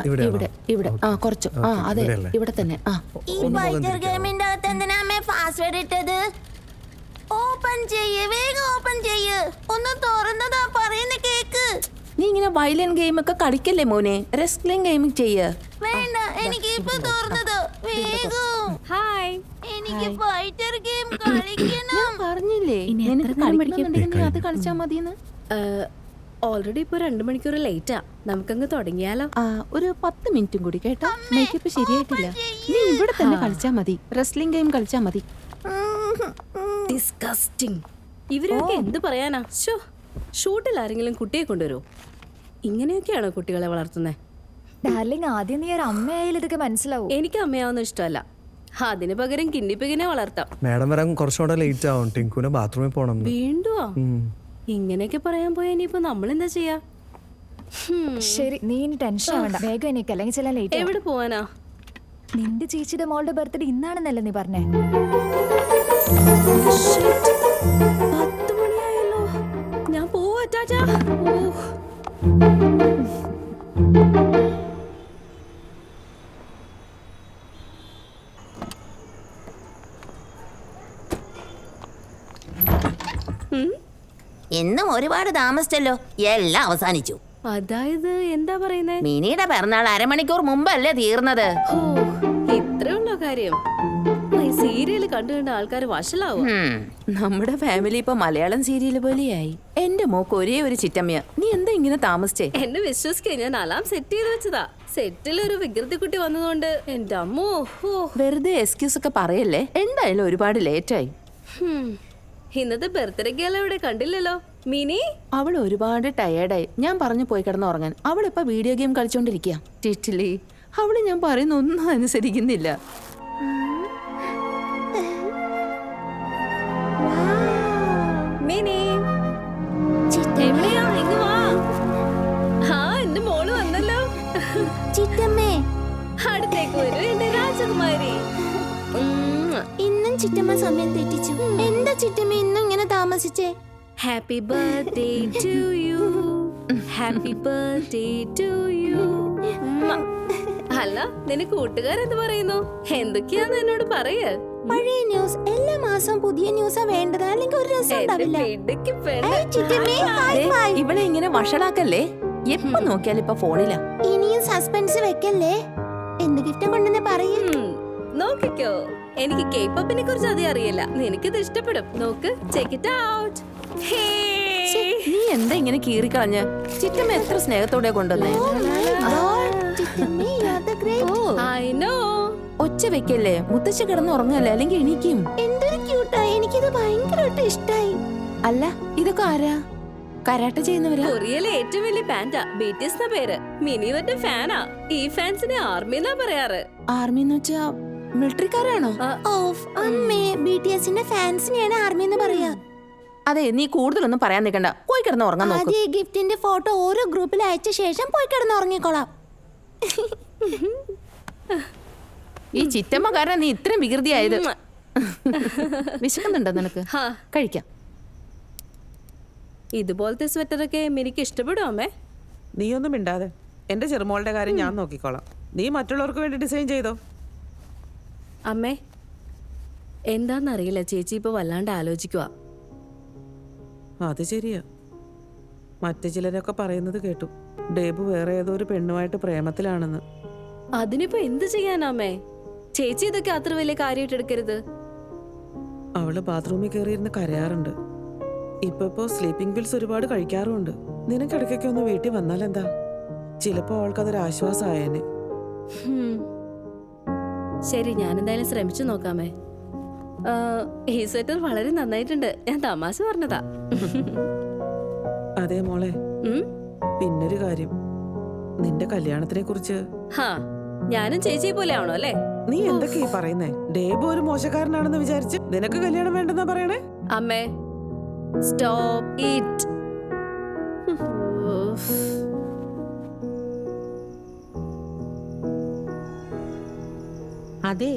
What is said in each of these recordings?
ഇവിടെ ഇവിടെ കുറച്ച് അതെ ഇവിടെ തന്നെ. ഈ ഫൈറ്റർ ഗെയിമിന്റെ അകത്ത് എന്തിനാ അമ്മേ പാസ്വേഡ് ഇട്ടത്? ഓപ്പൺ ചെയ്യ്, വേഗം ഓപ്പൺ ചെയ്യ്. ഒന്ന് തുറന്നതാ പറയുന്ന കേക്ക്. നീ ഇങ്ങനെ വയലന്റ് ഗെയിം ഒക്കെ കളിക്കല്ലേ മോനെ, റെസ്ലിംഗ് ഗെയിം ചെയ്യ്. വേണ്ട, എനിക്ക് ഇപ്പൊ തുറന്നത് വേഗം. ഹായ്, എനിക്ക് ഫൈറ്റർ ഗെയിം കളിക്കണം. പറഞ്ഞില്ലേ നിനക്ക് കളിക്കണമെന്നുണ്ടെങ്കിൽ നീ അത് കളിച്ചാ മതിയെന്ന്. ഓൾറെഡി ഇപ്പൊ 2 മണിക്കൂർ ലേറ്റാ. നമുക്കങ്ങ് തുടങ്ങിയാലോ? ഒരു 10 മിനിറ്റും കൂടി കേട്ടോ. മേക്കപ്പ് ശരിയായിട്ടില്ല. നീ ഇവിടെ തന്നെ കളിച്ചാ മതി, റെസ്ലിംഗ് ഗെയിം കളിച്ചാ മതി. ഡിസ്കസ്റ്റിംഗ്. ഇവരൊക്കെ എന്ത് പറയാനാ? ഷൂട്ടിൽ ആരെങ്കിലും കുട്ടിയെ കൊണ്ടുവരുമോ? ഇങ്ങനെയൊക്കെയാണോ കുട്ടികളെ വളർത്തുന്നത്? ഡാർലിംഗ്, ആദ്യം നീ ഒരു അമ്മയായാലും ഇതൊക്കെ മനസ്സിലാവും. എനിക്ക് അമ്മയാവുന്ന ഇഷ്ടമല്ല. അതിന് പകരം കിന്നിപ്പിക്കിനെ വളർത്താം. മാഡം വരാൻ കുറച്ചുകൂടെ ലേറ്റ് ആവും. ടിങ്കുനെ ബാത്റൂമിൽ പോണം. വീണ്ടുവാ? ഇങ്ങനെയൊക്കെ പറയാൻ പോയാ ഇനിയിപ്പോ നമ്മളെന്താ ചെയ്യാ? ശരി, നീ ഇനി ടെൻഷൻ ആവണ്ട. വേഗം എനിക്ക് അല്ലെങ്കിൽ ചില ലേറ്റ്. എവിടെ പോവാനാ? നിന്റെ ചേച്ചിയുടെ മോളുടെ ബർത്ത്ഡേ ഇന്നാണെന്നല്ലേ നീ പറഞ്ഞേ? 10 മണിയായല്ലോ. ഞാൻ പോവാ. ടാറ്റാ. എന്നും ഒരുപാട് താമസിച്ചല്ലോ. എല്ലാം അവസാനിച്ചു. അതായത് എന്താ പറയുന്നേ? മിനിയുടെ പിറന്നാൾ 1/2 മണിക്കൂർ മുമ്പല്ലേ തീർന്നത്. ഇത്രയുള്ളോ കാര്യം? സീരിയല് കണ്ടു കണ്ട ആൾക്കാർ വഷളാവും. നമ്മുടെ ഫാമിലി ഇപ്പൊ മലയാളം സീരിയൽ പോലെയായി. എന്റെ മോക്ക് ഒരേ ഒരു ചിറ്റമ്മയ. നീ എന്താ ഇങ്ങനെ താമസിച്ചേ? എന്നെ വിശ്വസിക്കേ, ഞാൻ അലാം സെറ്റ് ചെയ്ത് വെച്ചതാ. സെറ്റിൽ ഒരു വികൃതി കുട്ടി വന്നതുകൊണ്ട് എന്റെ അമ്മോ. വെറുതെ എക്സ്ക്യൂസ് ഒക്കെ പറയല്ലേ. എന്തായാലും ഒരുപാട് ലേറ്റായി. ഇന്നത്തെ ബർത്ത്ഡേ ഗേൾ എവിടെ? കണ്ടില്ലല്ലോ. മിനി അവൾ ഒരുപാട് ടയേർഡായി. ഞാൻ പറഞ്ഞു പോയി കിടന്ന് ഉറങ്ങാൻ. അവളിപ്പോ വീഡിയോ ഗെയിം കളിച്ചോണ്ടിരിക്കുക. ടിറ്റിലി, അവള് ഞാൻ പറയുന്ന ഒന്നും അനുസരിക്കുന്നില്ല. മിനി എവിടെയാ? ഇങ്ങ് വാ. എന്റെ മോള് വന്നല്ലോ. ചിറ്റമ്മേ, അടുത്തേക്ക് വരൂ എന്റെ രാജകുമാരി. ഇന്നും ചിറ്റമ്മ സമയം തെറ്റിച്ചു. എന്താ ചിറ്റമ്മ ഇന്നും ഇങ്ങനെ താമസിച്ചേ? Happy birthday to you. Happy birthday to you. അല്ല, നിന്റെ കൂട്ടുകാരെന്ത് പറയുന്നു? എന്തൊക്കെയാന്ന് എന്നോട് പറയ്. പഴയ ന്യൂസ്. എല്ലാ മാസവും പുതിയ ന്യൂസാ വേണ്ടത്, അല്ലെങ്കിൽ ഒരു രസം ഉണ്ടാവില്ല. ഇവളെ ഇങ്ങനെ വഷളാക്കല്ലേ. എപ്പോ നോക്കിയാലും ഇപ്പൊ ഫോണിലാ. ഇനിയും സസ്പെൻസ് വെക്കല്ലേ. എന്ത് ഗിഫ്റ്റ് കൊണ്ടെന്ന് പറയൂ. നോക്കിക്കോ, എനിക്ക് കേപ്പോപ്പിനെ കുറിച്ച് അധികം അറിയില്ല. നിനക്കിത് ഇഷ്ടപ്പെടും. നോക്ക്, ചെക്ക് ഇറ്റ് ഔട്ട്. നീ എന്താ ഇങ്ങനെ കീറിക്കളഞ്ഞ്? ചിറ്റമ്മ എത്ര സ്നേഹത്തോടെ കൊണ്ടുവന്നേ. ഒച്ച വെക്കല്ലേ. മുത്തശ്ശി കിടന്ന് ഉറങ്ങല്ലേ, അല്ലെങ്കിൽ എണീക്കും. എന്തൊരു ക്യൂട്ടാ. എനിക്കിത് ഭയങ്കരമായിട്ട് ഇഷ്ടായി. അല്ല, ഇതൊക്കെ ആരാ? കരാട്ട ചെയ്യുന്നവരാ? കൊറിയയിലെ ഏറ്റവും വലിയ പാൻഡാ, BTS എന്ന പേര്. മിനി ഇവരുടെ ഫാനാ. ഈ ഫാൻസിനെ ആർമി എന്നാ പറയാറ്. ആർമി എന്ന് വെച്ചാ മിലിറ്ററിക്കാരാണോ? അമ്മേ, BTSന്റെ ഫാൻസിനെയാണ് ആർമി എന്ന് പറയാ. അതെ, നീ കൂടുതലൊന്നും പറയാൻ നിൽക്കണ്ട. പോയി കിടന്ന് ഉറങ്ങാൻ നോക്ക്. ഈ ഗിഫ്റ്റിന്റെ ഫോട്ടോ ഓരോ ഗ്രൂപ്പിൽ അയച്ച ശേഷം പോയി കിടന്ന് ഉറങ്ങിക്കോളാം. ഈ ചിറ്റമ്മ കാരണം നീ ഇത്രയും വികൃതിയായത്. വിശക്കുന്നുണ്ടോ നിനക്ക്? കഴിക്കാം. ഇതുപോലത്തെ സ്വെറ്ററൊക്കെ എനിക്ക് ഇഷ്ടപ്പെടും അമ്മേ. നീ ഒന്നും മിണ്ടാതെ. എന്റെ ചെറുമോളുടെ കാര്യം ഞാൻ നോക്കിക്കോളാം. നീ മറ്റുള്ളവർക്ക് വേണ്ടി ഡിസൈൻ ചെയ്തോ. അമ്മേ, എന്താന്നറിയില്ല, ചേച്ചി ഇപ്പൊ വല്ലാണ്ട് ആലോചിക്കുക. അത് ശരിയാ. മറ്റു ചിലരൊക്കെ പറയുന്നത് കേട്ടു, ഡേബു വേറെ ഏതോ ഒരു പെണ്ണുമായിട്ട് പ്രേമത്തിലാണെന്ന്. അതിനിപ്പോ എന്ത് ചെയ്യാനാമേ? ചേച്ചി ഇതൊക്കെ അത്ര വലിയ കാര്യമായിട്ട് എടുക്കരുത്. അവള് ബാത്റൂമിൽ കയറിയിരുന്ന് കരയാറുണ്ട്. ഇപ്പൊ സ്ലീപ്പിംഗ് പിൽസ് ഒരുപാട് കഴിക്കാറുമുണ്ട്. നിനക്കിടയ്ക്കൊക്കെ ഒന്ന് വീട്ടിൽ വന്നാലെന്താ? ചിലപ്പോ അവൾക്കതൊരു ആശ്വാസമായേനെ. ശരി, ഞാൻ എന്തായാലും ശ്രമിച്ചു നോക്കാമേ. ഈ സ്വെറ്റർ വളരെ നന്നായിട്ടുണ്ട്. ഞാൻ തമാശ പറഞ്ഞതാ. അതെ മോളെ, പിന്നൊരു കാര്യം, നിന്റെ കല്യാണത്തിനെ കുറിച്ച്. ഞാനും ചേച്ചിയെ പോലെ ആവണോ അല്ലേ? നീ എന്തൊക്കെയാ പറയുന്നേ? ഡേബു ഒരു മോശക്കാരനാണെന്ന് വിചാരിച്ച് നിനക്ക് കല്യാണം വേണ്ടെന്നാ പറയണേ? അമ്മേ, സ്റ്റോപ്പ് ഇറ്റ്. അതെ,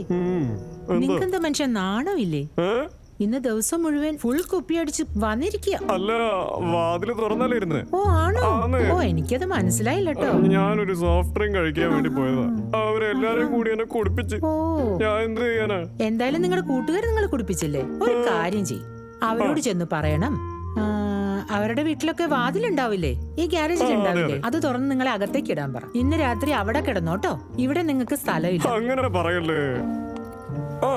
നിങ്ങക്കെന്താ മനുഷ്യൻ നാണമില്ലേ? ഇന്ന് ദിവസം മുഴുവൻ ഫുൾ കുപ്പി അടിച്ച് വന്നിരിക്കുക. അല്ല, വാതില് തുറന്നല്ലേ ഇരുന്ന്. ഓ ആണോ? ആന്ന്. ഓ എനിക്കത് മനസ്സിലായില്ല കേട്ടോ. ഞാനൊരു സോഫ്റ്റ് ഡ്രിങ്ക് കഴിക്കാൻ വേണ്ടി പോയതാ. അവരെല്ലാരും കൂടി എന്നെ കുടിപ്പിച്ച്. ഓ ഞാൻ എന്ത് ചെയ്യാനാ? എന്തായാലും നിങ്ങളുടെ കൂട്ടുകാർ നിങ്ങൾ കുടിപ്പിച്ചില്ലേ? ഒരു കാര്യം ചെയ്, അവരോട് ചെന്ന് പറയണം. അവരുടെ വീട്ടിലൊക്കെ വാതിലുണ്ടാവില്ലേ, ഈ ഗ്യാരേജിൽ ഉണ്ടാവില്ലേ, അത് തുറന്ന് നിങ്ങളെ അകത്തേക്ക് ഇടാൻ പറ. ഇന്ന് രാത്രി അവിടെ കിടന്നോട്ടോ, ഇവിടെ നിങ്ങൾക്ക് സ്ഥലമില്ല. അങ്ങനെ പറയല്ലേ. ആ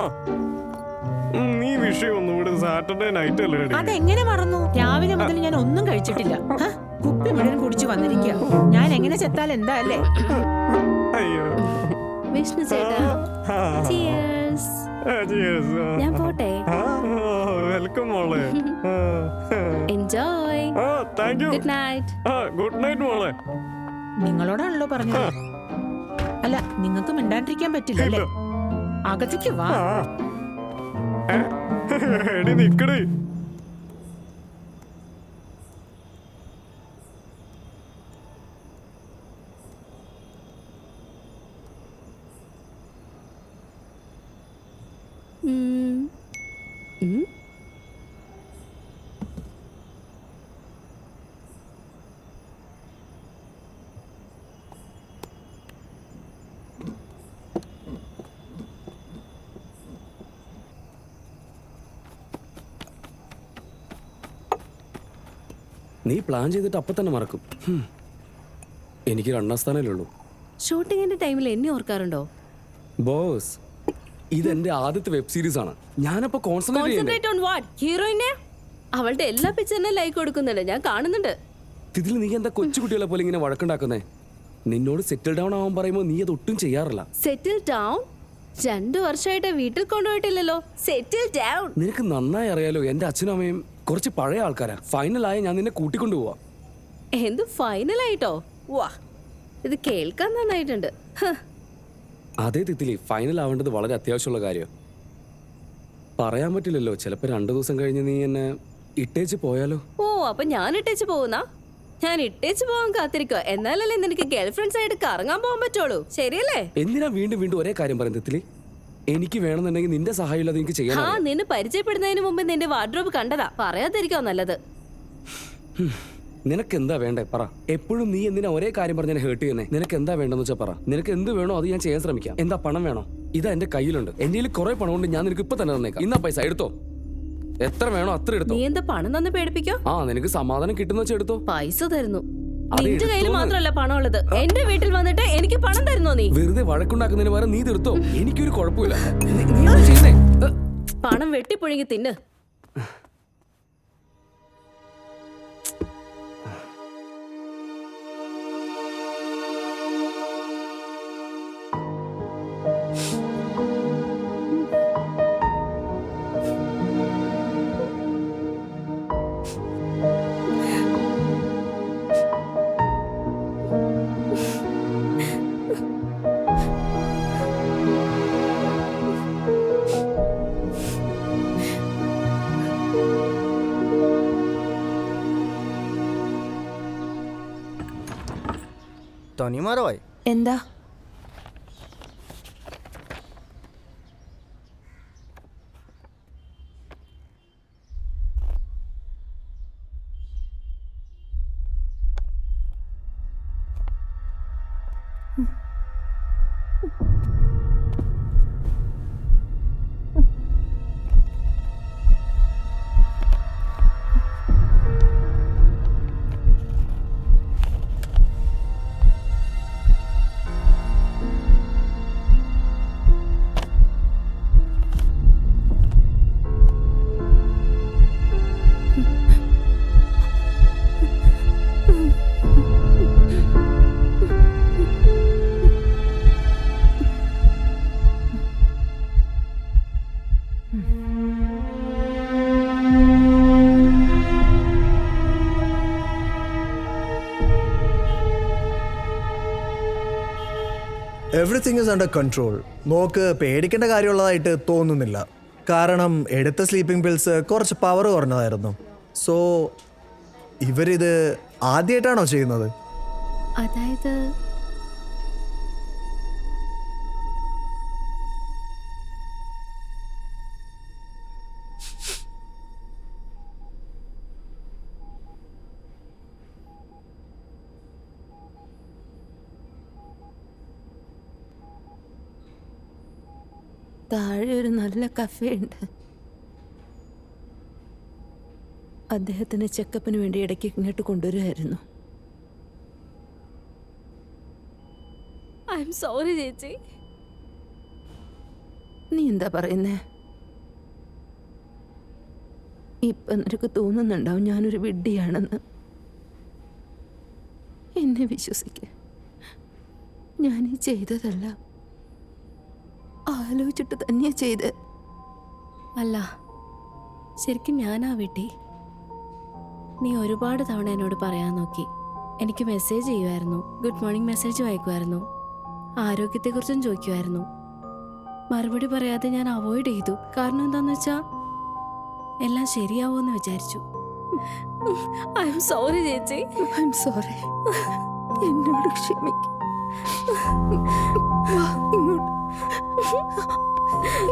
നീ വിഷയം ഒന്നും ഇവിടെ സാറ്റർഡേ നൈറ്റ് അല്ലേ? അതെങ്ങനെ മറന്നു? രാവിലെ മുതൽ ഞാൻ ഒന്നും കഴിച്ചിട്ടില്ല. കുപ്പി മുഴുവൻ കുടിച്ചു വന്നിരിക്കുക. ഞാൻ എങ്ങനെ ചെത്താൽ എന്താ അല്ലേ? അയ്യോ വിഷ്ണു ചേട്ടാ, cheers. ഞാൻ പോട്ടെ. വെൽക്കം മോളെ. Enjoy. Thank you. Good night. Good night മോളെ. നിങ്ങളോടാണല്ലോ പറഞ്ഞത്. അല്ല, നിങ്ങൾക്ക് മിണ്ടാണ്ടിരിക്കാൻ പറ്റില്ല അല്ലേ? അകത്തേക്ക് വാ. എടി നിക്കടേ. നീ പ്ലാൻ ചെയ്തിട്ട് അപ്പം തന്നെ മറക്കും. എനിക്ക് 2ാം സ്ഥാനമല്ലേ ഉള്ളൂ. ഷൂട്ടിങ്ങിന്റെ ടൈമിൽ എന്നെ ഓർക്കാറുണ്ടോ? ബോസ്, ഇതെന്റെ ആദ്യത്തെ വെബ് സീരീസ് ആണ്. ഞാനപ്പോ കോൺസെൻട്രേറ്റ് ഓൺ വാട്ട്? ഹീറോയിനെ? അവളുടെ എല്ലാ പിക്ചറിനും ലൈക്ക് കൊടുക്കുന്നുണ്ട്, ഞാൻ കാണുന്നുണ്ട്. ഇതിൽ നീ എന്താ കൊച്ചുകുട്ടികളെ പോലെ ഇങ്ങനെ വഴക്കുണ്ടാക്കുന്നേ? നിന്നോട് സെറ്റിൽ ഡൗൺ ആവാൻ പറയുമ്പോൾ നീ അത് ഒട്ടും ചെയ്യാറില്ല. Settle down? 2 വർഷമായിട്ട് വീട്ടിൽ കൊണ്ടുപോയിട്ടില്ലല്ലോ. സെറ്റിൽ ഡൗൺ നിനക്ക് നന്നായി അറിയാലോ. എന്റെ അച്ഛനും അമ്മയും കുറച്ച് പഴയ ആൾക്കാരാ. ഫൈനലായി ഞാൻ നിന്നെ കൂട്ടിക്കൊണ്ടുപോവാ. എന്ത് ഫൈനലായിട്ടോ? വാ, ഇത് കേൾക്കാൻ നന്നായിട്ടുണ്ട്. അതേ തിത്തിലി, ഫൈനൽ ആവേണ്ടത് വളരെ അത്യാവശ്യമുള്ള കാര്യം. പറയാൻ പറ്റില്ലല്ലോ, ചിലപ്പോ 2 ദിവസം കഴിഞ്ഞ് നീ എന്നെ ഇട്ടേച്ച് പോയാലോ? ഓ, അപ്പൊ ഞാൻ ഇട്ടേച്ച് പോകുന്ന? ഞാൻ ഇട്ടേച്ച് പോകാൻ കാത്തിരിക്കുക. എന്നാലല്ലേ നിനക്ക് ഗേൾ ഫ്രണ്ട്സ് ആയിട്ട് കറങ്ങാൻ പോകാൻ പറ്റുള്ളൂ, ശരിയല്ലേ? എന്തിനാ വീണ്ടും വീണ്ടും ഒരേ കാര്യം പറയുന്നത് തിത്തിലി? എനിക്ക് വേണമെന്നുണ്ടെങ്കിൽ നിന്റെ സഹായം ഇല്ലാതെ എനിക്ക് ചെയ്യാൻ. നിന്നെ പരിചയപ്പെടുന്നതിന് മുമ്പ് നിന്റെ വാർഡ്രോബ് കണ്ടതാ, പറയാതിരിക്കോ നല്ലത്. നിനക്ക് എന്താ വേണ്ടേ പറ. എപ്പോഴും നീ എന്തിനാ ഒരേ കാര്യം പറഞ്ഞ ഹേർട്ട് ചെയ്യുന്നേ? നിനക്ക് എന്താ വേണ്ടെന്ന് വെച്ചാൽ പറ. നിനക്ക് എന്ത് വേണോ അത് ഞാൻ ചെയ്യാൻ ശ്രമിക്കാം. എന്താ പണം വേണോ? ഇതാ എന്റെ കയ്യിലുണ്ട്. എന്റെ കയ്യിൽ കുറെ പണം കൊണ്ട് ഞാൻ നിനക്ക് ഇപ്പൊ തന്നെ തന്നേക്കാം. ഇന്നാ പൈസ എടുത്തോ, എത്ര വേണോ അത്ര എടുത്തോ. നീ എന്താ പണം തന്ന് പേടിപ്പിക്കോ? നിനക്ക് സമാധാനം കിട്ടുന്ന വെച്ചാൽ എടുത്തോ. പൈസ തരുന്നു. നിന്റെ കയ്യിൽ മാത്രമല്ല പണം ഉള്ളത്, എന്റെ വീട്ടിൽ വന്നിട്ട് എനിക്ക് പണം തരുന്നോ? നീ വെറുതെ വഴക്കുണ്ടാക്കുന്നതിന് പകരം നീ തീർത്തോ. എനിക്കൊരു കുഴപ്പമില്ല. നീ എന്താ ചെയ്യുന്നേ? പണം വെട്ടിപ്പൊഴുങ്ങി തിന്ന്. എന്താ? Everything is under control. Mock പേടിക്കേണ്ട കാര്യമുള്ളതായിട്ട് തോന്നുന്നില്ല. കാരണം എടുത്ത സ്ലീപ്പിംഗ് പിൽസ് കുറച്ച് പവർ കുറഞ്ഞതായിരുന്നു. സോ ഇവരിത് ആദ്യമായിട്ടാണോ ചെയ്യുന്നത്? അതായത് താഴെ ഒരു നല്ല കഫേ ഉണ്ട്. അദ്ദേഹത്തിന് ചെക്കപ്പിന് വേണ്ടി ഇടയ്ക്ക് ഇങ്ങോട്ട് കൊണ്ടുവരുമായിരുന്നു. ഐ എം സോറി ചേച്ചി. നീ എന്താ പറയുന്നേ? ഇപ്പൊ നിനക്ക് തോന്നുന്നുണ്ടാവും ഞാനൊരു വിഡ്ഢിയാണെന്ന്. എന്നെ വിശ്വസിക്ക, ഞാൻ ഈ ചെയ്തതല്ല, ആലോചിച്ചിട്ട് തന്നെയാ ചെയ്ത്. അല്ല, ശരിക്കും ഞാനാ വീട്ടി. നീ ഒരുപാട് തവണ എന്നോട് പറയാൻ നോക്കി. എനിക്ക് മെസ്സേജ് ചെയ്യുമായിരുന്നു, ഗുഡ് മോർണിംഗ് മെസ്സേജ് അയക്കുമായിരുന്നു, ആരോഗ്യത്തെക്കുറിച്ചും ചോദിക്കുമായിരുന്നു. മറുപടി പറയാതെ ഞാൻ അവോയ്ഡ് ചെയ്തു. കാരണം എന്താന്ന് വെച്ചാ എല്ലാം ശരിയാവുമെന്ന് വിചാരിച്ചു. ഐ എം സോറി ചേച്ചി. I am sorry. എന്നോട് ക്ഷമിക്ക.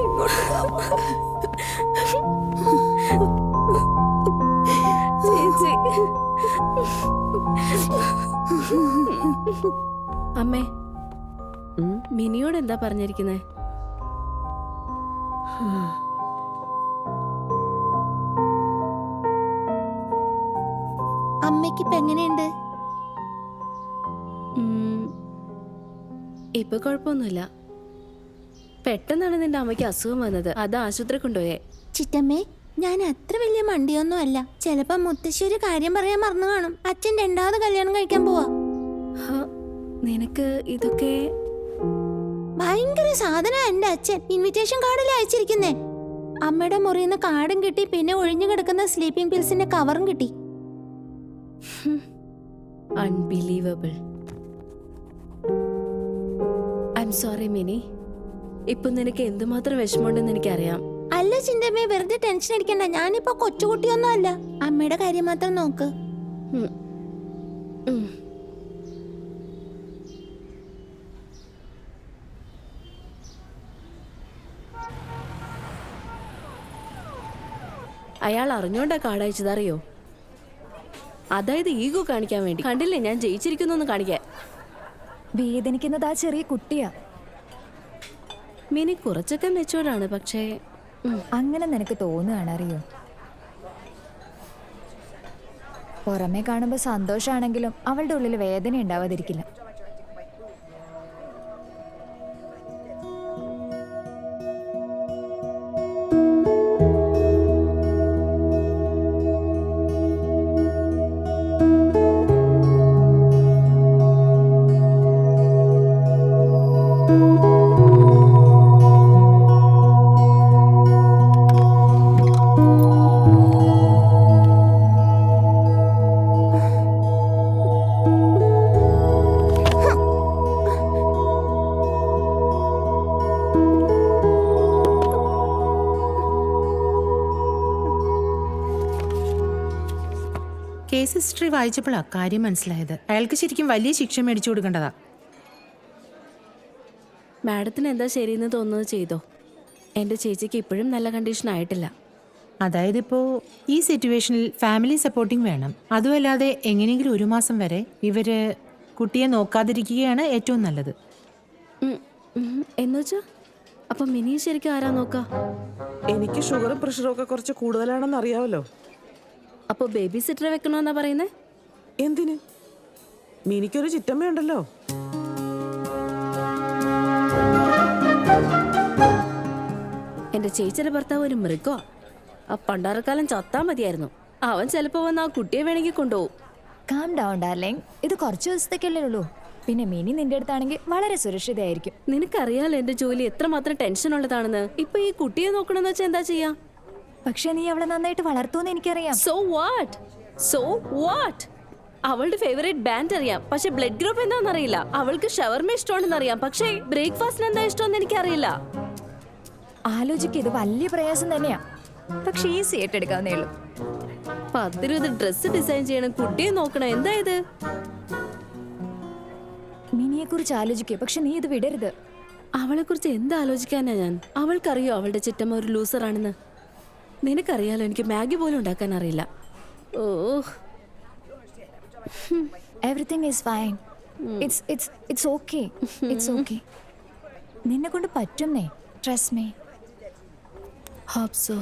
ഇങ്ങോട്ട് ചേച്ചി. അമ്മേ, മിനിയോട് എന്താ പറഞ്ഞിരിക്കുന്നേ? അമ്മയ്ക്ക് ഇപ്പൊ എങ്ങനെയുണ്ട്? ഇപ്പൊ കുഴപ്പമൊന്നുമില്ല. പെട്ടെന്നാണ് നിന്റെ അമ്മയ്ക്ക് അസുഖം വന്നത്. അത് ആശുപത്രി കൊണ്ടുപോയേ. ചിറ്റമ്മേ, ഞാൻ അത്ര വലിയ മണ്ടിയൊന്നും അല്ല. ചിലപ്പോ മുത്തശ്ശി ഒരു കാര്യം പറയാൻ മറന്നു കാണും. അച്ഛൻ 2ാമത് കല്യാണം കഴിക്കാൻ പോവാ. നിനക്ക് ഇതൊക്കെ ഭയങ്കര സാധന. എന്റെ അച്ഛൻ ഇൻവിറ്റേഷൻ കാർഡിൽ അയച്ചിരിക്കുന്നേ. അമ്മയുടെ മുറിയിൽ കാർഡും കിട്ടി, പിന്നെ ഒഴിഞ്ഞു കിടക്കുന്ന സ്ലീപ്പിംഗ് പിൽസിന്റെ കവറും കിട്ടി. Unbelievable. I am sorry mini. ഇപ്പൊ നിനക്ക് എന്തുമാത്രം വിഷമമുണ്ടെന്ന് എനിക്കറിയാം. അല്ല ചിന്തമ്മേ, വെറുതെ ടെൻഷൻ അടിക്കണ്ട. ഞാനിപ്പോ കൊച്ചുകുട്ടിയൊന്നും അല്ല. അമ്മയുടെ കാര്യം മാത്രം നോക്ക്. അയാൾ അറിഞ്ഞോണ്ടാ കാർഡ് അയച്ചതറിയോ? അതായത് ഈഗോ കാണിക്കാൻ വേണ്ടി. കണ്ടില്ലേ, ഞാൻ ജയിച്ചിരിക്കുന്നു കാണിക്കാൻ. വേദനിക്കുന്നത് ആ ചെറിയ കുട്ടിയാ. മിനി കുറച്ചൊക്കെ മെച്ചൂർഡാണ്, പക്ഷേ അങ്ങനെ നിനക്ക് തോന്നുകയാണ്, അറിയോ? പുറമേ കാണുമ്പോൾ സന്തോഷാണെങ്കിലും അവളുടെ ഉള്ളിൽ വേദന ഉണ്ടാവാതിരിക്കില്ല. കേസ് ഹിസ്റ്ററി വായിച്ചപ്പോഴാ കാര്യം മനസ്സിലായത്. അയാൾക്ക് ശരിക്കും വലിയ ശിക്ഷ മേടിച്ചു കൊടുക്കേണ്ടതാ. മാഡത്തിന് എന്താ ശരിയെന്ന് തോന്നുന്നത് ചെയ്തോ. എൻ്റെ ചേച്ചിക്ക് ഇപ്പോഴും നല്ല കണ്ടീഷൻ ആയിട്ടില്ല. അതായത് ഇപ്പോൾ ഈ സിറ്റുവേഷനിൽ ഫാമിലി സപ്പോർട്ടിങ് വേണം. അതുമല്ലാതെ എങ്ങനെയെങ്കിലും 1 മാസം വരെ ഇവര് കുട്ടിയെ നോക്കാതിരിക്കുകയാണ് ഏറ്റവും നല്ലത്. എന്നുവെച്ചാ അപ്പൊ മിനി ശരിക്കും ആരാ നോക്ക? എനിക്ക് ഷുഗറും പ്രഷറും ഒക്കെ കുറച്ച് കൂടുതലാണെന്ന് അറിയാമല്ലോ. അപ്പൊ ബേബി സിറ്റർ വെക്കണമെന്നാ പറയുന്നേ? എന്തിന്? മിനിക്കൊരു ചിറ്റമ്മയുണ്ടല്ലോ. എന്റെ ചേച്ചിയുടെ ഭർത്താവ് ഒരു മൃഗമാ. ആ പണ്ടാറക്കാലം ചത്താ മതിയായിരുന്നു. അവൻ ചിലപ്പോ വന്ന് ആ കുട്ടിയെ വേണമെങ്കിൽ കൊണ്ടുപോകും. കാം ഡൗൺ ഡാർലിംഗ്, ഇത് കുറച്ച് ദിവസത്തേക്കല്ലേ ഉള്ളൂ. പിന്നെ മിനി നിന്റെ അടുത്താണെങ്കിൽ വളരെ സുരക്ഷിതയായിരിക്കും. നിനക്കറിയാലോ എന്റെ ജോലി എത്രമാത്രം ടെൻഷൻ ഉള്ളതാണെന്ന്. ഇപ്പൊ ഈ കുട്ടിയെ നോക്കണമെന്ന് വെച്ചാൽ എന്താ ചെയ്യാ? പക്ഷെ നീ അവളെ നന്നായിട്ട് വളർത്തുമെന്ന് എനിക്കറിയാം. So what? അവളുടെ ഫേവറേറ്റ് ബാൻഡ് അറിയാം, പക്ഷെ ബ്ലഡ് ഗ്രൂപ്പ് എന്താണെന്ന് അറിയില്ല. അവൾക്ക് ഷവർമ ഇഷ്ടമാണെന്ന് അറിയാം, പക്ഷേ ബ്രേക്ക്ഫാസ്റ്റിന് എന്താ ഇഷ്ടമെന്ന് എനിക്കറിയില്ല. ആലോചിക്കുക, ഇത് വലിയ പ്രയാസം തന്നെയാ. പക്ഷെ ഈസി ആയിട്ട് എടുക്കാവുന്നേ ഉള്ളൂ. 10-20 ഡ്രസ്സ് ഡിസൈൻ ചെയ്യണം, കുട്ടിയെ നോക്കണം. എന്താ ഇത്? മിനിയെ കുറിച്ച് ആലോചിക്കുക, പക്ഷെ നീ ഇത് വിടരുത്. അവളെ കുറിച്ച് എന്താ ആലോചിക്കാനാ ഞാൻ? അവൾക്കറിയോ അവളുടെ ചിറ്റമ്മ ഒരു ലൂസറാണെന്ന്? നിനക്കറിയാലോ എനിക്ക് മാഗി പോലും ഉണ്ടാക്കാൻ അറിയില്ല. Oh, everything is fine. It's okay. നിന്നെ കൊണ്ട് പറ്റുന്നേ. Trust me. Hope so.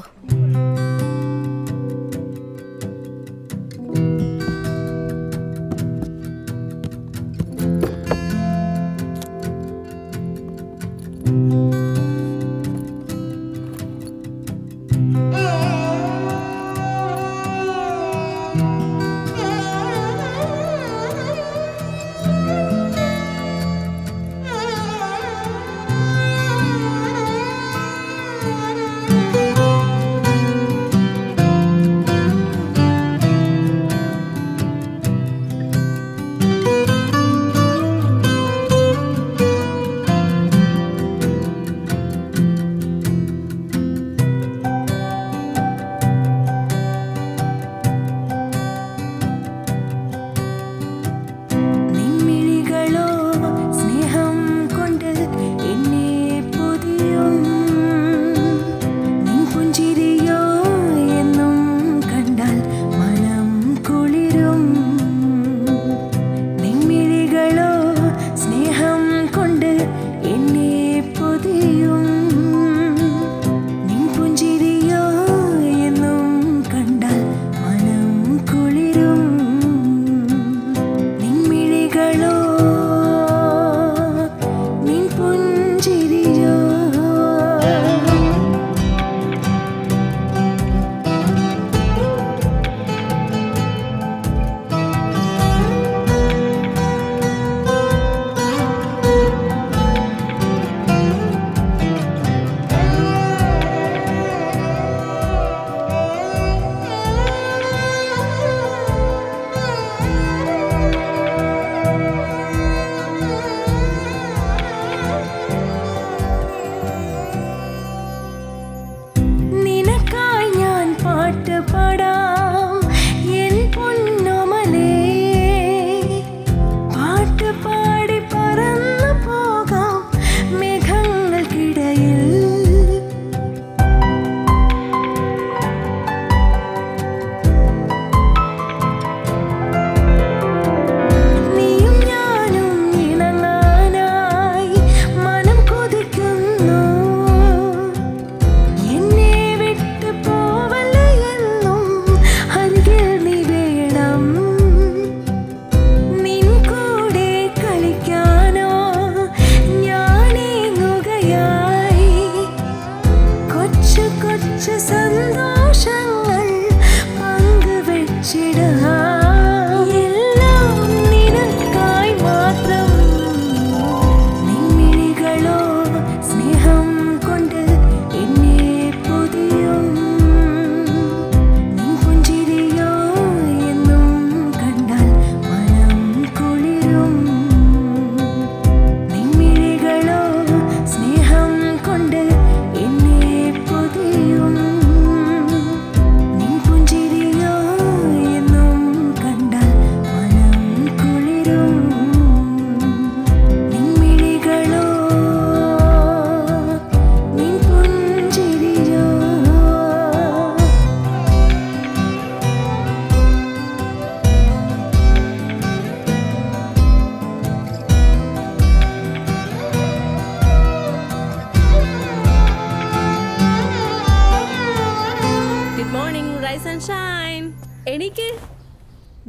എണീക്ക്,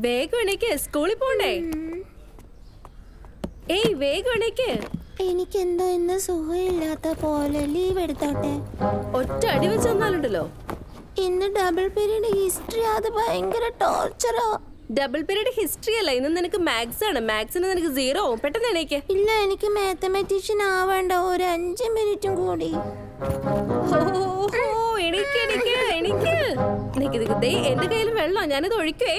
വേഗം എണീക്ക്, സ്കൂളിൽ പോണ്ടേ. ഏയ് വേഗം എണീക്ക്. എനിക്കെന്തോ ഇന്ന് സുഖമില്ലാത്ത പോലെ, ലീവ് എടുത്തോട്ടെ. ഒറ്റ അടി വെച്ച് തന്നാലുണ്ടല്ലോ. ഇന്ന് ഡബിൾ പീരീഡ് ഹിസ്റ്ററി, അത് ഭയങ്കര ടോർച്ചറാ. ഡബിൾ പീരീഡ് ഹിസ്റ്ററി അല്ല, ഇന്ന് നിനക്ക് മാത്സ് ആണ്. മാത്സിന് നിനക്ക് 0 ആവും. പെട്ടെന്ന് എണീക്ക്. ഇല്ല, എനിക്ക് മാത്തമാറ്റീഷ്യൻ ആവേണ്ട, ഒരു 5 മിനിറ്റും കൂടി. എണീക്ക് എണീക്ക് എണീക്ക് എണീക്ക്. ദേ എന്റെ കയ്യിൽ വെള്ളം, ഞാനിത് ഒഴിക്കുവേ.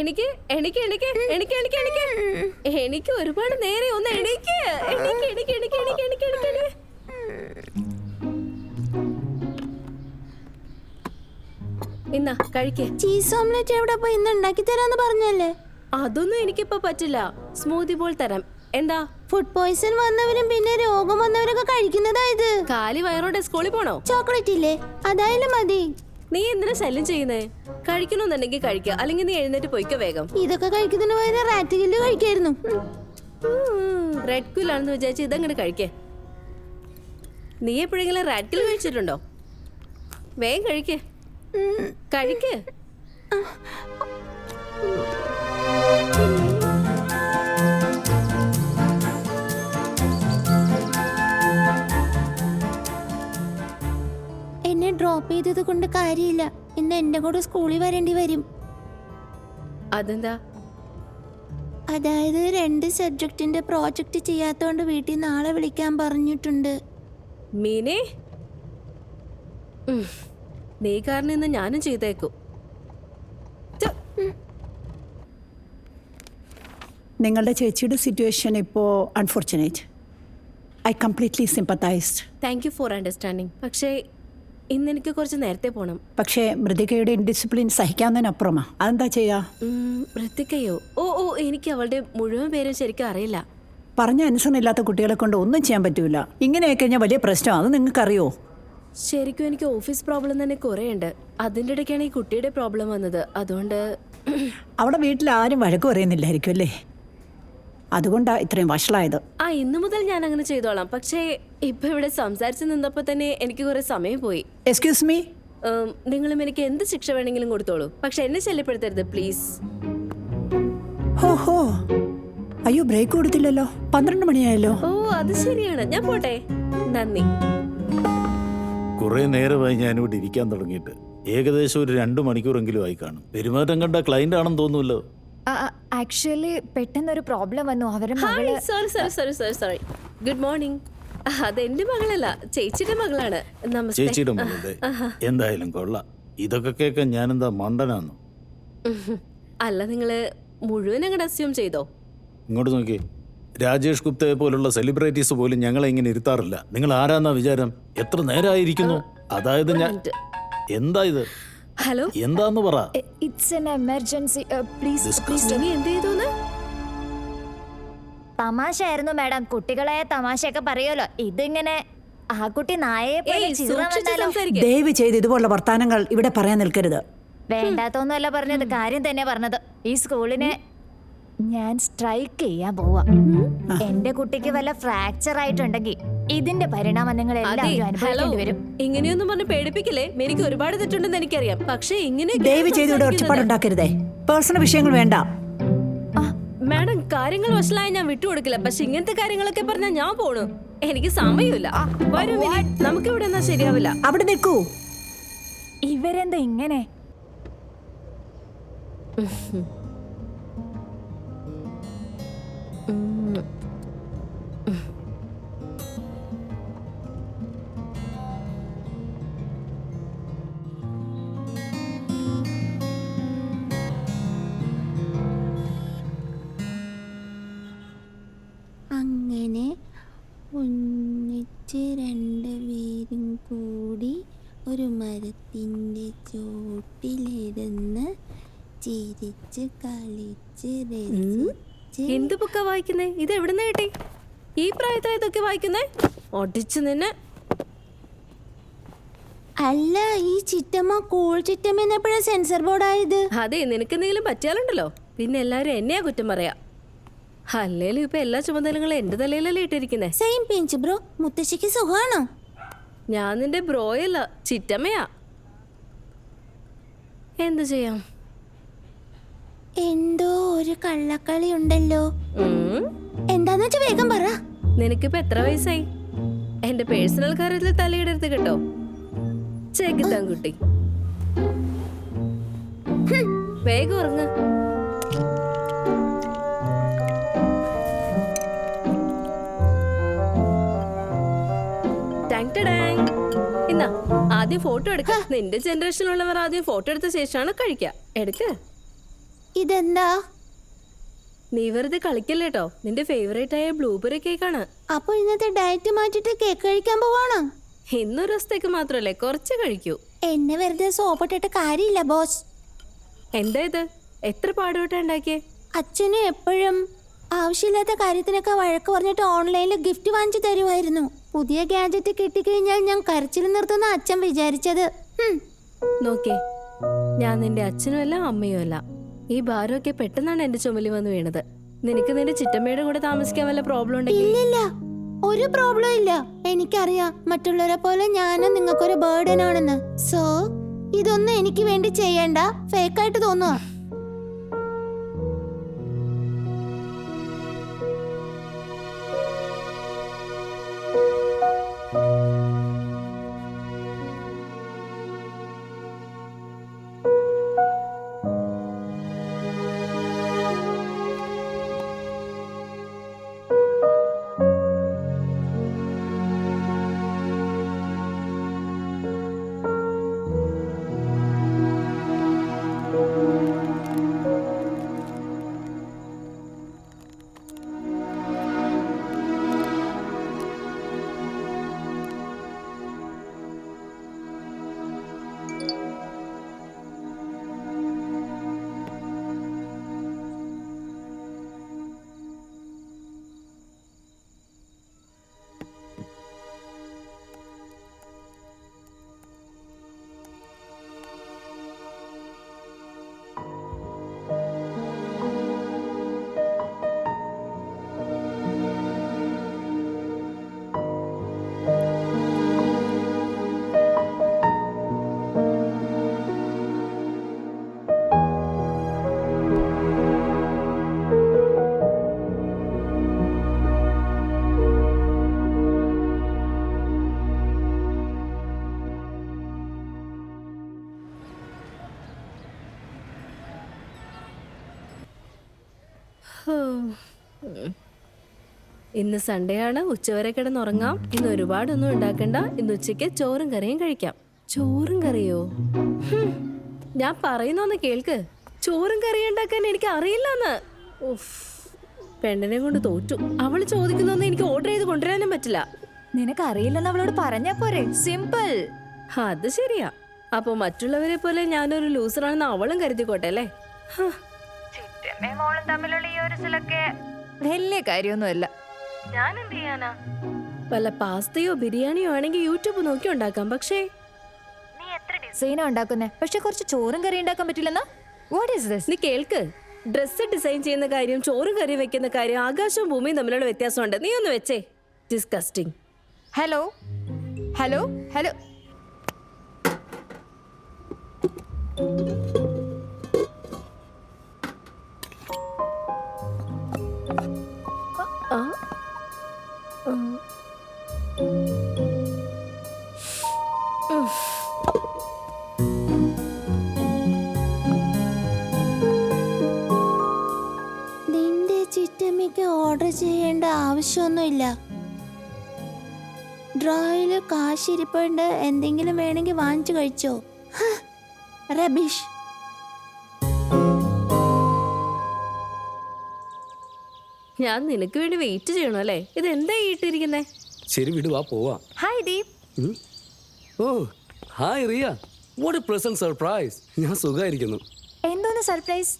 എനിക്ക് എനിക്ക് എനിക്ക് എനിക്ക് എനിക്ക് എനിക്ക് എനിക്ക് ഒരുപാട് നേരെ ഒന്ന് എണീക്ക് എണീക്ക് എണീക്ക് എണീക്ക് എണീക്ക് എണീക്ക് എണീക്ക്. ഇന്നാ കഴിക്ക്. ചീസ് ഓംലെറ്റ് എവിടെ പോയി? ഇന്ന് ഉണ്ടാക്കി തരാന്ന് പറഞ്ഞല്ലേ. അതൊന്നും എനിക്കിപ്പോ പറ്റില്ല. സ്മൂത്തി ബോൾ തരാം. എന്താ? ഫുഡ് പോയ്സൺ വന്നവരും പിന്നെ രോഗം വന്നവരൊക്കെ കഴിക്കുന്നതാ ഇത്. കാലി വയറോടെ സ്കൂളിൽ പോണോ? ചോക്ലേറ്റ് ഇല്ലേ, അതായാലും മതി. നീ എന്തിനാ ശല്യം ചെയ്യുന്നേ? കഴിക്കണമെന്നുണ്ടെങ്കിൽ കഴിക്കുക, അല്ലെങ്കിൽ നീ എഴുന്നേറ്റ് പോയിക്കോ വേഗം. ഇതൊക്കെ കഴിക്കുന്നതിന് പകരം റാറ്റ് കില്ല് കഴിക്കായിരുന്നു. റെഡ് കില്ലാണെന്ന് വിചാരിച്ച് ഇതങ്ങനെ കഴിക്കേ. നീ എപ്പോഴെങ്കിലും റാറ്റ് കില്ല് കഴിച്ചിട്ടുണ്ടോ? വേഗം കഴിക്ക്. കഴിക്ക്. എന്നെ ഡ്രോപ്പ് ചെയ്തത് കൊണ്ട് കാര്യമില്ല. ഇന്ന് എന്റെ കൂടെ സ്കൂളിൽ വരേണ്ടി വരും. അതെന്താ? അതായത് 2 സബ്ജക്റ്റിന്റെ പ്രോജക്റ്റ് ചെയ്യാത്തോണ്ട് വീട്ടിൽ നാളെ വിളിക്കാൻ പറഞ്ഞിട്ടുണ്ട്. മീനെ, നീ കാരണം ഇന്ന് ഞാനും ചെയ്തേക്കും. നിങ്ങളുടെ ചേച്ചിയുടെ സിറ്റുവേഷൻ ഇപ്പോൾ unfortunate. I completely sympathised. Thank you for understanding. പക്ഷേ ഇന്ന് എനിക്ക് കുറച്ച് നേരത്തെ പോകണം. പക്ഷേ മൃതികയുടെ ഇൻഡിസിപ്ലിൻ സഹിക്കാവുന്നതിനപ്പുറമാ. അതെന്താ ചെയ്യാ? മൃത്തിക്കയോ? ഓ, എനിക്ക് അവളുടെ മുഴുവൻ പേരും ശരിക്കും അറിയില്ല. പറഞ്ഞ അനുസരണമില്ലാത്ത കുട്ടികളെ കൊണ്ട് ഒന്നും ചെയ്യാൻ പറ്റൂല. ഇങ്ങനെയൊക്കെ കഴിഞ്ഞാൽ വലിയ പ്രശ്നം. അത് നിങ്ങൾക്കറിയോ? ശരിക്കും എനിക്ക് ഓഫീസ് പ്രോബ്ലം തന്നെ കുറേ ഉണ്ട്. അതിൻ്റെ ഇടയ്ക്കാണ് ഈ കുട്ടിയുടെ പ്രോബ്ലം വന്നത്. അതുകൊണ്ട് അവിടെ വീട്ടിൽ ആരും വഴക്ക് പറയുന്നില്ലായിരിക്കും അല്ലേ? അതുകൊണ്ടാ ഇത്രയും വഷളായത്. ഇന്നു മുതൽ ഞാൻ അങ്ങനെ ചെയ്തോളാം. പക്ഷേ ഇപ്പൊ ഇവിടെ സംസാരിച്ച് നിന്നപ്പോ തന്നെ എനിക്ക് കുറെ സമയം പോയി. Excuse me. നിങ്ങളും എനിക്ക് എന്ത് ശിക്ഷ വേണമെങ്കിലും കൊടുത്തോളൂ, പക്ഷെ എന്നെ ശല്യപ്പെടുത്തരുത് പ്ലീസ്. ഹോ അയ്യോ, ബ്രേക്ക് കൊടുത്തില്ലല്ലോ. 12 മണിയായല്ലോ. ഓ, അത് ശരിയാണ്. ഞാൻ പോട്ടെ. നന്ദി. കുറെ നേരമായി ഞാനിവിടെ ഇരിക്കാൻ തുടങ്ങിയിട്ട്. ഏകദേശം ഒരു 2 മണിക്കൂറെങ്കിലും ആയി കാണും. പെരുമാറ്റം കണ്ട ക്ലൈന്റ് ആണെന്ന് തോന്നുമല്ലോ. ആക്ച്വലി പെട്ടെന്നൊരു പ്രോബ്ലം വന്നു. അവരുടെ മകള് സോറി. Good morning. അതെന്റെ മകളല്ല, ചേച്ചിയുടെ മകളാണ്. നമസ്തേ. ചേച്ചിയുടെ മകളെ എന്തായാലും കൊള്ളാം. ഇതൊക്കെ കേൾക്കാൻ ഞാനെന്താ മണ്ടനാന്നു? അല്ല, നിങ്ങള് മുഴുവൻ അങ്ങോട്ട് അസ്യൂം ചെയ്തോ? ഇങ്ങോട്ട് നോക്കി. രാജേഷ് ഗുപ്തയെ പോലുള്ള സെലിബ്രിറ്റീസ് പോലും ഞങ്ങളെ ഇങ്ങനെ ഇരുത്താറില്ല. നിങ്ങൾ ആരാന്നാ വിചാരം? എത്ര നേരമായിരിക്കുന്നു? അതായത് ഞാൻ എന്താ ഇത്? ഹലോ, എന്താന്ന് പറ. It's an emergency. പ്ലീസ്. എന്ത് ചെയ്തോന്ന്? തമാശയായിരുന്നു മാഡം. കുട്ടികളെ തമാശയൊക്കെ പറയുമല്ലോ. ഇതിങ്ങനെ ആ കുട്ടി നായയെ പോലെ ദയവ് ചെയ്ത് ഇതുപോലുള്ള വർത്താനങ്ങൾ ഇവിടെ പറയാൻ നിൽക്കരുത്. വേണ്ടാത്തൊന്നുമല്ല പറഞ്ഞത്, കാര്യം തന്നെ പറഞ്ഞത്. ഈ സ്കൂളിനെ ഞാൻ സ്ട്രൈക്ക് ചെയ്യാൻ പോവാ. എന്റെ കുട്ടിക്ക് വല്ല ഫ്രാക്ചർ ആയിട്ടുണ്ടെങ്കിൽ ഇതിന്റെ പരിണാമം നിങ്ങൾ എല്ലാവരും അനുഭവിക്കേണ്ടി വരും. ഇങ്ങനെയൊന്നും പറഞ്ഞ് പേടിപ്പിക്കില്ലേ. എനിക്ക് ഒരുപാട് തെറ്റുണ്ടെന്ന് എനിക്കറിയാം. പക്ഷേ ഇങ്ങനെ ദയവ് ചെയ്ത് ഇവിടെ ഒറ്റപ്പാടുണ്ടാക്കരുതേ. പേഴ്സണൽ വിഷയങ്ങൾ വേണ്ട. മാഡം, കാര്യങ്ങൾ വഷളായ ഞാൻ വിട്ടുകൊടുക്കില്ല. പക്ഷെ ഇങ്ങനത്തെ കാര്യങ്ങളൊക്കെ പറഞ്ഞാൽ ഞാൻ പോണു. എനിക്ക് സമയമില്ല. നമുക്ക് ഇവിടെ എന്നാ ശരിയാവില്ല. അവിടെ നിൽക്കൂ. ഇവരെന്താ ഇങ്ങനെ? അങ്ങനെ ഒന്നിച്ച് 2 പേരും കൂടി ഒരു മരത്തിൻ്റെ ചോട്ടിലിരുന്ന് ചിരിച്ച് കളിച്ച് രസിച്ച്. എന്ത് ബുക്കാ വായിക്കുന്നേ? ഇത് എവിടുന്ന് കിട്ടി? ഈ പ്രായത്തിൽ ഇതൊക്കെ വായിക്കുന്നേ? ഒടിച്ചു നിന്നെ. അല്ല, ഈ ചിറ്റമ്മ കൂൾ ചിറ്റമ്മ എന്നെപ്പോഴാ സെൻസർ ബോർഡായത്? അതെ, നിനക്ക് എന്തെങ്കിലും പറ്റിയാലുണ്ടല്ലോ പിന്നെ എല്ലാരും എന്നെയാ കുറ്റം പറയാ. അല്ലേലും ഇപ്പൊ എല്ലാ ചുമതലകളും എന്റെ തലയിലല്ലേ ഇട്ടിരിക്കുന്നേ. Same pinch bro. മുത്തശ്ശിക്ക് സുഖാണോ? ഞാൻ നിന്റെ ബ്രോയല്ല, ചിറ്റമ്മയാ. എന്തു ചെയ്യാം? എന്തോ ഒരു കള്ളക്കളി ഉണ്ടല്ലോ. എന്താന്ന് വെച്ചാ വേഗം പറ. നിനക്കിപ്പോ എത്ര വയസ്സായി? എന്റെ പേഴ്സണൽ കാര്യത്തിൽ തലയിടരുത് കേട്ടോ. ചേക്കിത്താൻ കുട്ടി, വേഗം ഉറങ്ങ. ഇന്നാ ആദ്യം ഫോട്ടോ എടുക്ക. നിന്റെ ജനറേഷനിലുള്ളവർ ആദ്യം ഫോട്ടോ എടുത്ത ശേഷമാണ് കഴിക്ക. എടുക്ക. ഇതെന്താ? നീ വെറുതെ കളിക്കല്ലേട്ടോ. നിന്റെ ഫേവറേറ്റ് ആയ ബ്ലൂബെറി കേക്കാണ്. അപ്പൊ ഇന്നത്തെ ഡയറ്റ് മാറ്റിട്ട് കേക്ക് കഴിക്കാൻ പോവാണോ? ഇന്നൊരു ദിവസത്തേക്ക് മാത്രല്ലേ, കുറച്ച് കഴിക്കൂ. എന്നെ വെറുതെ സോപ്പിട്ടിട്ട് കാര്യമില്ല ബോസ്. എന്താ ഇത്? എത്ര പാടുപെട്ടാ ഉണ്ടാക്കിയേ? അച്ഛന് എപ്പോഴും ആവശ്യമില്ലാത്ത കാര്യത്തിനൊക്കെ വഴക്ക് പറഞ്ഞിട്ട് ഓൺലൈനിൽ ഗിഫ്റ്റ് വാങ്ങിച്ചു തരുമായിരുന്നു. പുതിയ ഗാഡ്ജറ്റ് കിട്ടിക്കഴിഞ്ഞാൽ ഞാൻ കരച്ചിൽ നിർത്തുന്ന അച്ഛൻ വിചാരിച്ചത്. നോക്കേ, ഞാൻ നിന്റെ അച്ഛനും അല്ല അമ്മയും അല്ല. ഈ ഭാരമൊക്കെ പെട്ടെന്നാണ് എന്റെ ചുമലിൽ വന്ന് വീണത്. നിനക്ക് നിന്റെ ചിറ്റമ്മയുടെ കൂടെ താമസിക്കാൻ വല്ല പ്രോബ്ലം ഉണ്ടെങ്കിൽ? ഇല്ലില്ല, ഒരു പ്രോബ്ലം ഇല്ല. എനിക്കറിയാം മറ്റുള്ളവരെ പോലെ ഞാനും നിങ്ങൾക്കൊരു ബേർഡൻ ആണെന്ന്. സോ ഇതൊന്നും എനിക്ക് വേണ്ടി ചെയ്യണ്ട. ഫേക്കായിട്ട് തോന്നുക. ഇന്ന് സൺഡേ ആണ്. ഉച്ചവരെ കിടന്നുറങ്ങാം. ഇന്ന് ഒരുപാടൊന്നും ഉണ്ടാക്കണ്ട. ഇന്ന് ഉച്ചയ്ക്ക് ചോറും കറിയും കഴിക്കാം. ചോറും കറിയോ? ഞാൻ പറയുന്നോന്ന് കേൾക്ക്. ചോറും കറിയും ഉണ്ടാക്കാൻ എനിക്ക് അറിയില്ലെന്ന്. പെണ്ണിനെ കൊണ്ട് തോറ്റു. അവള് ചോദിക്കുന്നൊന്നും എനിക്ക് ഓർഡർ ചെയ്ത് കൊണ്ടുവരാനും പറ്റില്ല. നിനക്ക് അറിയില്ലെന്ന് അവളോട് പറഞ്ഞാ പോരെ. സിമ്പിൾ. അത് ശരിയാ. അപ്പൊ മറ്റുള്ളവരെ പോലെ ഞാനൊരു ലൂസറാണെന്ന് അവളും കരുതിക്കോട്ടെ അല്ലേ? ചിറ്റമ്മയും മോളും തമ്മിലുള്ള ഈ ഒരു ചിലക്കെ വലിയ കാര്യമൊന്നുമല്ല. ഞാൻ എന്ത് ചെയ്യാനാ? വല്ല പാസ്തയോ ബിരിയാണിയോ ആണെങ്കിൽ യൂട്യൂബ് നോക്കി ഉണ്ടാക്കാം. പക്ഷേ നീ എത്ര ഡിസൈനാ ഉണ്ടാക്കുന്നേ? പക്ഷെ കുറച്ച് ചോറും കറി ഉണ്ടാക്കാൻ പറ്റില്ലെന്നാ? What is this? നീ കേൾക്ക്. ഡ്രസ്സ് ഡിസൈൻ ചെയ്യുന്ന കാര്യം ചോറും കറി വെക്കുന്ന കാര്യം ആകാശവും ഭൂമിയും തമ്മിലുള്ള വ്യത്യാസമുണ്ട്. നീ ഒന്ന് വെച്ചേ. ഡിസ്കസ്റ്റിംഗ്. Hello hello hello. നിന്റെ ചിറ്റമ്മയ്ക്ക് ഓർഡർ ചെയ്യേണ്ട ആവശ്യമൊന്നുമില്ല. ഡ്രോയില് കാശിരിപ്പുണ്ട്. എന്തെങ്കിലും വേണമെങ്കിൽ വാങ്ങിച്ചു കഴിച്ചോ. റബീഷ്. ഞാൻ നിനക്ക് വേണ്ടി വെയിറ്റ് ചെയ്യണം അല്ലേ? ഇത് എന്താ ഇട്ടിരിക്കുന്നേ? ശരി വിടുവാ പോവാ. ഹായ് ദീപ്. ഓ hi Riya. What a pleasant surprise. ഞാൻ സുഖമായിരിക്കുന്നു. എന്തോന്ന് സർപ്രൈസ്?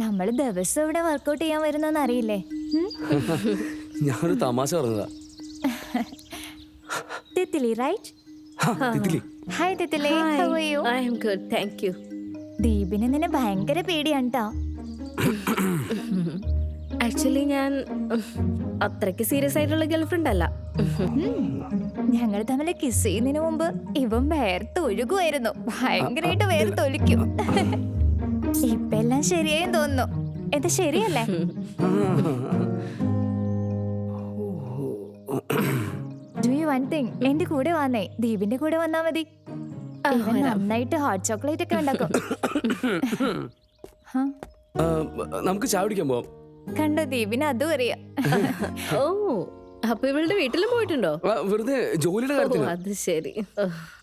നമ്മൾ ദിവസം ഇവിടെ വർക്കൗട്ട് ചെയ്യാൻ വരുന്നെന്ന് അറിയില്ലേ? ഞാനൊരു തമാശ പറഞ്ഞതാ. Titli right? Titli. Hi Titli. How are you? I am good, thank you. ദീപിനെ നിന്നെ ഭയങ്കര പേടിയാണ് ട്ടോ. ആക്ച്വലി ഞാൻ അത്രയ്ക്ക് സീരിയസ് ആയിട്ടുള്ള ഗേൾഫ്രണ്ട് അല്ല. ഞങ്ങൾ തമ്മിൽ കിസ് ചെയ്യുന്നതിന് മുമ്പ് ഇവൻ വേർത്തൊഴുകുമായിരുന്നു. ഭയങ്കരമായിട്ട് വേർത്തൊലിക്കും. ഇപ്പൊ എല്ലാം ശരിയായി തോന്നുന്നു. ഇത് ശരിയല്ലേ? Do you one thing. എന്റെ കൂടെ വന്നേ. ദീപിന്റെ കൂടെ വന്നാ മതി. ഇവൻ നന്നായിട്ട് ഹോട്ട് ചോക്ലേറ്റ് ഒക്കെ ഉണ്ടാക്കും. നമുക്ക് ചായ കുടിക്കാൻ പോവാം. കണ്ടോ, ദീപിന് അതും അറിയാം. ഓ, അപ്പൊ ഇവളുടെ വീട്ടിലും പോയിട്ടുണ്ടോ? വെറുതെ ജോലിയുടെ കാര്യത്തിന്. അത് ശരി.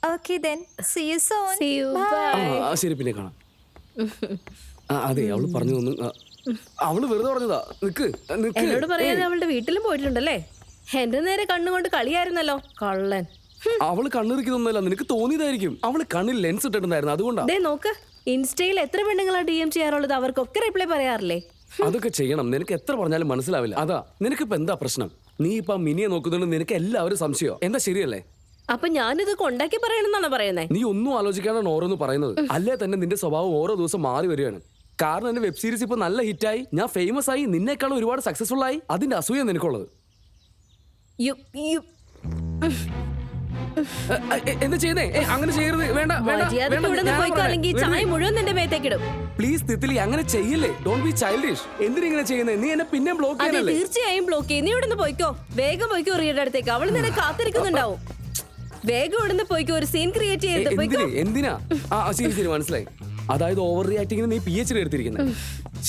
Okay then see you soon. See you. Bye. ശരി, പിന്നെ കാണാം. അതെ, അവള് പറഞ്ഞു തോന്നുന്നു. അവള് വെറുതെ പറഞ്ഞതാ. നിക്ക് നിക്ക്. എന്നോട് പറയാതെ അവളുടെ വീട്ടിലും പോയിട്ടുണ്ടല്ലേ? എന്റെ നേരെ കണ്ണുകൊണ്ട് കളിയായിരുന്നല്ലോ കള്ളൻ. അവള് കണ്ണിറിക്കുന്നൊന്നുമല്ല, നിനക്ക് തോന്നിയതായിരിക്കും. അവള് കണ്ണിൽ ലെൻസ് ഇട്ടിട്ടുണ്ടായിരുന്നു, അതുകൊണ്ടാ. ദേ നോക്ക്, ഇൻസ്റ്റയിൽ എത്ര പെണ്ണുങ്ങളാ DM ചെയ്യാറുള്ളത്? അവർക്കൊക്കെ റിപ്ലൈ പറയാറില്ലേ? അതൊക്കെ ചെയ്യണം. നിനക്ക് എത്ര പറഞ്ഞാലും മനസ്സിലാവില്ല. അതാ നിനക്കിപ്പോ എന്താ പ്രശ്നം? നീ ഇപ്പൊ മിനിയെ നോക്കുന്നുണ്ട്, നിനക്ക് എല്ലാവരും സംശയോ? എന്താ ശരിയല്ലേ? അപ്പൊ ഞാനിത് കൊണ്ടാക്കി പറയണെന്നാണ് പറയുന്നത്? നീ ഒന്നും ആലോചിക്കാനാണ് ഓരോന്ന് പറയുന്നത്. അല്ലേ തന്നെ നിന്റെ സ്വഭാവം ഓരോ ദിവസം മാറി വരികയാണ്. കാരണം എന്റെ വെബ് സീരീസ് ഇപ്പൊ നല്ല ഹിറ്റായി, ഞാൻ ഫേമസ് ആയി, നിന്നേക്കാളും ഒരുപാട് സക്സസ്ഫുൾ ആയി. അതിന്റെ അസൂയ നിനക്കുള്ളത്. എന്താ ചെയ്യുന്നേ? അങ്ങനെ ചെയ്യരുത്. വേണ്ട ചായ മുഴുവൻ നിന്റെ മേത്തേക്കിടും. പ്ലീസ് തിത്തിലി, അങ്ങനെ ചെയ്യില്ലേ. Don't be childish. എന്തിനാ ഇങ്ങനെ ചെയ്യുന്നത്? നീ എന്നെ പിന്നെ ബ്ലോക്ക് ചെയ്യാനല്ലേ? തീർച്ചയായും ബ്ലോക്ക് ചെയ്യും. നീ ഇവിടുന്ന് പോയിക്കോ. വേഗം പോയിക്കോ റിയയുടെ അടുത്തേക്ക്. അവള് നിന്നെ കാത്തിരിക്കുന്നുണ്ടാവും. വേഗം ഇവിടുന്ന് പോയിക്കോ. ഒരു സീൻ ക്രിയേറ്റ് ചെയ്ത് പോയിക്കോ. എന്തിനാ? ശരി മനസ്സിലായി. അതായത് ഓവർ റിയാക്ടിങ്ങിന് നീ PhD എടുത്തിരിക്കുന്നത്.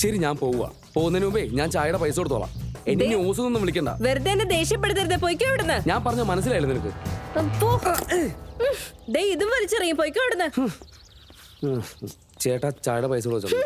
ശരി, ഞാൻ പോവുക. പോകുന്നതിന് മുമ്പേ ഞാൻ ചായയുടെ പൈസ കൊടുത്തോളാം. എന്നെ ന്യൂസൊന്നും വിളിക്കണ്ട. വെറുതെ എന്നെ ദേഷ്യപ്പെടുത്തരുത്. പോയിക്കോ ഇവിടുന്ന്. ഞാൻ പറഞ്ഞ മനസ്സിലായില്ല നിനക്ക്? ഇതും വലിച്ചെറിയും. പോയിക്കോ ഇവിടുന്ന്. ചേട്ടാ, ചായയുടെ പൈസ കൊടുത്തു.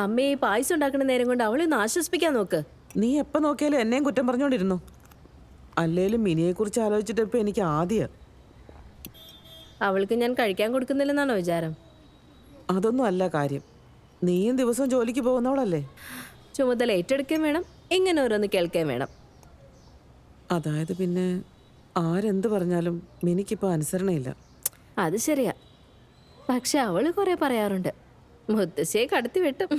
അമ്മയെ പായസം ഉണ്ടാക്കുന്ന നേരം കൊണ്ട് അവളെ ഒന്ന് ആശ്വസിപ്പിക്കാൻ നോക്ക്. നീ എപ്പോൾ നോക്കിയാലും എന്നെയും കുറ്റം പറഞ്ഞുകൊണ്ടിരുന്നു. അല്ലേലും മിനിയെക്കുറിച്ച് ആലോചിച്ചിട്ട് ഇപ്പം എനിക്ക് ആദ്യം. അവൾക്ക് ഞാൻ കഴിക്കാൻ കൊടുക്കുന്നില്ലെന്നാണോ വിചാരം? അതൊന്നും അല്ല കാര്യം. നീയും ദിവസവും ജോലിക്ക് പോകുന്നവളല്ലേ? ചുമതല ഏറ്റെടുക്കുകയും വേണം, ഇങ്ങനെ ഓരോന്ന് കേൾക്കുകയും വേണം. അതായത് പിന്നെ ആരെന്ത് പറഞ്ഞാലും മിനിക്കിപ്പോൾ അനുസരണയില്ല. അത് ശരിയാ. പക്ഷെ അവള് കുറെ പറയാറുണ്ട്. മുത്തശ്ശിയെ കടത്തി വെട്ടും.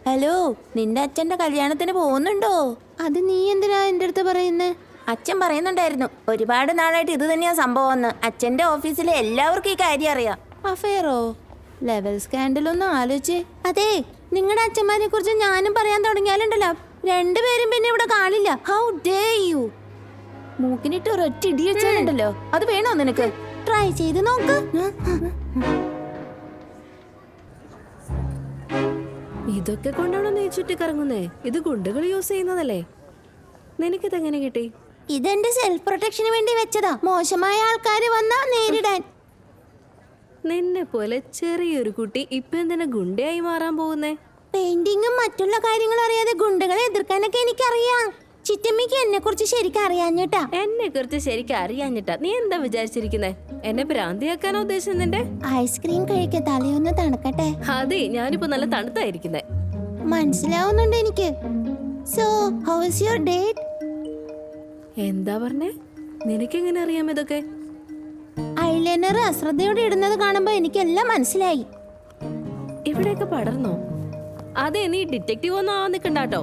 ഹലോ, നിന്റെ അച്ഛന്റെ കല്യാണത്തിന് പോകുന്നുണ്ടോ? അത് നീ എന്തിനാ എന്റെ അടുത്ത് പറയുന്നേ? അച്ഛൻ പറയുന്നുണ്ടായിരുന്നു ഒരുപാട് നാളായിട്ട് ഇത് തന്നെയാ സംഭവം. അച്ഛന്റെ ഓഫീസിലെ എല്ലാവർക്കും ഈ കാര്യം അറിയാം. അഫെയറോ? ലെവൽ സ്കാൻഡലൊന്നും ആലോചിച്ചേ. അതെ, നിങ്ങളുടെ അച്ഛന്മാരെ കുറിച്ച് ഞാനും പറയാൻ തുടങ്ങിയാലുണ്ടല്ലോ, രണ്ടുപേരും പിന്നെ ഇവിടെ കാണില്ല. How day you! മൂക്കിനിട്ട് ഒരൊറ്റ ഇടി വെച്ചാലുണ്ടല്ലോ. അത് വേണോ നിനക്ക്? ട്രൈ ചെയ്ത് നോക്ക്. ഇതൊക്കെ കൊണ്ടാണോ നീ ചുറ്റിക്കറങ്ങുന്നേ? ഇത് ഗുണ്ടുകൾ യൂസ് ചെയ്യുന്നതല്ലേ? നിനക്കിതെങ്ങനെ കിട്ടി? ഇതെന്റെ സെൽഫ് പ്രൊട്ടക്ഷന് വേണ്ടി വെച്ചതാ, മോശമായ ആൾക്കാര് വന്നാ നേരിടാൻ. നിന്നെ പോലെ ചെറിയൊരു കുട്ടി ഇപ്പൊ എന്തിനാ ഗുണ്ടയായി മാറാൻ പോകുന്നേ? പെയിന്റിങ്ങും മറ്റുള്ള കാര്യങ്ങളും അറിയാതെ ഗുണ്ടകളെ എതിർക്കാനൊക്കെ എനിക്കറിയാം. ചിറ്റമ്മയ്ക്ക് എന്നെ കുറിച്ച് ശരിക്കും അറിയാഞ്ഞിട്ടാ. എന്നെ കുറിച്ച് ശരിക്കും അറിയാഞ്ഞിട്ടാ? നീ എന്താ വിചാരിച്ചിരിക്കുന്നേ? എന്നെ ഭ്രാന്തിയാക്കാനോ ഉദ്ദേശം നിന്റെ? ഐസ്ക്രീം കഴിക്കാൻ തലയൊന്ന് തണുക്കട്ടെ. അതെ, ഞാനിപ്പോ നല്ല തണുത്തായിരിക്കുന്നേ. മനസ്സിലാവുന്നുണ്ട് എനിക്ക്. So how is your date? എന്താ പറഞ്ഞേ? നിനക്കെങ്ങനെ അറിയാം ഇതൊക്കെ? ഐലൈനർ അശ്രദ്ധയോടെ ഇടുന്നത് കാണുമ്പോ എനിക്കെല്ലാം മനസ്സിലായി. ഇവിടെയൊക്കെ പടർന്നോ? അതെ, നീ ഡിറ്റക്റ്റീവ് ഒന്നും ആവാൻ നിൽക്കണ്ടാട്ടോ.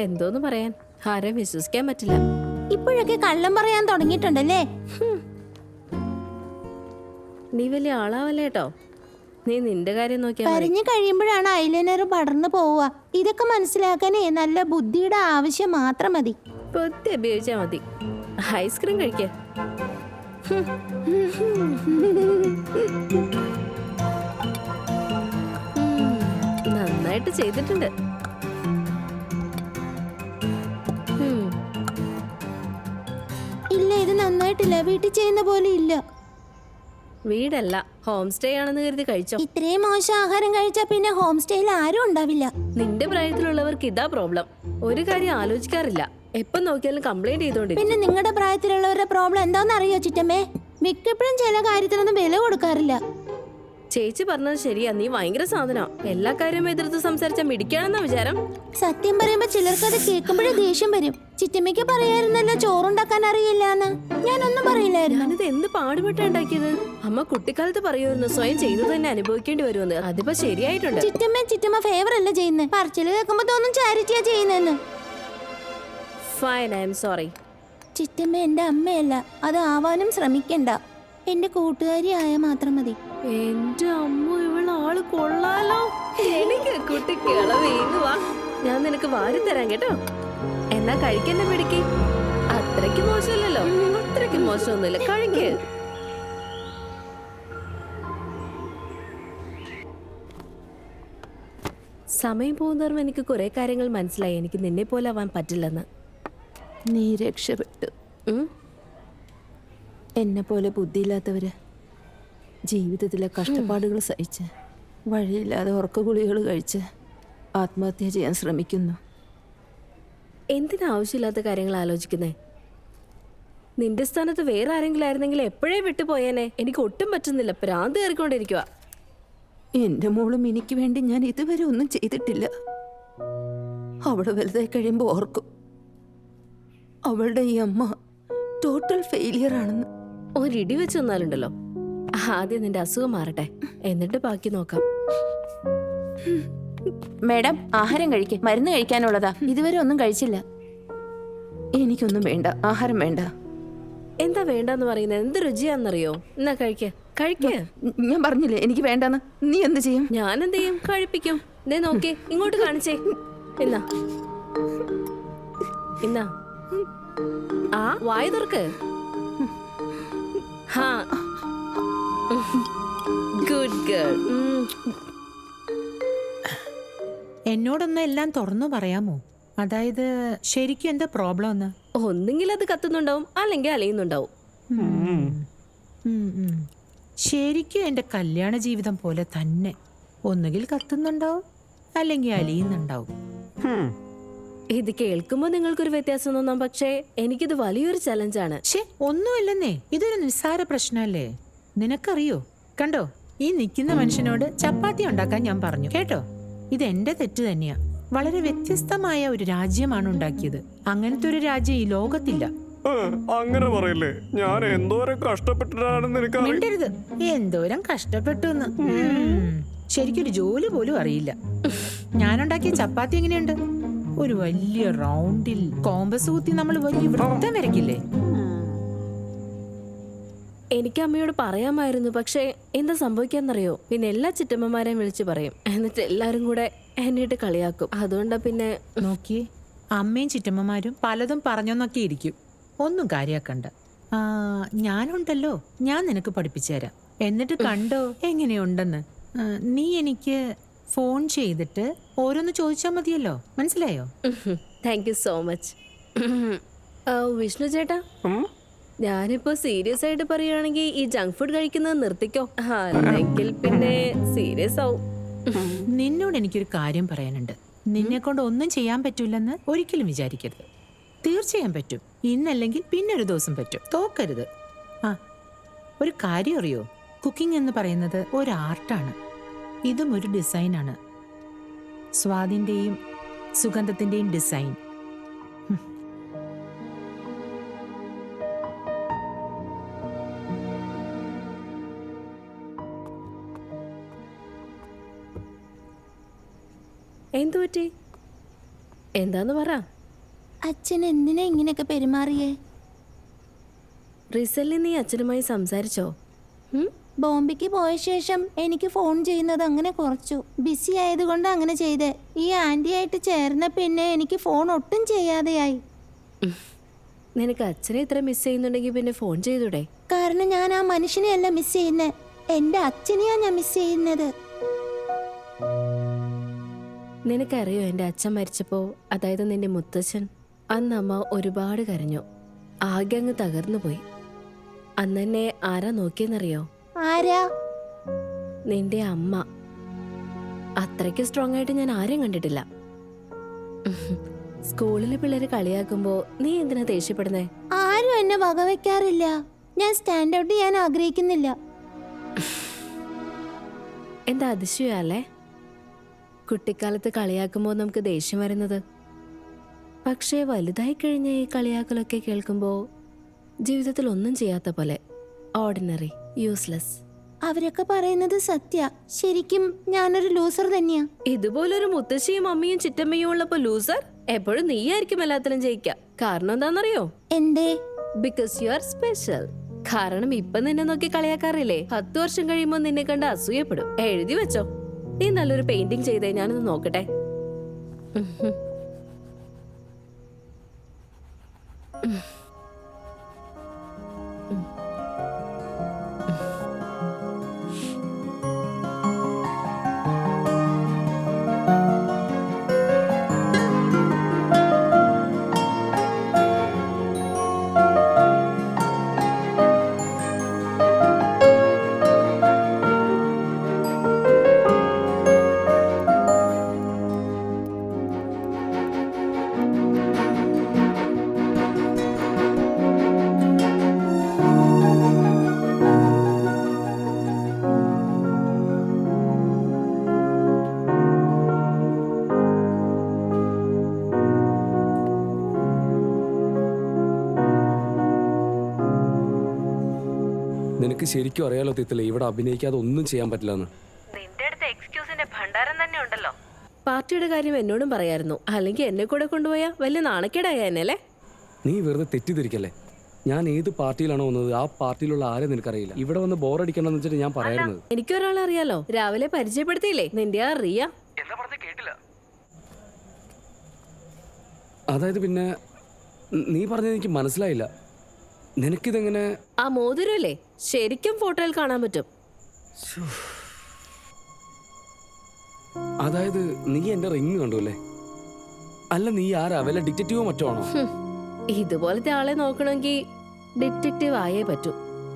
എന്തോന്ന് പറയാൻ, ആരെയും വിശ്വസിക്കാൻ പറ്റില്ല. ഇപ്പോഴൊക്കെ കള്ളം പറയാൻ തുടങ്ങിയിട്ടുണ്ടല്ലേ? നീ വലിയ ആളാവല്ലേ കേട്ടോ. നീ നിന്റെ കാര്യം നോക്കിയാ മതി. കരഞ്ഞു കഴിയുമ്പോഴാണ് ഐലൈനർ പടർന്നു പോവുക. ഇതൊക്കെ മനസ്സിലാക്കാനേ നല്ല ബുദ്ധിയുടെ ആവശ്യം മാത്രം മതി. ബുദ്ധി ഉപയോഗിച്ചാ മതി. ഐസ്ക്രീം കഴിക്ക. നന്നായിട്ട് ചെയ്തിട്ടുണ്ട്. ഇല്ല, ഇത് നന്നായിട്ടില്ല. വീട്ടിൽ ചെയ്യുന്ന പോലെ ഇല്ല. വീടല്ല, ഹോം സ്റ്റേ ആണെന്ന് കരുതി കഴിച്ചോ. ഇത്രയും മോശം ആഹാരം കഴിച്ചാ പിന്നെ ഹോം സ്റ്റേയിൽ ആരും ഉണ്ടാവില്ല. നിന്റെ പ്രായത്തിലുള്ളവർക്ക് ഇതാ പ്രോബ്ലം. ഒരു കാര്യം ആലോചിക്കാറില്ല, എപ്പം നോക്കിയാലും കംപ്ലൈന്റ് ചെയ്തോണ്ടിരിക്കും. പിന്നെ നിങ്ങളുടെ പ്രായത്തിലുള്ളവരുടെ പ്രോബ്ലം എന്താണെന്ന് അറിയോ ചിറ്റമ്മേ? മിക്കപ്പോഴും ചില കാര്യത്തിനൊന്നും വില കൊടുക്കാറില്ല. ചേച്ചി പറഞ്ഞത് ശരിയാ. നീ ഭയങ്കര സാധന. എല്ലാ കാര്യവും എതിർത്ത് സംസാരിച്ച മിടിക്കാണെന്ന വിചാരം. സത്യം പറയുമ്പോ ചിലർക്ക് അത് കേൾക്കുമ്പോഴേ ദേഷ്യം വരും. ചിറ്റമ്മയ്ക്ക് പറയായിരുന്നല്ലോ ചോറുണ്ടാക്കാൻ അറിയില്ലാന്ന്. ഞാനൊന്നും പറയില്ലായിരുന്നു. ഞാനിത് എന്ത് പാടുപെട്ടാ ഉണ്ടാക്കിയത്? അമ്മ കുട്ടിക്കാലത്ത് പറയുമായിരുന്നു സ്വയം ചെയ്തു തന്നെ അനുഭവിക്കേണ്ടി വരുമെന്ന്. അതിപ്പോ ശരിയായിട്ടുണ്ട്. ചിറ്റമ്മ ഫേവർ അല്ല ചെയ്യുന്നത്. പറച്ചില് കേൾക്കുമ്പോ തോന്നും ചാരിറ്റിയാ ചെയ്യുന്നെന്ന്. Fine, I am sorry. ചിറ്റമ്മ എന്റെ അമ്മയല്ല, അത് ആവാനും ശ്രമിക്കണ്ട. എന്റെ കൂട്ടുകാരി ആയാൽ മാത്രം മതി. എന്റെ അമ്മ, ഇവളാള് കൊള്ളാലോ. എനിക്ക് കുട്ടി കിളവീങ്ങുവാ. ഞാൻ നിനക്ക് വാരി തരാം കേട്ടോ. എന്നാ കഴിക്കന്നെ പിടിക്ക്. അത്രയ്ക്ക് മോശമല്ലല്ലോ. അത്രയ്ക്ക് മോശമൊന്നുമില്ല, കഴിക്ക്. സമയം പോകുന്നവരും എനിക്ക് കുറെ കാര്യങ്ങൾ മനസ്സിലായി. എനിക്ക് നിന്നെ പോലെ ആവാൻ പറ്റില്ലെന്ന്. നീ രക്ഷപ്പെട്ടു. എന്നെ പോലെ ബുദ്ധിയില്ലാത്തവര് ജീവിതത്തിലെ കഷ്ടപ്പാടുകൾ സഹിച്ച് വഴിയില്ലാതെ ഉറക്കഗുളികൾ കഴിച്ച് ആത്മഹത്യ ചെയ്യാൻ ശ്രമിക്കുന്നു. എന്തിനാ ആവശ്യമില്ലാത്ത കാര്യങ്ങൾ ആലോചിക്കുന്നേ? നിന്റെ സ്ഥാനത്ത് വേറെ ആരെങ്കിലും ആയിരുന്നെങ്കിൽ എപ്പോഴേ വിട്ടുപോയേനെ. എനിക്ക് ഒട്ടും പറ്റുന്നില്ല, ഭ്രാന്ത് കയറിക്കൊണ്ടിരിക്കുക. എൻ്റെ മോളും എനിക്ക് വേണ്ടി ഞാൻ ഇതുവരെ ഒന്നും ചെയ്തിട്ടില്ല. അവള് വലുതായി കഴിയുമ്പോൾ ഓർക്കും അവളുടെ ഈ അമ്മ ടോട്ടൽ ഫെയിലിയർ ആണെന്ന്. ഒരിടി വെച്ച് തന്നാലുണ്ടല്ലോ. ആദ്യം നിന്റെ അസുഖം മാറട്ടെ, എന്നിട്ട് ബാക്കി നോക്കാം. മേഡം, ആഹാരം കഴിക്കേ, മരുന്ന് കഴിക്കാനുള്ളതാ. ഇതുവരെ ഒന്നും കഴിച്ചില്ല. എനിക്കൊന്നും വേണ്ട, ആഹാരം വേണ്ട. എന്താ വേണ്ടെന്ന് പറയുന്നത്? എന്ത് രുചിയാണെന്നറിയോ? എന്നാ കഴിക്ക കഴിക്ക. ഞാൻ പറഞ്ഞില്ലേ എനിക്ക് വേണ്ടെന്ന്. നീ എന്ത് ചെയ്യും? ഞാൻ എന്ത് ചെയ്യും? കഴിപ്പിക്കും. ദേ നോക്കേ, ഇങ്ങോട്ട് കാണിച്ചേ. എന്നാ എന്നാ ആ വായ തുറക്ക്. ഹാ, ഗുഡ് ഗേൾ. എന്നോടൊന്ന് എല്ലാം തുറന്നു പറയാമോ? അതായത് ശരിക്കും എന്താ പ്രോബ്ലം എന്ന്? ഒന്നെങ്കിൽ അത് കത്തുന്നുണ്ടാവും, അല്ലെങ്കിൽ അലയുന്നുണ്ടാവും. ശരിക്കും എൻ്റെ കല്യാണ ജീവിതം പോലെ തന്നെ. ഒന്നുകിൽ കത്തുന്നുണ്ടാവും, അല്ലെങ്കിൽ അലിയുന്നുണ്ടാവും. ഇത് കേൾക്കുമ്പോൾ നിങ്ങൾക്കൊരു വ്യത്യാസം തോന്നാം, പക്ഷേ എനിക്കിത് വലിയൊരു ചലഞ്ചാണ്. ഒന്നുമില്ലെന്നേ, ഇതൊരു നിസ്സാര പ്രശ്നമല്ലേ. നിനക്കറിയോ, കണ്ടോ, ഈ നിൽക്കുന്ന മനുഷ്യനോട് ചപ്പാത്തി ഉണ്ടാക്കാൻ ഞാൻ പറഞ്ഞു കേട്ടോ. ഇത് എന്റെ തെറ്റ് തന്നെയാ. വളരെ വ്യത്യസ്തമായ ഒരു രാജ്യമാണ് ഉണ്ടാക്കിയത്. അങ്ങനത്തെ ഒരു രാജ്യം ഈ ലോകത്തില്ല. അങ്ങനെ പറയല്ലേ, ഞാൻ എന്തോരം കഷ്ടപ്പെട്ടിട്ടാണെന്ന് മിണ്ടരുത്. എന്തോരം കഷ്ടപ്പെട്ടു എന്ന്. ശരിക്കൊരു ജോലി പോലും അറിയില്ല. ഞാനുണ്ടാക്കിയ ചപ്പാത്തി എങ്ങനെയുണ്ട്? ഒരു വലിയ റൗണ്ടിൽ കോമ്പസ് കുത്തി നമ്മൾ വലിയ വൃത്തം വരയ്ക്കില്ലേ? എനിക്ക് അമ്മയോട് പറയാമായിരുന്നു, പക്ഷേ എന്താ സംഭവിക്കാന്നറിയോ? പിന്നെ എല്ലാ ചിറ്റമ്മമാരെയും വിളിച്ചു പറയും, എന്നിട്ട് എല്ലാരും കൂടെ എന്നിട്ട് കളിയാക്കും. അതുകൊണ്ടാ പിന്നെ. നോക്കിയേ, അമ്മയും ചിറ്റമ്മമാരും പലതും പറഞ്ഞൊന്നൊക്കെ ഇരിക്കും. ഒന്നും കാര്യാക്കണ്ട. ഞാനുണ്ടല്ലോ, ഞാൻ നിനക്ക് പഠിപ്പിച്ചു തരാം. എന്നിട്ട് കണ്ടോ എങ്ങനെയുണ്ടെന്ന്. നീ എനിക്ക് ഫോൺ ചെയ്തിട്ട് ഓരോന്ന് ചോദിച്ചാൽ മതിയല്ലോ. മനസ്സിലായോ? Thank you so much. Vishnu ചേട്ടാ, ഞാനിപ്പോ സീരിയസ് ആയിട്ട് പറയുകയാണെങ്കിൽ ഈ ജങ്ക് ഫുഡ് കഴിക്കുന്നത് നിർത്തിക്കോ, അല്ലെങ്കിൽ പിന്നെ സീരിയസ് ആവും. നിന്നോട് എനിക്കൊരു കാര്യം പറയാനുണ്ട്. നിന്നെ കൊണ്ട് ഒന്നും ചെയ്യാൻ പറ്റൂലെന്ന് ഒരിക്കലും വിചാരിക്കരുത്. തീർച്ചയായും പറ്റും. ഇന്നല്ലെങ്കിൽ പിന്നൊരു ദിവസം പറ്റും. തോക്കരുത്. ഒരു കാര്യം അറിയോ, കുക്കിംഗ് എന്ന് പറയുന്നത് ഒരു ആർട്ടാണ്. ഇതും ഒരു ഡിസൈനാണ്. സ്വാദിന്റെയും സുഗന്ധത്തിന്റെയും ഡിസൈൻ. എന്തു പറ്റി? എന്താന്ന് പറ. അച്ഛൻ എന്തിനാ ഇങ്ങനെയൊക്കെ പെരുമാറിയേ? റിസലിൽ നീ അച്ഛനുമായി സംസാരിച്ചോ? ബോംബെക്ക് പോയ ശേഷം എനിക്ക് ഫോൺ ചെയ്യുന്നത് അങ്ങനെ കുറച്ചു. ബിസി ആയതുകൊണ്ട് അങ്ങനെ ചെയ്തേ. ഈ ആന്റിയായിട്ട് ചേർന്ന പിന്നെ എനിക്ക് ഫോൺ ഒട്ടും ചെയ്യാതെയായി. നിനക്ക് അച്ഛനെ ഇത്ര മിസ് ചെയ്യുന്നുണ്ടെങ്കിൽ പിന്നെ ഫോൺ ചെയ്തൂടെ? കാരണം ഞാൻ ആ മനുഷ്യനെയല്ല മിസ് ചെയ്യുന്നത്, എന്റെ അച്ഛനെയാ ഞാൻ മിസ് ചെയ്യുന്നത്. നിനക്കറിയോ, എൻ്റെ അച്ഛൻ മരിച്ചപ്പോ, അതായത് നിന്റെ മുത്തച്ഛൻ, അന്ന് അമ്മ ഒരുപാട് കരഞ്ഞു. ആകെ അങ്ങ് തകർന്നു പോയി. അന്ന് എന്നെ ആരാ നോക്കിയെന്നറിയോ? ആരാ? നിന്റെ അമ്മ. അത്രയ്ക്ക് സ്ട്രോങ് ആയിട്ട് ഞാൻ ആരെയും കണ്ടിട്ടില്ല. സ്കൂളിലെ പിള്ളേര് കളിയാക്കുമ്പോ നീ എന്തിനാ ദേഷ്യപ്പെടുന്നേ? ആരും എന്നെ വകവെക്കാറില്ല. ഞാൻ സ്റ്റാൻഡ് ഔട്ട് ചെയ്യാൻ ആഗ്രഹിക്കുന്നില്ല. എന്താ അതിശയല്ലേ? കുട്ടിക്കാലത്ത് കളിയാക്കുമ്പോൾ നമുക്ക് ദേഷ്യം വരുന്നത്. പക്ഷേ വലുതായി കഴിഞ്ഞ ഈ കളിയാക്കലൊക്കെ കേൾക്കുമ്പോൾ ജീവിതത്തിൽ ഒന്നും ചെയ്യാത്ത പോലെ, ഓർഡിനറി, യൂസ്ലെസ്. അവരൊക്കെ പറയുന്നത് സത്യ. ശരിക്കും ഞാനൊരു ലൂസർ തന്നെയാ. ഇതുപോലൊരു മുത്തശ്ശിയും അമ്മയും ചിറ്റമ്മയും ഉള്ളപ്പോ ലൂസർ? എപ്പോഴും നീയായിരിക്കും എല്ലാത്തിലും ജയിക്കുക. കാരണം എന്താണെന്നറിയോ? എന്തേ? Because you are special. കാരണം ഇപ്പൊ നിന്നെ നോക്കി കളിയാക്കാറില്ലേ, 10 വർഷം കഴിയുമ്പോൾ നിന്നെ കണ്ട് അസൂയപ്പെടും. എഴുതി വെച്ചോ. നീ നല്ലൊരു പെയിന്റിങ് ചെയ്തേ, ഞാനൊന്ന് നോക്കട്ടെ. നിനക്ക് ശരിക്കും അറിയാലോ തിത്തലേ, ഇവിടെ അഭിനയിക്കാതെ ഒന്നും ചെയ്യാൻ പറ്റില്ലെന്ന്. നിന്റെ അടുത്ത് എക്സ്ക്യൂസിന്റെ ഭണ്ഡാരം തന്നെ ഉണ്ടല്ലോ. പാർട്ടിയുടെ കാര്യം എന്നോടും പറയായിരുന്നു, അല്ലെങ്കിൽ എന്നെ കൂടെ കൊണ്ടുപോയാ വലിയ നാണക്കേടായല്ലേ. നീ വെറുതെ തെറ്റിദ്ധരിക്കല്ലേ. ഞാൻ ഏത് പാർട്ടിയിലാണോ വന്നത് ആ പാർട്ടിയിലുള്ള ആരെ നിനക്കറിയില്ല. ഇവിടെ വന്ന് ബോറടിക്കണമെന്ന് വെച്ചിട്ട് ഞാൻ പറയുന്നത്. എനിക്കൊരാളെ അറിയാലോ, രാവിലെ പരിചയപ്പെടുത്തിയില്ലേ, നിന്റെ ആ റിയ. എന്താ പറഞ്ഞ കേട്ടില്ല. അതായത് പിന്നെ നീ പറഞ്ഞത് എനിക്ക് മനസ്സിലായില്ല. നിനക്കിതെങ്ങനെ? ആ മോതിരല്ലേ ശരിക്കും ഫോട്ടോയിൽ കാണാൻ പറ്റും. അതായത് നീ എന്റെ റിങ് കണ്ടു അല്ലേ? അല്ല നീ ആരാ, വല്ല ഡിറ്റക്റ്റീവോ മറ്റോ ആണോ? ഇതുപോലത്തെ ആളെ നോക്കണമെങ്കിൽ ഡിറ്റക്റ്റീവ് ആയേ പറ്റൂ.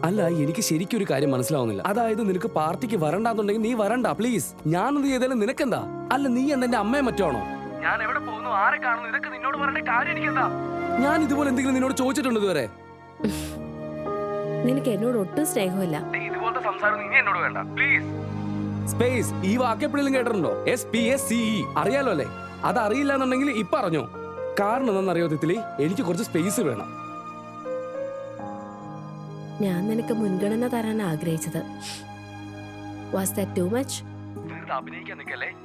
അല്ല എനിക്ക് ശരിക്കും ഒരു കാര്യം മനസ്സിലാവുന്നില്ല. അതായത് നിനക്ക് പാർട്ടിക്ക് വരണ്ടെന്നുണ്ടെങ്കിൽ നീ വരണ്ട പ്ലീസ്. ഞാനെന്ത് ചെയ്താലും നിനക്കെന്താ? അല്ല നീ എന്റെ അമ്മയെ മറ്റോ ആണോ? ഞാൻ എവിടെ പോകുന്നു, ആരെ കാണുന്നു, ഇതൊക്കെ നിന്നോട് പറയേണ്ട കാര്യം എനിക്കെന്താ? ഞാൻ ഇതുപോലെ എന്തെങ്കിലും നിന്നോട് ചോദിച്ചിട്ടുണ്ട് ഇതുവരെ? നിനക്ക് എന്നോട് ഒട്ടും സ്നേഹമില്ല. ഇതുപോലത്തെ സംസാരം നീ എന്നോട് വേണ്ട പ്ലീസ്. സ്പേസ് ഈ വാക്കെപ്പോഴും കേട്ടിട്ടുണ്ടോ? SPACE അറിയാലോ അല്ലേ? അത് അറിയില്ല എന്നുണ്ടെങ്കിൽ ഇപ്പൊ അറിഞ്ഞോ. കാരണം എന്താണെന്നറിയോ തിത്തിലി, എനിക്ക് കുറച്ച് സ്പേസ് വേണം. ഞാൻ നിനക്ക് മുൻഗണന തരാൻ ആഗ്രഹിച്ചത്. Was that too much?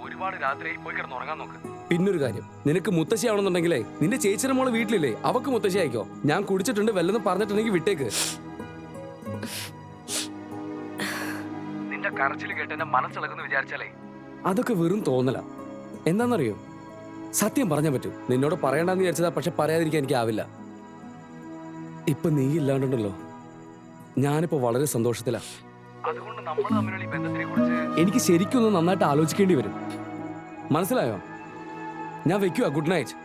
ഒരുപാട് രാത്രി പോയി കിടന്ന് ഉറങ്ങാൻ നോക്ക്. പിന്നൊരു കാര്യം, നിനക്ക് മുത്തശ്ശി ആവണമെന്നുണ്ടെങ്കിലേ നിന്റെ ചേച്ചിയുടെ മോള് വീട്ടിലില്ലേ, അവക്ക് മുത്തശ്ശി ആയിക്കോ. ഞാൻ കുടിച്ചിട്ടുണ്ട് വല്ലതും പറഞ്ഞിട്ടുണ്ടെങ്കിൽ വിട്ടേക്ക്. നിന്റെ കരച്ചിൽ കേട്ട് എന്റെ മനസ്സിളകുന്ന വിചാരിച്ചാലേ അതൊക്കെ വെറും തോന്നല. എന്താണെന്നറിയോ, സത്യം പറഞ്ഞാൽ പറ്റൂ. നിന്നോട് പറയണ്ടെന്ന് വിചാരിച്ചതാ, പക്ഷെ പറയാതിരിക്കാൻ എനിക്കാവില്ല. ഇപ്പൊ നീ ഇല്ലാണ്ടുണ്ടല്ലോ, ഞാനിപ്പോ വളരെ സന്തോഷത്തിലാ. അതുകൊണ്ട് നമ്മൾ തമ്മിലുള്ള ഈ ബന്ധത്തിനെ കുറിച്ച് എനിക്ക് ശരിക്കും ഒന്ന് നന്നായിട്ട് ആലോചിക്കേണ്ടി വരും. മനസ്സിലായോ? ഞാൻ വെക്കുക. Good night.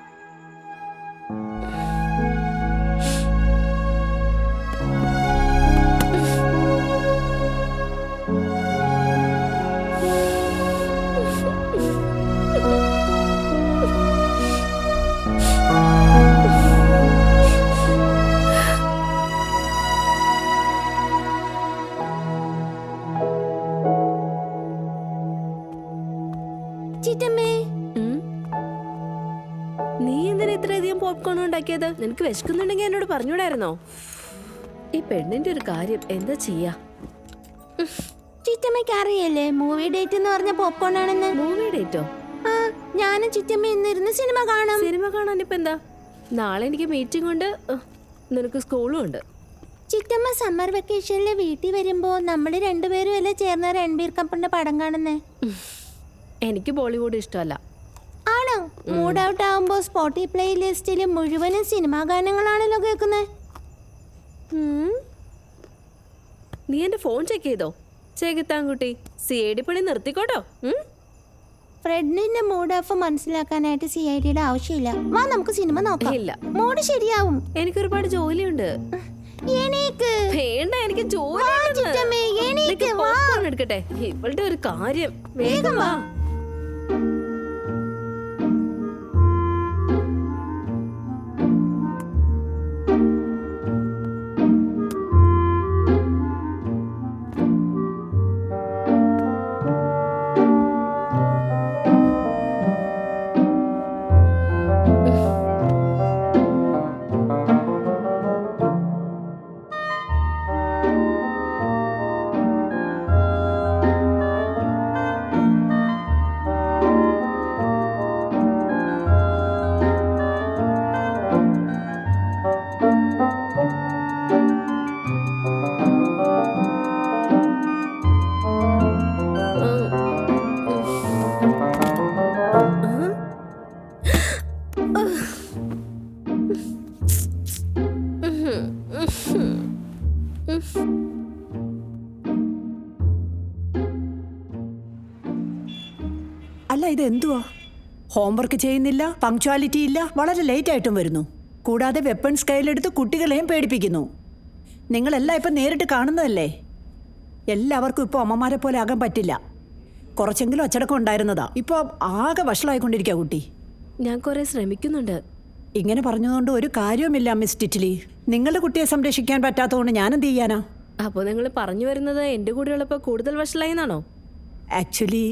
നീ എന്തിനാ ഇത്രയധികം പോപ്കോൺ ഉണ്ടാക്കിയത്? നിനക്ക് വിശക്കുന്നുണ്ടെങ്കിൽ എന്നോട് പറഞ്ഞൂടായിരുന്നോ? ഈ പെണ്ണിന്റെ ഒരു കാര്യം എന്താ ചെയ്യാ? ചിറ്റമ്മയ്ക്ക് അറിയല്ലേ മൂവി ഡേറ്റ് എന്ന് പറഞ്ഞ പോപ്കോൺ ആണെന്ന്? മൂവി ഡേറ്റോ? ആ, ഞാനും ചിറ്റമ്മ ഇന്നിരുന്ന് സിനിമ കാണാം. സിനിമ കാണാൻ ഇപ്പൊ എന്താ? നാളെ എനിക്ക് മീറ്റിംഗ് ഉണ്ട്, നിനക്ക് സ്കൂളും ഉണ്ട്. ചിറ്റമ്മ സമ്മർ വെക്കേഷനിൽ വീട്ടിൽ വരുമ്പോ നമ്മള് രണ്ടുപേരും അല്ലേ ചേർന്ന രൺബീർ കപ്പൂറിന്റെ പടം കാണുന്നേ? എനിക്ക് ബോളിവുഡ് ഇഷ്ടമല്ല. ആണോ? മൂഡ് ഔട്ട് ആവുമ്പോ സ്പോട്ടി പ്ലേ ലിസ്റ്റില് മുഴുവനും സിനിമാ ഗാനങ്ങളാണല്ലോ കേൾക്കുന്നത്. നീ എന്റെ ഫോൺ ചെക്ക് ചെയ്തോ? ചെകുത്താൻകുട്ടി, CID പണി നിർത്തിക്കോട്ടോ. ഫ്രെഡിന്റെ മൂഡ് ഓഫ് മനസ്സിലാക്കാനായിട്ട് CIDയുടെ ആവശ്യമില്ല. വാ നമുക്ക് സിനിമ നോക്കാം. ഇല്ല, മൂഡ് ശരിയാവും. എനിക്ക് ഒരുപാട് ജോലിയുണ്ട്. എണീക്ക്. വേണ്ട, എനിക്ക് വാ ചിറ്റമ്മേ, എണീക്ക്, വാ. ജോലി എടുക്കട്ടെ. ഇവളുടെ ഒരു കാര്യം. വേഗം വാ. അല്ല ഇതെന്തുവാ? ഹോംവർക്ക് ചെയ്യുന്നില്ല, പങ്ക്ച്വാലിറ്റി ഇല്ല, വളരെ ലേറ്റ് ആയിട്ടും വരുന്നു. കൂടാതെ വെപ്പൺസ് കയ്യിലെടുത്ത് കുട്ടികളെയും പേടിപ്പിക്കുന്നു. നിങ്ങളെല്ലാം ഇപ്പം നേരിട്ട് കാണുന്നതല്ലേ. എല്ലാവർക്കും ഇപ്പോൾ അമ്മമാരെ പോലെ ആകാൻ പറ്റില്ല. കുറച്ചെങ്കിലും അച്ചടക്കം ഉണ്ടായിരുന്നതാ. ഇപ്പോൾ ആകെ വഷളായിക്കൊണ്ടിരിക്കുക കുട്ടി. ഞാൻ കുറെ ശ്രമിക്കുന്നുണ്ട്. ഇങ്ങനെ പറഞ്ഞതുകൊണ്ട് ഒരു കാര്യവുമില്ല മിസ് ടിറ്റ്ലി. നിങ്ങളുടെ കുട്ടിയെ സംരക്ഷിക്കാൻ പറ്റാത്തതുകൊണ്ട് ഞാനെന്ത് ചെയ്യാനാ? അപ്പോൾ നിങ്ങൾ പറഞ്ഞു വരുന്നത് എൻ്റെ കൂടെയുള്ളപ്പോൾ കൂടുതൽ വഷളായി എന്നാണോ? ആക്ച്വലി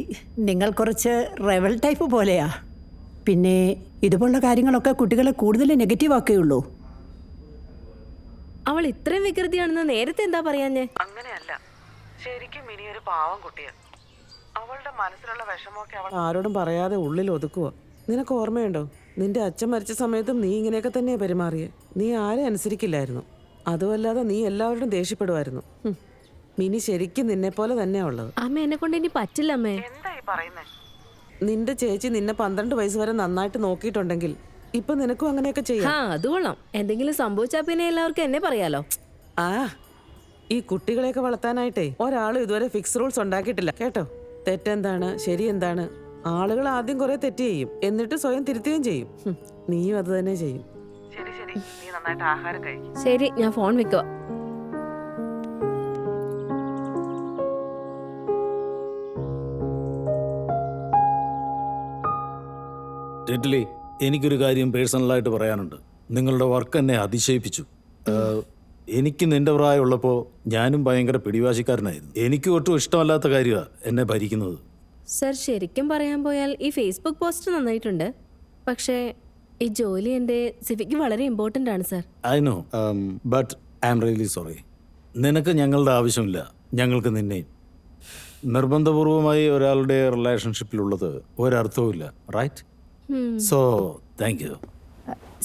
നിങ്ങൾ കുറച്ച് റെവൽ ടൈപ്പ് പോലെയാ. പിന്നെ ഇതുപോലുള്ള കാര്യങ്ങളൊക്കെ കുട്ടികളെ കൂടുതൽ നെഗറ്റീവ് ആക്കുകയുള്ളൂ. അവൾ ഇത്രയും വികൃതിയാണെന്ന് നേരത്തെ എന്താ പറയാഞ്ഞേ? അങ്ങനെയല്ല, ശരിക്കും മിനി ഒരു പാവം കുട്ടിയാ. അവളുടെ മനസ്സിലുള്ള വിഷമമൊക്കെ അവൾ ആരോടും പറയാതെ ഉള്ളിൽ ഒതുക്കുക. നിനക്ക് ഓർമ്മയുണ്ടോ, നിന്റെ അച്ഛൻ മരിച്ച സമയത്തും നീ ഇങ്ങനെയൊക്കെ തന്നെയാ പെരുമാറിയേ. നീ ആരെ അനുസരിക്കില്ലായിരുന്നു, അതുമല്ലാതെ നീ എല്ലാവരോടും ദേഷ്യപ്പെടുമായിരുന്നു. മിനി ശരിക്കും നിന്നെ പോലെ തന്നെയാ ഉള്ളത്. അമ്മ എന്നെ കൊണ്ട് ഇനി പറ്റില്ല അമ്മേ. എന്തായി പറയുന്നേ? നിന്റെ ചേച്ചി നിന്നെ 12 വയസ്സ് വരെ നന്നായിട്ട് നോക്കിയിട്ടുണ്ടെങ്കിൽ ഇപ്പൊ നിനക്കും അങ്ങനെയൊക്കെ ചെയ്യാം. അത് കൊള്ളാം. എന്തെങ്കിലും സംഭവിച്ചാ പിന്നെ എല്ലാവർക്കും എന്നെ പറയാലോ. ആ, ഈ കുട്ടികളെയൊക്കെ വളർത്താനായിട്ടേ ഒരാളും ഇതുവരെ ഫിക്സ് റൂൾസ് ഉണ്ടാക്കിയിട്ടില്ല കേട്ടോ. തെറ്റെന്താണ് ശരി എന്താണ്, ആളുകൾ ആദ്യം കുറെ തെറ്റ് ചെയ്യും, എന്നിട്ട് സ്വയം തിരുത്തുകയും ചെയ്യും. നീയും അത് തന്നെ ചെയ്യും. ശരി ശരി, നീ നന്നായിട്ട് ആഹാരം കഴിക്കും. ശരി, ഞാൻ ഫോൺ വെക്കുക. ടെറ്റ്ലി, എനിക്കൊരു കാര്യം പേഴ്സണലായിട്ട് പറയാനുണ്ട്. നിങ്ങളുടെ വർക്ക് എന്നെ അതിശയിപ്പിച്ചു. എനിക്ക് നിന്റെ പ്രായമുള്ളപ്പോൾ ഞാനും ഭയങ്കര പിടിവാശിക്കാരനായിരുന്നു. എനിക്ക് ഒട്ടും ഇഷ്ടമല്ലാത്ത കാര്യമാണ് എന്നെ ഭരിക്കുന്നത്. സർ, ശരിക്കും പറയാൻ പോയാൽ ഈ ഫേസ്ബുക്ക് പോസ്റ്റ് നന്നായിട്ടുണ്ട്. പക്ഷേ ഈ ജോലി എൻ്റെ സിവിക്ക് വളരെ ഇമ്പോർട്ടൻ്റ് ആണ് sir. I know, but I am really sorry. നിനക്ക് ഞങ്ങളുടെ ആവശ്യമില്ല, ഞങ്ങൾക്ക് നിന്നെയും. നിർബന്ധപൂർവമായി ഒരാളുടെ റിലേഷൻഷിപ്പിലുള്ളത് ഒരർത്ഥവുമില്ല, right? So thank you.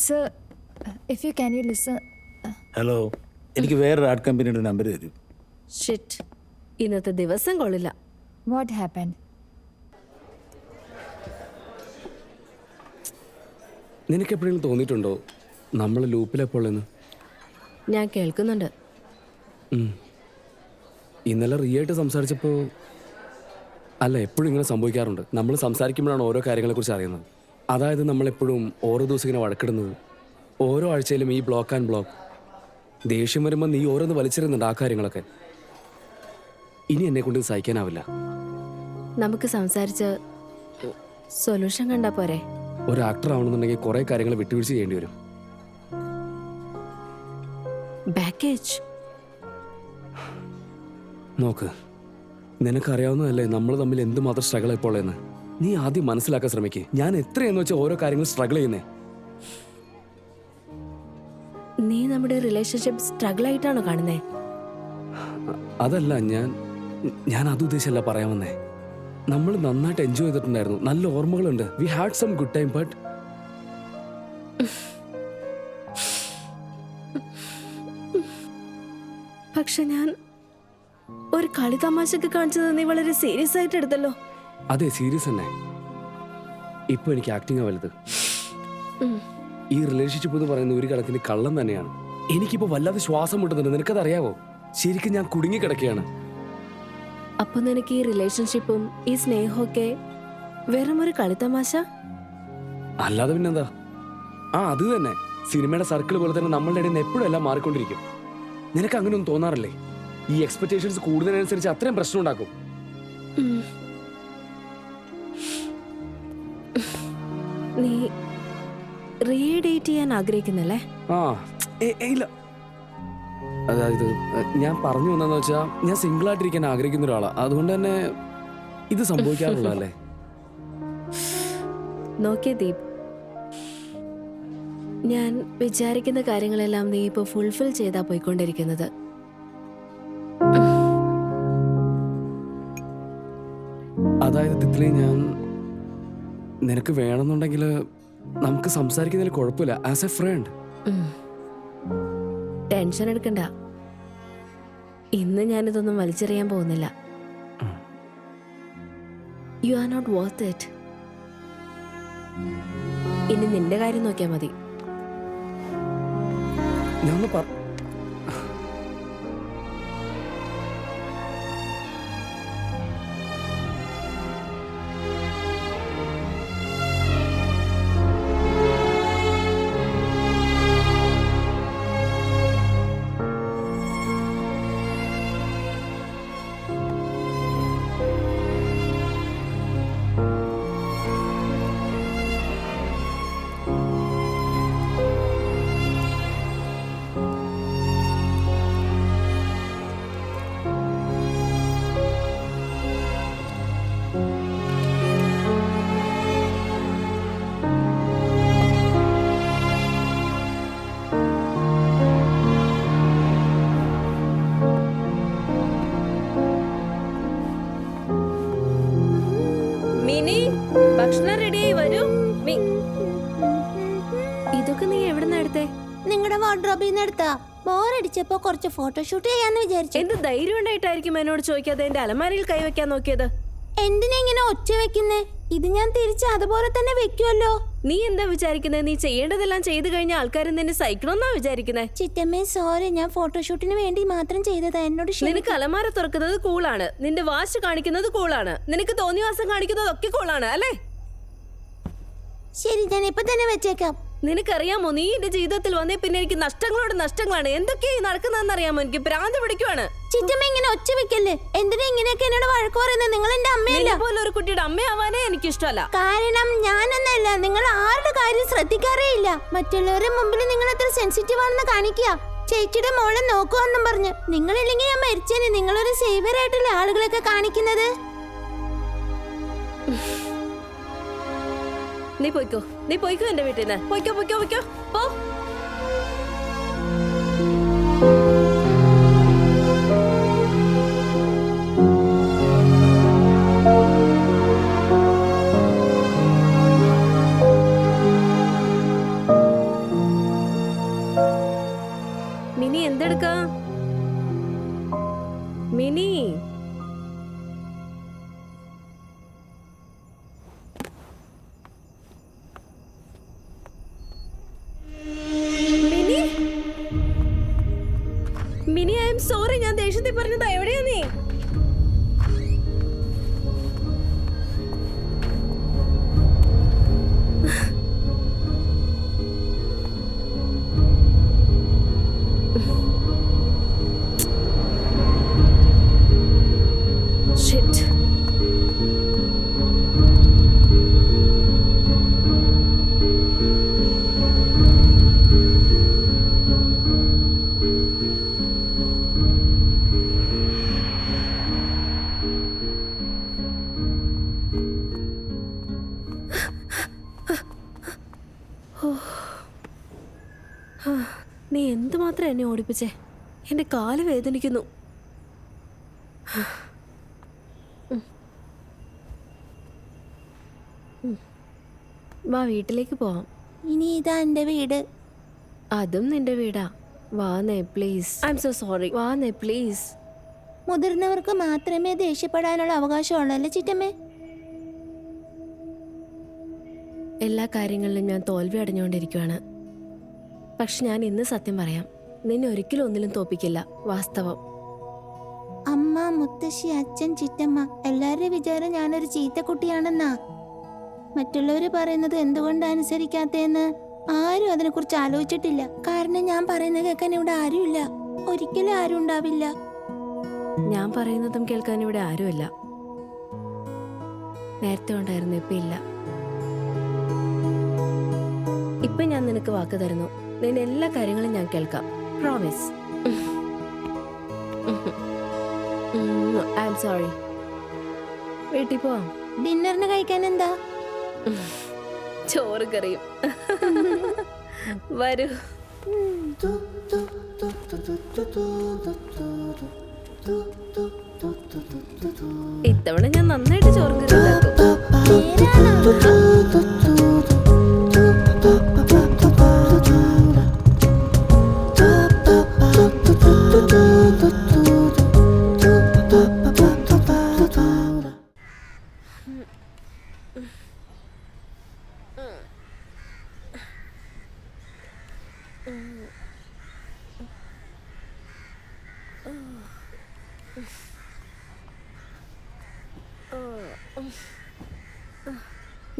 Sir, if you can you listen. Hello, എനിക്ക് വേറൊരു ആഡ് കമ്പനിയുടെ നമ്പർ തരും. ഷിറ്റ്, ഇന്നത്തെ ദിവസം കൊള്ളില്ല. What happened? നിനക്ക് എപ്പോഴെങ്കിലും തോന്നിയിട്ടുണ്ടോ നമ്മൾ ലൂപ്പിലെപ്പോഴെന്ന്? ഞാൻ കേൾക്കുന്നുണ്ട്. ഇന്നലെ റിയായിട്ട് സംസാരിച്ചപ്പോൾ, അല്ല, എപ്പോഴും ഇങ്ങനെ സംഭവിക്കാറുണ്ട്. നമ്മൾ സംസാരിക്കുമ്പോഴാണ് ഓരോ കാര്യങ്ങളെക്കുറിച്ച് അറിയുന്നത്. അതായത് നമ്മളെപ്പോഴും ഓരോ ദിവസം ഇങ്ങനെ വഴക്കിടുന്നത്, ഓരോ ആഴ്ചയിലും ഈ ബ്ലോക്ക് ആൻഡ് ബ്ലോക്ക്. ദേഷ്യം വരുമ്പോൾ നീ ഓരോന്ന് വലിച്ചെറിയുന്നുണ്ട് ആ കാര്യങ്ങളൊക്കെ. ഇനി എന്നെ കൊണ്ട് സഹിക്കാനാവില്ല. നമുക്ക് സംസാരിച്ച് സൊല്യൂഷൻ കണ്ടാ പോരെ? ഒരു ആക്ടർ ആവണമെന്നുണ്ടെങ്കിൽ കുറേ കാര്യങ്ങൾ വിട്ടുവീഴ്ച ചെയ്യേണ്ടി വരും. ബാക്കേജ് നോക്ക്, നിനക്കറിയാവുന്നതല്ലേ നമ്മൾ തമ്മിൽ എന്തുമാത്രം സ്ട്രഗിൾ ഇപ്പോൾ എന്ന്. നീ ആദ്യം മനസ്സിലാക്കാൻ ശ്രമിക്കേ. ഞാൻ എത്രയെന്ന് വെച്ചാൽ ഓരോ കാര്യങ്ങൾ സ്ട്രഗിൾ ചെയ്യുന്നേ. നീ നമ്മുടെ റിലേഷൻഷിപ്പ് സ്ട്രഗിൾ ആയിട്ടാണോ കാണുന്നേ? അതല്ല, ഞാൻ അത് ഉദ്ദേശമല്ല പറയാൻ വന്നേ. നമ്മൾ നന്നായിട്ട് എൻജോയ് ചെയ്തിട്ടുണ്ടായിരുന്നു, നല്ല ഓർമ്മകളുണ്ട്. We had some good time. But പക്ഷെ ഞാൻ ഒരു കളി തമാശക്ക് കാണിച്ചത് നീ വളരെ സീരിയസ് ആയിട്ട് എടുത്തല്ലോ. അതെ, സീരിയസ് തന്നെ. ഇപ്പൊ എനിക്ക് ആക്ടിങ് വലുത്. ഈ റിലേഷൻഷിപ്പ് എന്ന് പറയുന്ന ഒരു കണക്കിന് കള്ളം തന്നെയാണ്. എനിക്കിപ്പോ വല്ലാതെ ശ്വാസം മുട്ടുന്നുണ്ട്, നിനക്കത് അറിയാവോ? ശരിക്കും ഞാൻ കുടുങ്ങി കിടക്കുകയാണ്. അപ്പൊ നിനക്ക് ഈ റിലേഷൻഷിപ്പും ഈ സ്നേഹമൊക്കെ വെറും ഒരു കളിത്തമാശ? അല്ലാതെ പിന്നെന്താ? അത് തന്നെ, സിനിമയുടെ സർക്കിൾ പോലെ തന്നെ നമ്മളുടെ ഇടയിൽ നിന്ന് എപ്പോഴും എല്ലാം മാറിക്കൊണ്ടിരിക്കും. നിനക്ക് അങ്ങനെയൊന്നും തോന്നാറില്ലേ? ഈ എക്സ്പെക്ടേഷൻസ് കൂടുന്നതിനനുസരിച്ച് അത്രയും പ്രശ്നം ഉണ്ടാക്കും. നീ റീഡേറ്റ് ചെയ്യാൻ ആഗ്രഹിക്കുന്നല്ലേ? ഇല്ല, അതായത് ഞാൻ പറഞ്ഞു വന്നതെന്ന് വെച്ചാൽ ഞാൻ സിംഗിൾ ആയിട്ടിരിക്കാൻ ആഗ്രഹിക്കുന്ന ഒരാളാണ്. അതുകൊണ്ട് തന്നെ ഇത് സംഭവിക്കാറുള്ളതല്ലേ. നോക്കിയേ ദീപ്, ഞാൻ വിചാരിക്കുന്ന കാര്യങ്ങളെല്ലാം നീ ഇപ്പോൾ ഫുൾഫിൽ ചെയ്താ പോയിക്കൊണ്ടിരിക്കുന്നത്. അതായത് തിത്ലി, ഞാൻ നിനക്ക് വേണമെന്നുണ്ടെങ്കിൽ നമുക്ക് സംസാരിക്കുന്നതിൽ കുഴപ്പമില്ല, ആസ് എ ഫ്രണ്ട്. ടെൻഷൻ എടുക്കണ്ട, ഇന്ന് ഞാനിതൊന്നും വലിച്ചെറിയാൻ പോകുന്നില്ല. You are not worth it. ഇനി നിന്റെ കാര്യം നോക്കിയാൽ മതി. ഞാൻ ഭക്ഷണം റെഡിയായി വരൂ. ഇതൊക്കെ നീ എവിടെ എടുത്തേ? നിങ്ങളുടെ വാർഡ്രോബിൽ നിന്ന് എടുത്താ. ബോറടിച്ചപ്പോ കുറച്ച് ഫോട്ടോഷൂട്ട് ചെയ്യാന്ന് വിചാരിച്ചു. എന്ത് ധൈര്യം ഉണ്ടായിട്ടായിരിക്കും എന്നോട് ചോദിക്കാതെ എന്റെ അലമാരയിൽ കൈവയ്ക്കാൻ നോക്കിയത്? എന്തിനാ ഇങ്ങനെ ഒച്ച വെക്കുന്നേ? ഇത് ഞാൻ തിരിച്ച് അതുപോലെ തന്നെ വെക്കുമല്ലോ. നീ എന്താ വിചാരിക്കുന്നത്? നീ ചെയ്യേണ്ടതെല്ലാം ചെയ്തു കഴിഞ്ഞ ആൾക്കാർ നിന്നെ സഹിക്കണമെന്നാ വിചാരിക്കുന്നേ? ചിറ്റമ്മേ സോറി, ഞാൻ ഫോട്ടോഷൂട്ടിന് വേണ്ടി മാത്രം ചെയ്തതാ. എന്നോട് നിനക്ക് അലമാര തുറക്കുന്നത് കൂളാണ്, നിന്റെ വാശ് കാണിക്കുന്നത് കൂളാണ്, നിനക്ക് തോന്നിവാസം കാണിക്കുന്നതൊക്കെ കൂളാണ് അല്ലേ? ശരി, ഞാൻ ഇപ്പൊ തന്നെ വെച്ചേക്കാം. നിനക്കറിയാമോ, നീ എന്റെ ജീവിതത്തിൽ വന്നേ പിന്നെ എനിക്ക് നഷ്ടങ്ങളോട് നഷ്ടങ്ങളാണ്. എന്തൊക്കെയാ നടക്കുന്നതെന്ന് അറിയാമോ? എനിക്ക് ഭ്രാന്ത് പിടിക്കുവാണ്. ചിറ്റമ്മ ഇങ്ങനെ ഒച്ച വെക്കല്ലേ. എന്തിനാ ഇങ്ങനെയൊക്കെ എന്നോട് വഴക്ക് പറയുന്നത്? നിങ്ങൾ എന്റെ അമ്മയല്ല. പോലെ ഒരു കുട്ടിയുടെ അമ്മയാവാനേ എനിക്ക് ഇഷ്ടമല്ല. കാരണം ഞാനെന്നല്ല, നിങ്ങൾ ആരുടെ കാര്യം ശ്രദ്ധിക്കാറേ ഇല്ല. മറ്റുള്ളവരുടെ മുമ്പിൽ നിങ്ങൾ എത്ര സെൻസിറ്റീവ് ആണെന്ന് കാണിക്കുക. ചേച്ചിയുടെ മോളെ നോക്കുവാന്നും പറഞ്ഞ്. നിങ്ങളില്ലെങ്കിൽ ഞാൻ മരിച്ചേനെ. നിങ്ങളൊരു സേവിയർ ആയിട്ടല്ലേ ആളുകളൊക്കെ കാണിക്കുന്നത്. നീ പോയിക്കോ എന്റെ വീട്ടിൽ നിന്ന്. പോയിക്കോ പോ. മിനി എന്തെടുക്കാ? Mini Mini I am sorry. ഞാൻ ദേഷ്യത്തിൽ പറഞ്ഞതാ. എവിടെയാ നീ? Shit. നീ എന്തുമാത്രം എന്നെ ഓടിപ്പിച്ചേ? എൻ്റെ കാല് വേദനിക്കുന്നു. വാ, വീട്ടിലേക്ക് പോവാം. ഇനി ഇതാ എന്റെ വീട്. അതും നിന്റെ വീടാ. വാന്നേ please. I am so sorry. വാന്നേ പ്ലീസ്. മുതിർന്നവർക്ക് മാത്രമേ ദേഷ്യപ്പെടാനുള്ള അവകാശമുള്ളല്ലേ ചിറ്റമ്മേ? എല്ലാ കാര്യങ്ങളിലും ഞാൻ തോൽവി അടഞ്ഞുകൊണ്ടിരിക്കുകയാണ്. പക്ഷെ ഞാൻ ഇന്ന് സത്യം പറയാം, നിന്നെ ഒരിക്കലും ഒന്നിലും തോപ്പിക്കില്ല. വാസ്തവം. അമ്മ, മുത്തശ്ശി, അച്ഛൻ, ചിറ്റമ്മ എല്ലാവരുടെയും വിചാരം ഞാനൊരു ചീത്തക്കുട്ടിയാണെന്നാ. മറ്റുള്ളവര് പറയുന്നത് എന്തുകൊണ്ട് അനുസരിക്കാത്തേന്ന് ആരും അതിനെക്കുറിച്ച് ആലോചിച്ചിട്ടില്ല. കാരണം ഞാൻ പറയുന്നത് കേൾക്കാൻ ഇവിടെ ആരുമില്ല. ഒരിക്കലും ആരും ഉണ്ടാവില്ല. ഞാൻ പറയുന്നതും കേൾക്കാൻ ഇവിടെ ആരുമില്ല. നേരത്തെ ഉണ്ടായിരുന്നു, ഇപ്പൊ ഇല്ല. ഇപ്പൊ ഞാൻ നിനക്ക് വാക്ക് തരുന്നു, നിന്റെ എല്ലാ കാര്യങ്ങളും ഞാൻ കേൾക്കാം. പ്രോമിസ്. I am sorry. വീട്ടിൽ പോവാം. ഡിന്നറിന് കഴിക്കാൻ എന്താ? ചോറ് കറിയും. വരൂ. ഇത്തവണ ഞാൻ നന്നായിട്ട് ചോറ് കറി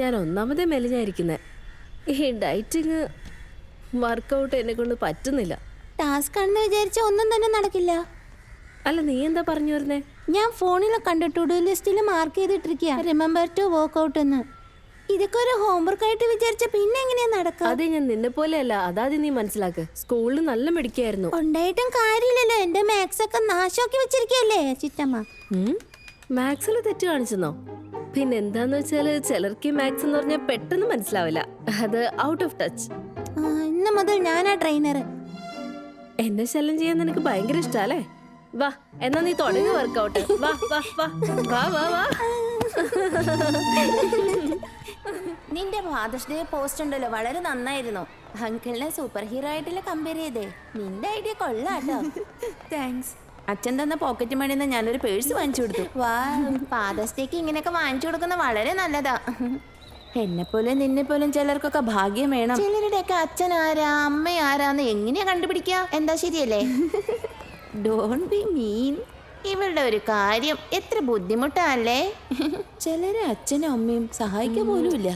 ഞാൻ ഒന്നാമതേ മെലിഞ്ഞായിരിക്കുന്നത്. ഈ ഡയറ്റിങ് വർക്കൗട്ട് എന്നെ കൊണ്ട് പറ്റുന്നില്ല. ടാസ്ക് ആണെന്ന് വിചാരിച്ച ഒന്നും തന്നെ നടക്കില്ല. അല്ല, നീ എന്താ പറഞ്ഞു വരുന്നേ? ഞാൻ ഫോണിൽ കണ്ട ടു ഡു ലിസ്റ്റിൽ മാർക്ക് ചെയ്തിട്ടിരിക്കുക, റിമെമ്പർ ടു വർക്ക്ഔട്ട് എന്ന്. ഇതൊക്കെ ഒരു ഹോംവർക്ക് ആയിട്ട് വിചാരിച്ച പിന്നെ എങ്ങനെയാ നടക്കുക? അതെ, ഞാൻ നിന്നെ പോലെയല്ല, അതാദ്യം നീ മനസ്സിലാക്ക്. സ്കൂളിൽ നല്ല മിടിക്കായിരുന്നു. ഉണ്ടായിട്ടും കാര്യമില്ലല്ലോ, എന്റെ മാത്സ് ഒക്കെ നാശമാക്കി വെച്ചിരിക്കല്ലേ ചിറ്റമ്മ. മാത്സിൽ തെറ്റ് കാണിച്ചെന്നോ? പിന്നെ എന്താന്ന് വെച്ചാല് ചിലർക്ക് മാത്സ് എന്ന് പറഞ്ഞാൽ പെട്ടെന്ന് മനസ്സിലാവില്ല. അത് ഔട്ട് ഓഫ് ടച്ച്. ഇന്ന് മുതൽ ഞാനാ ട്രെയിനർ. എന്നെ ശല്യം ചെയ്യാൻ നിനക്ക് ഭയങ്കര ഇഷ്ടല്ലേ? വാ, എന്നാ നീ തുടങ്ങി വർക്കൗട്ട്. വാ വാ വാ വാ വാ വാ. നിന്റെ ഫാദേഴ്സ് ഡേ പോസ്റ്റ് ഉണ്ടല്ലോ വളരെ നന്നായിരുന്നു. അങ്കിളിനെ സൂപ്പർ ഹീറോ ആയിട്ടല്ലേ കമ്പയർ ചെയ്തേ. നിന്റെ ഐഡിയ കൊള്ളാട്ടോ. താങ്ക്സ്. അച്ഛൻ തന്ന പോക്കറ്റ് മണിന്ന് ഞാനൊരു പേഴ്സ് വാങ്ങിച്ചു കൊടുത്തു. വാ, ഫാദേഴ്സ് ഡേക്ക് ഇങ്ങനെയൊക്കെ വാങ്ങിച്ചു കൊടുക്കുന്ന വളരെ നല്ലതാ. എന്നെ പോലെ നിന്നെ പോലും ചിലർക്കൊക്കെ ഭാഗ്യം വേണം. ചിലരുടെയൊക്കെ അച്ഛൻ ആരാ അമ്മ ആരാന്ന് എങ്ങനെയാ കണ്ടുപിടിക്കുക? എന്താ ശരിയല്ലേ? ഡോണ്ട് ബി മീൻ. ഇവളുടെ ഒരു കാര്യം എത്ര ബുദ്ധിമുട്ടല്ലേ. ചിലര് അച്ഛനും അമ്മയും സഹായിക്കുക പോലും ഇല്ല.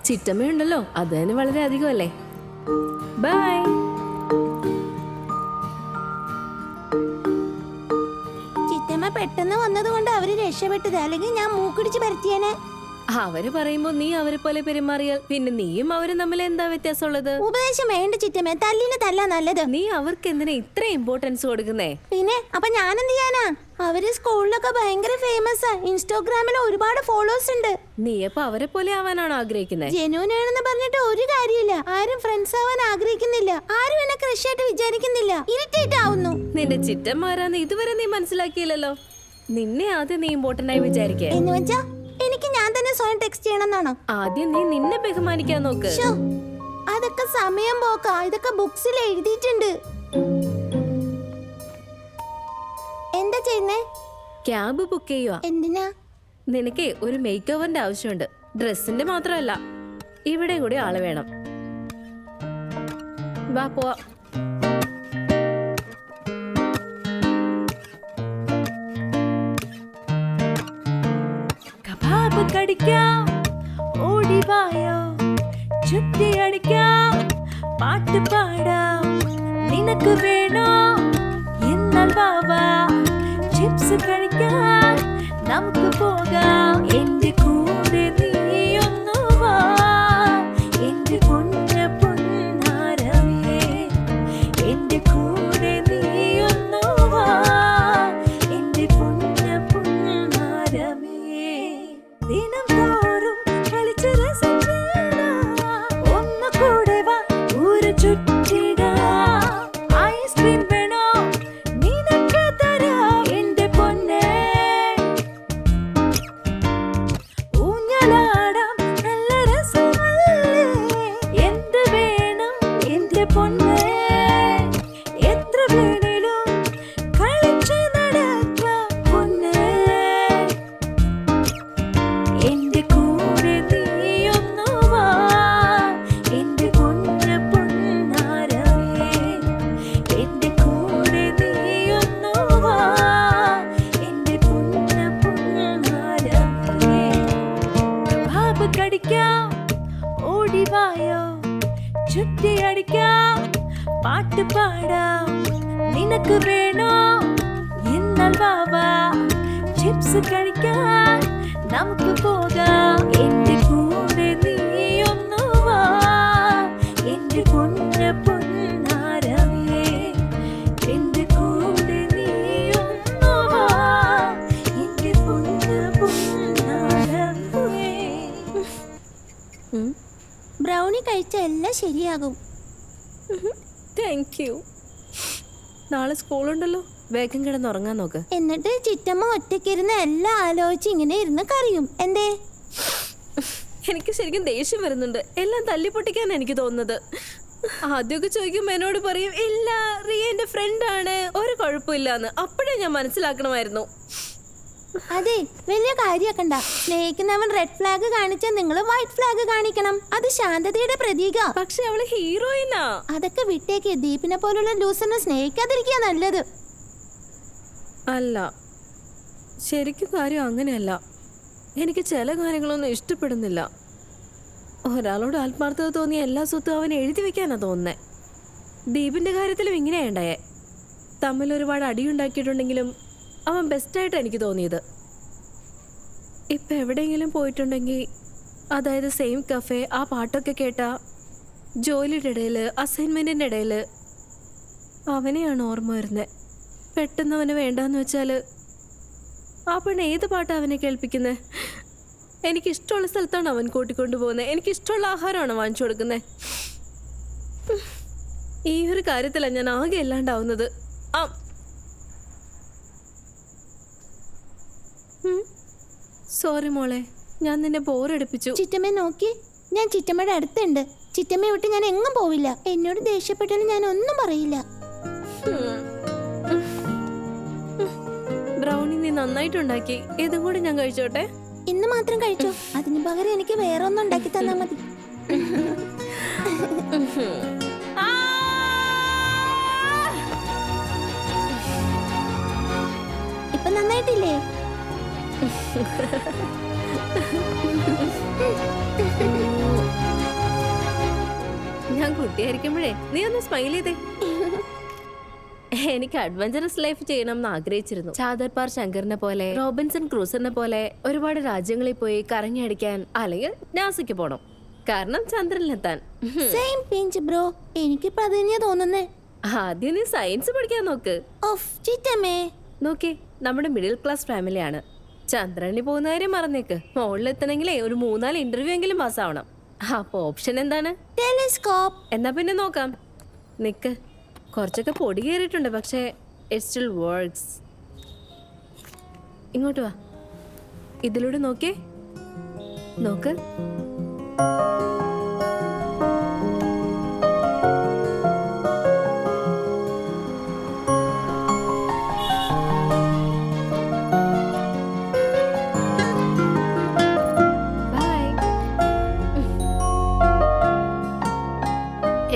ചിറ്റമ്മയുണ്ടല്ലോ, അത് തന്നെ വളരെ അധികമല്ലേ. ബൈ. ചിറ്റമ്മ പെട്ടെന്ന് വന്നതുകൊണ്ട് അവര് രക്ഷപ്പെട്ടത്, അല്ലെങ്കിൽ ഞാൻ മൂക്കിടിച്ച് പരത്തിയേനെ. അവര് പറയുമ്പോ നീ അവരെ പോലെ പെരുമാറിയാൽ പിന്നെ നീയും അവരും തമ്മിൽ എന്താ വ്യത്യാസമുള്ളത്? ഉപദേശം വേണ്ട ചിറ്റമ്മ, തല്ലിന് തല്ല നല്ലത്. നീ അവർക്ക് എന്തിനാ ഇത്ര ഇമ്പോർട്ടൻസ് കൊടുക്കുന്നേ? പിന്നെ അപ്പൊ ഞാൻ എന്ത് ചെയ്യാനാ? അവര് സ്കൂളിലൊക്കെ ഭയങ്കര ഫേമസ്. ഇൻസ്റ്റാഗ്രാമിൽ ഒരുപാട് ഫോളോവേഴ്സ് ഉണ്ട്. നീ അപ്പൊ അവരെ പോലെ ആവാനാണോ ആഗ്രഹിക്കുന്നത്? ജെന്യൂൻ ആണെന്ന് പറഞ്ഞിട്ട് ഒരു കാര്യമില്ല. ആരും ഫ്രണ്ട്സ് ആവാൻ ആഗ്രഹിക്കുന്നില്ല. ആരും എന്നെ ക്രഷായിട്ട് വിചാരിക്കുന്നില്ല. ഇറിറ്റേറ്റ് ആവുന്നു. നിന്റെ ചിറ്റന്മാരാന്ന് ഇതുവരെ നീ മനസ്സിലാക്കിയില്ലല്ലോ. നിന്നെ ആദ്യം നീ ഇമ്പോർട്ടന്റ് ആയി വിചാരിക്കേ. എന്ന് വെച്ചാ എനിക്ക് ഞാൻ തന്നെ സ്വയം ടെക്സ്റ്റ് ചെയ്യണമെന്നാണോ? ആദ്യം നീ നിന്നെ ബഹുമാനിക്കാൻ നോക്ക്. അതൊക്കെ സമയം പോക്കാ. ഇതൊക്കെ ബുക്സിൽ എഴുതിയിട്ടുണ്ട്. എന്താ ചെയ്യുന്നേ? ക്യാബ് ബുക്ക് ചെയ്യുക. എന്തിനാ? നിനക്ക് ഒരു മേക്ക് ഓവറിന്റെ ആവശ്യമുണ്ട്. ഡ്രസ്സിന്റെ മാത്രമല്ല, ഇവിടെ കൂടി ആള് വേണം. വാ പോവാ. കബാബ് കടിക്കാം, ഓടിവായോ, ചുറ്റിയടിക്കാം, പാട്ട് പാടാം. നിനക്ക് വേണോ എന്നാൽ വാവാ, ചിപ്സ് കഴിക്കാൻ നമുക്ക് പോകാം. എന്റെ കൂടെ നീയൊന്നു വാ, എന്റെ പൊന്ന പൊന്നാരമേ. എന്റെ കൂടെ നീയൊന്നു വാ, എന്റെ പൊന്ന പൊന്നാരമേ. ദിനം തോറും കളിച്ച് രസിച്ചിടാം. ഒന്ന് കൂടെ വാ, ഊര് ചുറ്റിടാം. ഐസ്ക്രീം വേണോ നിനക്ക് തരാം എന്റെ പൊന്നേ. ഊഞ്ഞാലാടാം നല്ല രസമല്ലേ. എന്ത് വേണം എന്റെ പൊന്നേ. എത്ര വേണേലും കളിച്ച് നടക്കാം പൊന്നേ. എന്റെ കൂടെ നീയൊന്നു വാ, എന്റെ പൊന്ന പൊന്നാരമേ. എന്റെ കൂടെ നീയൊന്നു വാ, എന്റെ പൊന്ന പൊന്നാരമേ. കബാബ് കടിക്കാം, ഓടിവായോ, ചുറ്റിയടിക്കാം, പാട്ട് പാടാം. നിനക്ക് വേണോ എന്നാൽ വാവാ, ചിപ്സ് കഴിക്കാൻ നമുക്ക് പോകാം. എന്റെ കൂടെ നീയൊന്നു വാ, എന്റെ പൊന്ന പൊന്നാരമേ. എന്റെ കൂടെ നീയൊന്നു വാ, എന്റെ പൊന്ന പൊന്നാരമേ. ബ്രൗണി കഴിച്ച എല്ലാം ശരിയാകും. Thank you. നാളെ സ്കൂളുണ്ടല്ലോ, വേഗം കിടന്നുറങ്ങാൻ നോക്ക്. എന്നിട്ട് ചിറ്റമ്മ ഒറ്റയ്ക്കിരുന്ന് എല്ലാം ആലോചിച്ച് ഇങ്ങനെ ഇരുന്ന് കറിയും. എന്തേ? എനിക്ക് ശരിക്കും ദേഷ്യം വരുന്നുണ്ട്. എല്ലാം തല്ലിപ്പൊട്ടിക്കാൻ എനിക്ക് തോന്നുന്നത്. ആദ്യമൊക്കെ ചോദിക്കുമ്പോ എന്നോട് പറയും ഇല്ല റിയ എന്റെ ഫ്രണ്ടാണ്, ഒരു കുഴപ്പമില്ലാന്ന്. അപ്പോഴേ ഞാൻ മനസ്സിലാക്കണമായിരുന്നു. അതെ, വലിയ കാര്യാക്കണ്ട. സ്നേഹിക്കുന്നവൻ റെഡ് ഫ്ലാഗ് കാണിച്ചാൽ നിങ്ങൾ വൈറ്റ് ഫ്ലാഗ് കാണിക്കണം. അത് ശാന്തതയുടെ പ്രതീക. പക്ഷെ അവള് ഹീറോയിനാ. അതൊക്കെ വിട്ടേക്ക്. ദീപിനെ പോലുള്ള ലൂസറിനെ സ്നേഹിക്കാതിരിക്കുക നല്ലത്. അല്ല, ശരിക്കും കാര്യം അങ്ങനെയല്ല. എനിക്ക് ചില കാര്യങ്ങളൊന്നും ഇഷ്ടപ്പെടുന്നില്ല. ഒരാളോട് ആത്മാർത്ഥത തോന്നിയ എല്ലാ സ്വത്തും അവൻ എഴുതി വെക്കാനാ തോന്നുന്നേ. ദീപിന്റെ കാര്യത്തിലും ഇങ്ങനെയാ ഉണ്ടായേ. തമ്മിൽ ഒരുപാട് അടിയുണ്ടാക്കിയിട്ടുണ്ടെങ്കിലും അവൻ ബെസ്റ്റായിട്ടാണ് എനിക്ക് തോന്നിയത്. ഇപ്പം എവിടെയെങ്കിലും പോയിട്ടുണ്ടെങ്കിൽ, അതായത് സെയിം കഫേ, ആ പാട്ടൊക്കെ കേട്ടാ ജോലിയുടെ ഇടയിൽ, അസൈൻമെൻറ്റിൻ്റെ ഇടയിൽ അവനെയാണ് ഓർമ്മ വരുന്നത്. പെട്ടെന്ന് അവന് വേണ്ടാന്ന് വെച്ചാൽ ആ പെണ്ണ് ഏത് പാട്ടാണ് അവനെ കേൾപ്പിക്കുന്നത്? എനിക്കിഷ്ടമുള്ള സ്ഥലത്താണ് അവൻ കൂട്ടിക്കൊണ്ടു പോകുന്നത്. എനിക്കിഷ്ടമുള്ള ആഹാരമാണ് വാങ്ങിച്ചു കൊടുക്കുന്നത്. ഈ ഒരു കാര്യത്തിലാണ് ഞാൻ ആകെ ഇല്ലാണ്ടാവുന്നത്. സോറി മോളെ. ഞാൻ നിന്നെ ബോറടിപ്പിച്ചു. ചിറ്റമ്മ നോക്കി, ഞാൻ ചിറ്റമ്മയുടെ അടുത്തുണ്ട്. ചിറ്റമ്മയെ വിട്ട് ഞാൻ എങ്ങും പോവില്ല. എന്നോട് ദേഷ്യപ്പെട്ടാലും ഞാൻ ഒന്നും പറയില്ല. ബ്രൗണി നീ നന്നായിട്ടുണ്ടാക്കി. ഇതും കൂടി ഞാൻ കഴിച്ചോട്ടെ? ഇന്ന് മാത്രം കഴിച്ചോ, അതിന് പകരം എനിക്ക് വേറെ ഒന്നും ഉണ്ടാക്കി തന്നാ മതി. ഇപ്പൊ നന്നായിട്ടില്ലേ? ഞാൻ കുട്ടിയായിരിക്കുമ്പോഴേ നീ ഒന്ന് സ്മൈൽ ചെയ്തേ. എനിക്ക് അഡ്വഞ്ചറസ് ലൈഫ് ചെയ്യണം എന്ന് ആഗ്രഹിച്ചിരുന്നു. ചാദർപാർ ശങ്കറിനെ പോലെ, റോബിൻസൺ ക്രൂസറിനെ പോലെ ഒരുപാട് രാജ്യങ്ങളിൽ പോയി കറങ്ങി അടിക്കാൻ, അല്ലെങ്കിൽ നാസയ്ക്ക് പോണം. കാരണം ചന്ദ്രനിലെത്താൻ. സെയിം പിഞ്ച് ബ്രോ, എനിക്കിപ്പോ അത് തന്നെയാ തോന്നുന്നേ. ആദ്യം നീ സയൻസ് പഠിക്കാൻ നോക്ക്. ഓഫ് ചിറ്റമ്മേ. നോക്കേ, നമ്മുടെ മിഡിൽ ക്ലാസ് ഫാമിലിയാണ്. ചന്ദ്രനിൽ പോകുന്ന കാര്യം മറന്നേക്ക്. മുകളിലെത്തണമെങ്കിലേ ഒരു 3-4 ഇന്റർവ്യൂ എങ്കിലും പാസ്സാവണം. അപ്പൊ ഓപ്ഷൻ എന്താണ്? ടെലിസ്കോപ്പ്. എന്നാ പിന്നെ നോക്കാം. നിക്ക്, കുറച്ചൊക്കെ പൊടി കയറിയിട്ടുണ്ട്, പക്ഷേ ഇറ്റ് സ്റ്റിൽ വർക്ക്സ്. ഇങ്ങോട്ട് വാ, ഇതിലൂടെ നോക്കേ. നോക്ക്.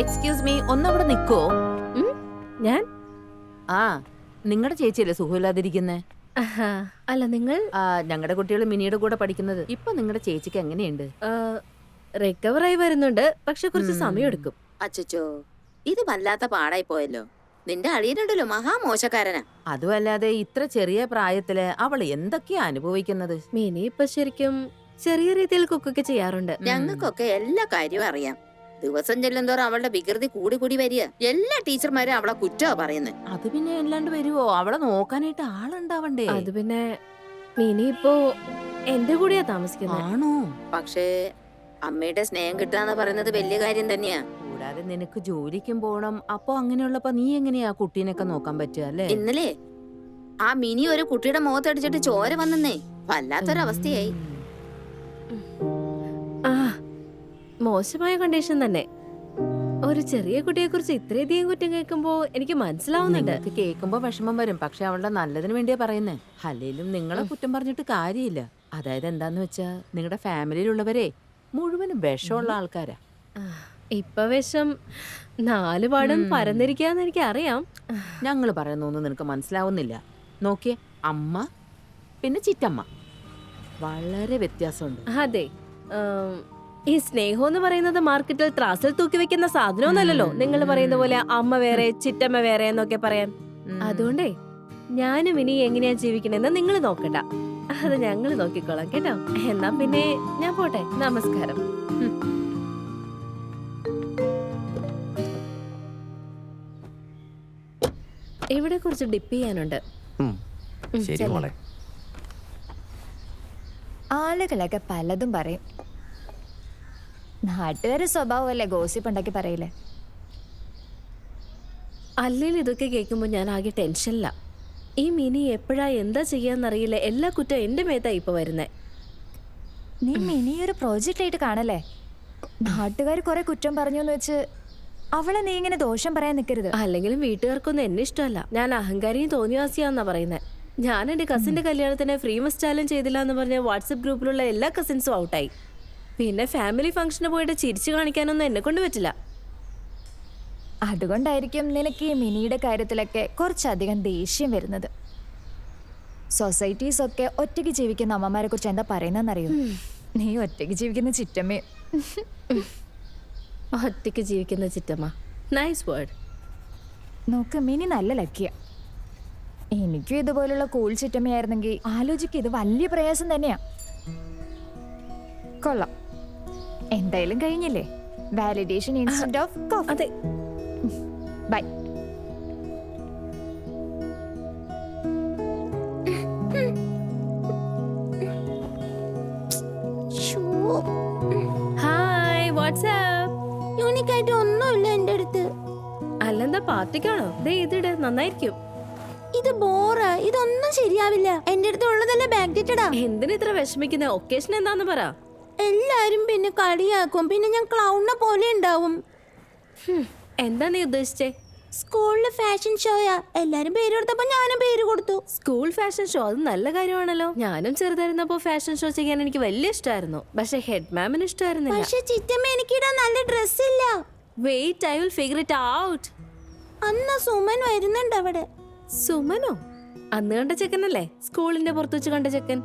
എക്സ്ക്യൂസ് മീ, ഒന്നവിടെ നിൽക്കോ? ഞാൻ നിങ്ങളുടെ ചേച്ചിയല്ലേ സുഖമില്ലാതിരിക്കുന്നേ? അല്ല, നിങ്ങൾ? ഞങ്ങളുടെ കുട്ടികൾ മിനിയുടെ കൂടെ പഠിക്കുന്നത്. ഇപ്പൊ നിങ്ങളുടെ ചേച്ചിക്ക് എങ്ങനെയുണ്ട്? റിക്കവർ ആയി വരുന്നുണ്ട്, പക്ഷെ കുറച്ച് സമയം എടുക്കും. അച്ചോ, ഇത് വല്ലാത്ത പാടായി പോയല്ലോ. നിന്റെ അളിയനുണ്ടല്ലോ മഹാമോശക്കാരനാ. അതുമല്ലാതെ ഇത്ര ചെറിയ പ്രായത്തില് അവൾ എന്തൊക്കെയാ അനുഭവിക്കുന്നത്? മിനി ഇപ്പൊ ശരിക്കും ചെറിയ രീതിയിൽ കുക്കൊക്കെ ചെയ്യാറുണ്ട്. ഞങ്ങൾക്കൊക്കെ എല്ലാ കാര്യവും അറിയാം. ദിവസം ചെല്ലുന്തോറും അവളുടെ വികൃതി കൂടി കൂടി വരിക. എല്ലാ ടീച്ചർമാരും അവളെ കുറ്റമാ പറയുന്നത്. അത് പിന്നെ അല്ലാണ്ട് വരുവോ? അവളെ നോക്കാനായിട്ട് ആളുണ്ടാവണ്ടേ? അത് പിന്നെ മിനി ഇപ്പോ എന്റെ കൂടെയാ താമസിക്കുന്നത്. ആണോ? പക്ഷേ അമ്മയുടെ സ്നേഹം കിട്ടാന്ന് പറയുന്നത് വലിയ കാര്യം തന്നെയാ. കൂടാതെ നിനക്ക് ജോലിക്കും പോണം. അപ്പൊ അങ്ങനെയുള്ളപ്പോ നീ എങ്ങനെയാ കുട്ടീനൊക്കെ നോക്കാൻ പറ്റുക അല്ലേ? ഇന്നലെ ആ മിനി ഒരു കുട്ടിയുടെ മുഖത്തടിച്ചിട്ട് ചോര വന്നേ. വല്ലാത്തൊരവസ്ഥയായി. മോശമായ കണ്ടീഷൻ തന്നെ. ഒരു ചെറിയ കുട്ടിയെ കുറിച്ച് ഇത്രയധികം കുറ്റം കേൾക്കുമ്പോ എനിക്ക് മനസ്സിലാവുന്നുണ്ട്. കേൾക്കുമ്പോ വിഷമം വരും, പക്ഷെ അവളുടെ നല്ലതിന് വേണ്ടിയാ പറയുന്നേ. അല്ലേലും നിങ്ങളെ കുറ്റം പറഞ്ഞിട്ട് കാര്യമില്ല. അതായത് എന്താന്ന് വെച്ചാ നിങ്ങളുടെ ഫാമിലിയിലുള്ളവരെ മുഴുവനും വിഷമുള്ള ആൾക്കാരാ. ഇപ്പൊ വിഷം 4 പാടും പരന്നിരിക്കാന്ന് എനിക്ക് അറിയാം. ഞങ്ങൾ പറയുന്നൊന്നും നിനക്ക് മനസ്സിലാവുന്നില്ല. നോക്കിയേ, അമ്മ പിന്നെ ചിറ്റമ്മ വളരെ വ്യത്യാസമുണ്ട്. അതെ, ഈ സ്നേഹം എന്ന് പറയുന്നത് മാർക്കറ്റിൽ ത്രാസിൽ തൂക്കി വെക്കുന്ന സാധനമൊന്നല്ലല്ലോ. നിങ്ങൾ പറയുന്ന പോലെ അമ്മ വേറെ ചിറ്റമ്മ വേറെ എന്നൊക്കെ പറയാൻ. അതുകൊണ്ടേ ഞാനും ഇനി എങ്ങനെയാ ജീവിക്കണെന്ന് നിങ്ങൾ നോക്കണ്ട, അത് ഞങ്ങൾ നോക്കിക്കോളാം കേട്ടോ. എന്നാ പിന്നെ ഞാൻ പോട്ടെ. നമസ്കാരം. ഇവിടെ കുറച്ച് ഡിപ്പ് ചെയ്യാനുണ്ട്. ശരി മോളെ. ആളുകളൊക്കെ പലതും പറയും. നാട്ടുകാരുടെ സ്വഭാവമല്ലേ ഗോസിപ്പ് ഉണ്ടാക്കി പറയില്ലേ. അല്ലെങ്കിൽ ഇതൊക്കെ കേൾക്കുമ്പോൾ ഞാൻ ആകെ ടെൻഷനില്ല. ഈ മിനി എപ്പോഴാ എന്താ ചെയ്യാന്നറിയില്ല. എല്ലാ കുറ്റം എന്റെ മേത്താ ഇപ്പൊ വരുന്നേ. നീ മിനി ഒരു പ്രോജക്റ്റ് ആയിട്ട് കാണല്ലേ. നാട്ടുകാർ കുറെ കുറ്റം പറഞ്ഞു എന്ന് വെച്ച് അവളെ നീ ഇങ്ങനെ ദോഷം പറയാൻ നിൽക്കരുത്. അല്ലെങ്കിലും വീട്ടുകാർക്കൊന്നും എന്നെ ഇഷ്ടമല്ല. ഞാൻ അഹങ്കാരിയും തോന്നിവാസിയാന്നാ പറയുന്നത്. ഞാൻ എന്റെ കസിന്റെ കല്യാണത്തിന് ഫ്രീ മസ് ചാലഞ്ച് ചെയ്തില്ല എന്ന് പറഞ്ഞ വാട്സപ്പ് ഗ്രൂപ്പിലുള്ള എല്ലാ കസിൻസും ഔട്ടായി. പിന്നെ ഫാമിലി ഫംഗ്ഷന് പോയിട്ട് ചിരിച്ചു കാണിക്കാനൊന്നും എന്നെ കൊണ്ട് പറ്റില്ല. അതുകൊണ്ടായിരിക്കും നിനക്ക് ഈ മിനിയുടെ കാര്യത്തിലൊക്കെ കുറച്ചധികം ദേഷ്യം വരുന്നത്. സൊസൈറ്റീസ് ഒക്കെ ഒറ്റയ്ക്ക് ജീവിക്കുന്ന അമ്മമാരെ കുറിച്ച് എന്താ പറയുന്നറിയോ? നീ ഒറ്റയ്ക്ക് ജീവിക്കുന്ന ചിറ്റമ്മ. ഒറ്റയ്ക്ക് ജീവിക്കുന്ന ചിറ്റമ്മ, നൈസ് വേർഡ്. നോക്ക്, മിനി നല്ല ലക്കിയ. എനിക്കും ഇതുപോലുള്ള കൂൾ ചിറ്റമ്മയായിരുന്നെങ്കിൽ ആലോചിക്കുക, ഇത് വലിയ പ്രയാസം തന്നെയാ. കൊള്ളാം, എന്തായാലും കഴിഞ്ഞില്ലേ. Validation instant of coffee. അതെ, ബൈ. Hi, WhatsApp. യൂണിക്കായിട്ട് ഒന്നുമില്ല എന്റെ അടുത്ത്. അല്ലെന്താ പാർട്ടിക്കാണോ? ദേ ഇതിട്, നന്നായിരിക്കും. ഇത് ബോറാ, ഇതൊന്നും ശരിയാവില്ല. എന്റെ അടുത്ത് ഉള്ളതല്ലേ ബാക്ക് ഡേറ്റഡാ. എന്തിനാ ഇത്ര വിഷമിക്കുന്ന? ഒക്കേഷൻ എന്താന്ന് പറ. എല്ലാരും പിന്നെ കളിയാക്കും, പിന്നെ ഞാൻ ക്ലൗണിനെ പോലെ ഉണ്ടാവും. എന്താ നീ ഉദ്ദേശിച്ചേ? സ്കൂളില് ഫാഷൻ ഷോയാ, എല്ലാരും പേര് കൊടുത്തപ്പോ ഞാനും പേര് കൊടുത്തു. സ്കൂൾ ഫാഷൻ ഷോ, അത് നല്ല കാര്യമാണല്ലോ. ഞാനും ചെറുതായിരുന്നപ്പോ ഫാഷൻ ഷോ ചെയ്യാൻ എനിക്ക് വലിയ ഇഷ്ടമായിരുന്നു. പക്ഷെ ഹെഡ് മാമിന് ഇഷ്ടമായിരുന്നില്ല. പക്ഷെ ചിറ്റമ്മ എനിക്കിടാൻ നല്ല ഡ്രസ് ഇല്ല. Wait, I will figure it out. അന്ന് സുമൻ വരുന്നുണ്ട് അവിടെ. സുമനോ? അന്ന് കണ്ട ചെക്കനല്ലേ? സ്കൂളിന്റെ പുറത്ത് വെച്ച് കണ്ട ചെക്കൻ.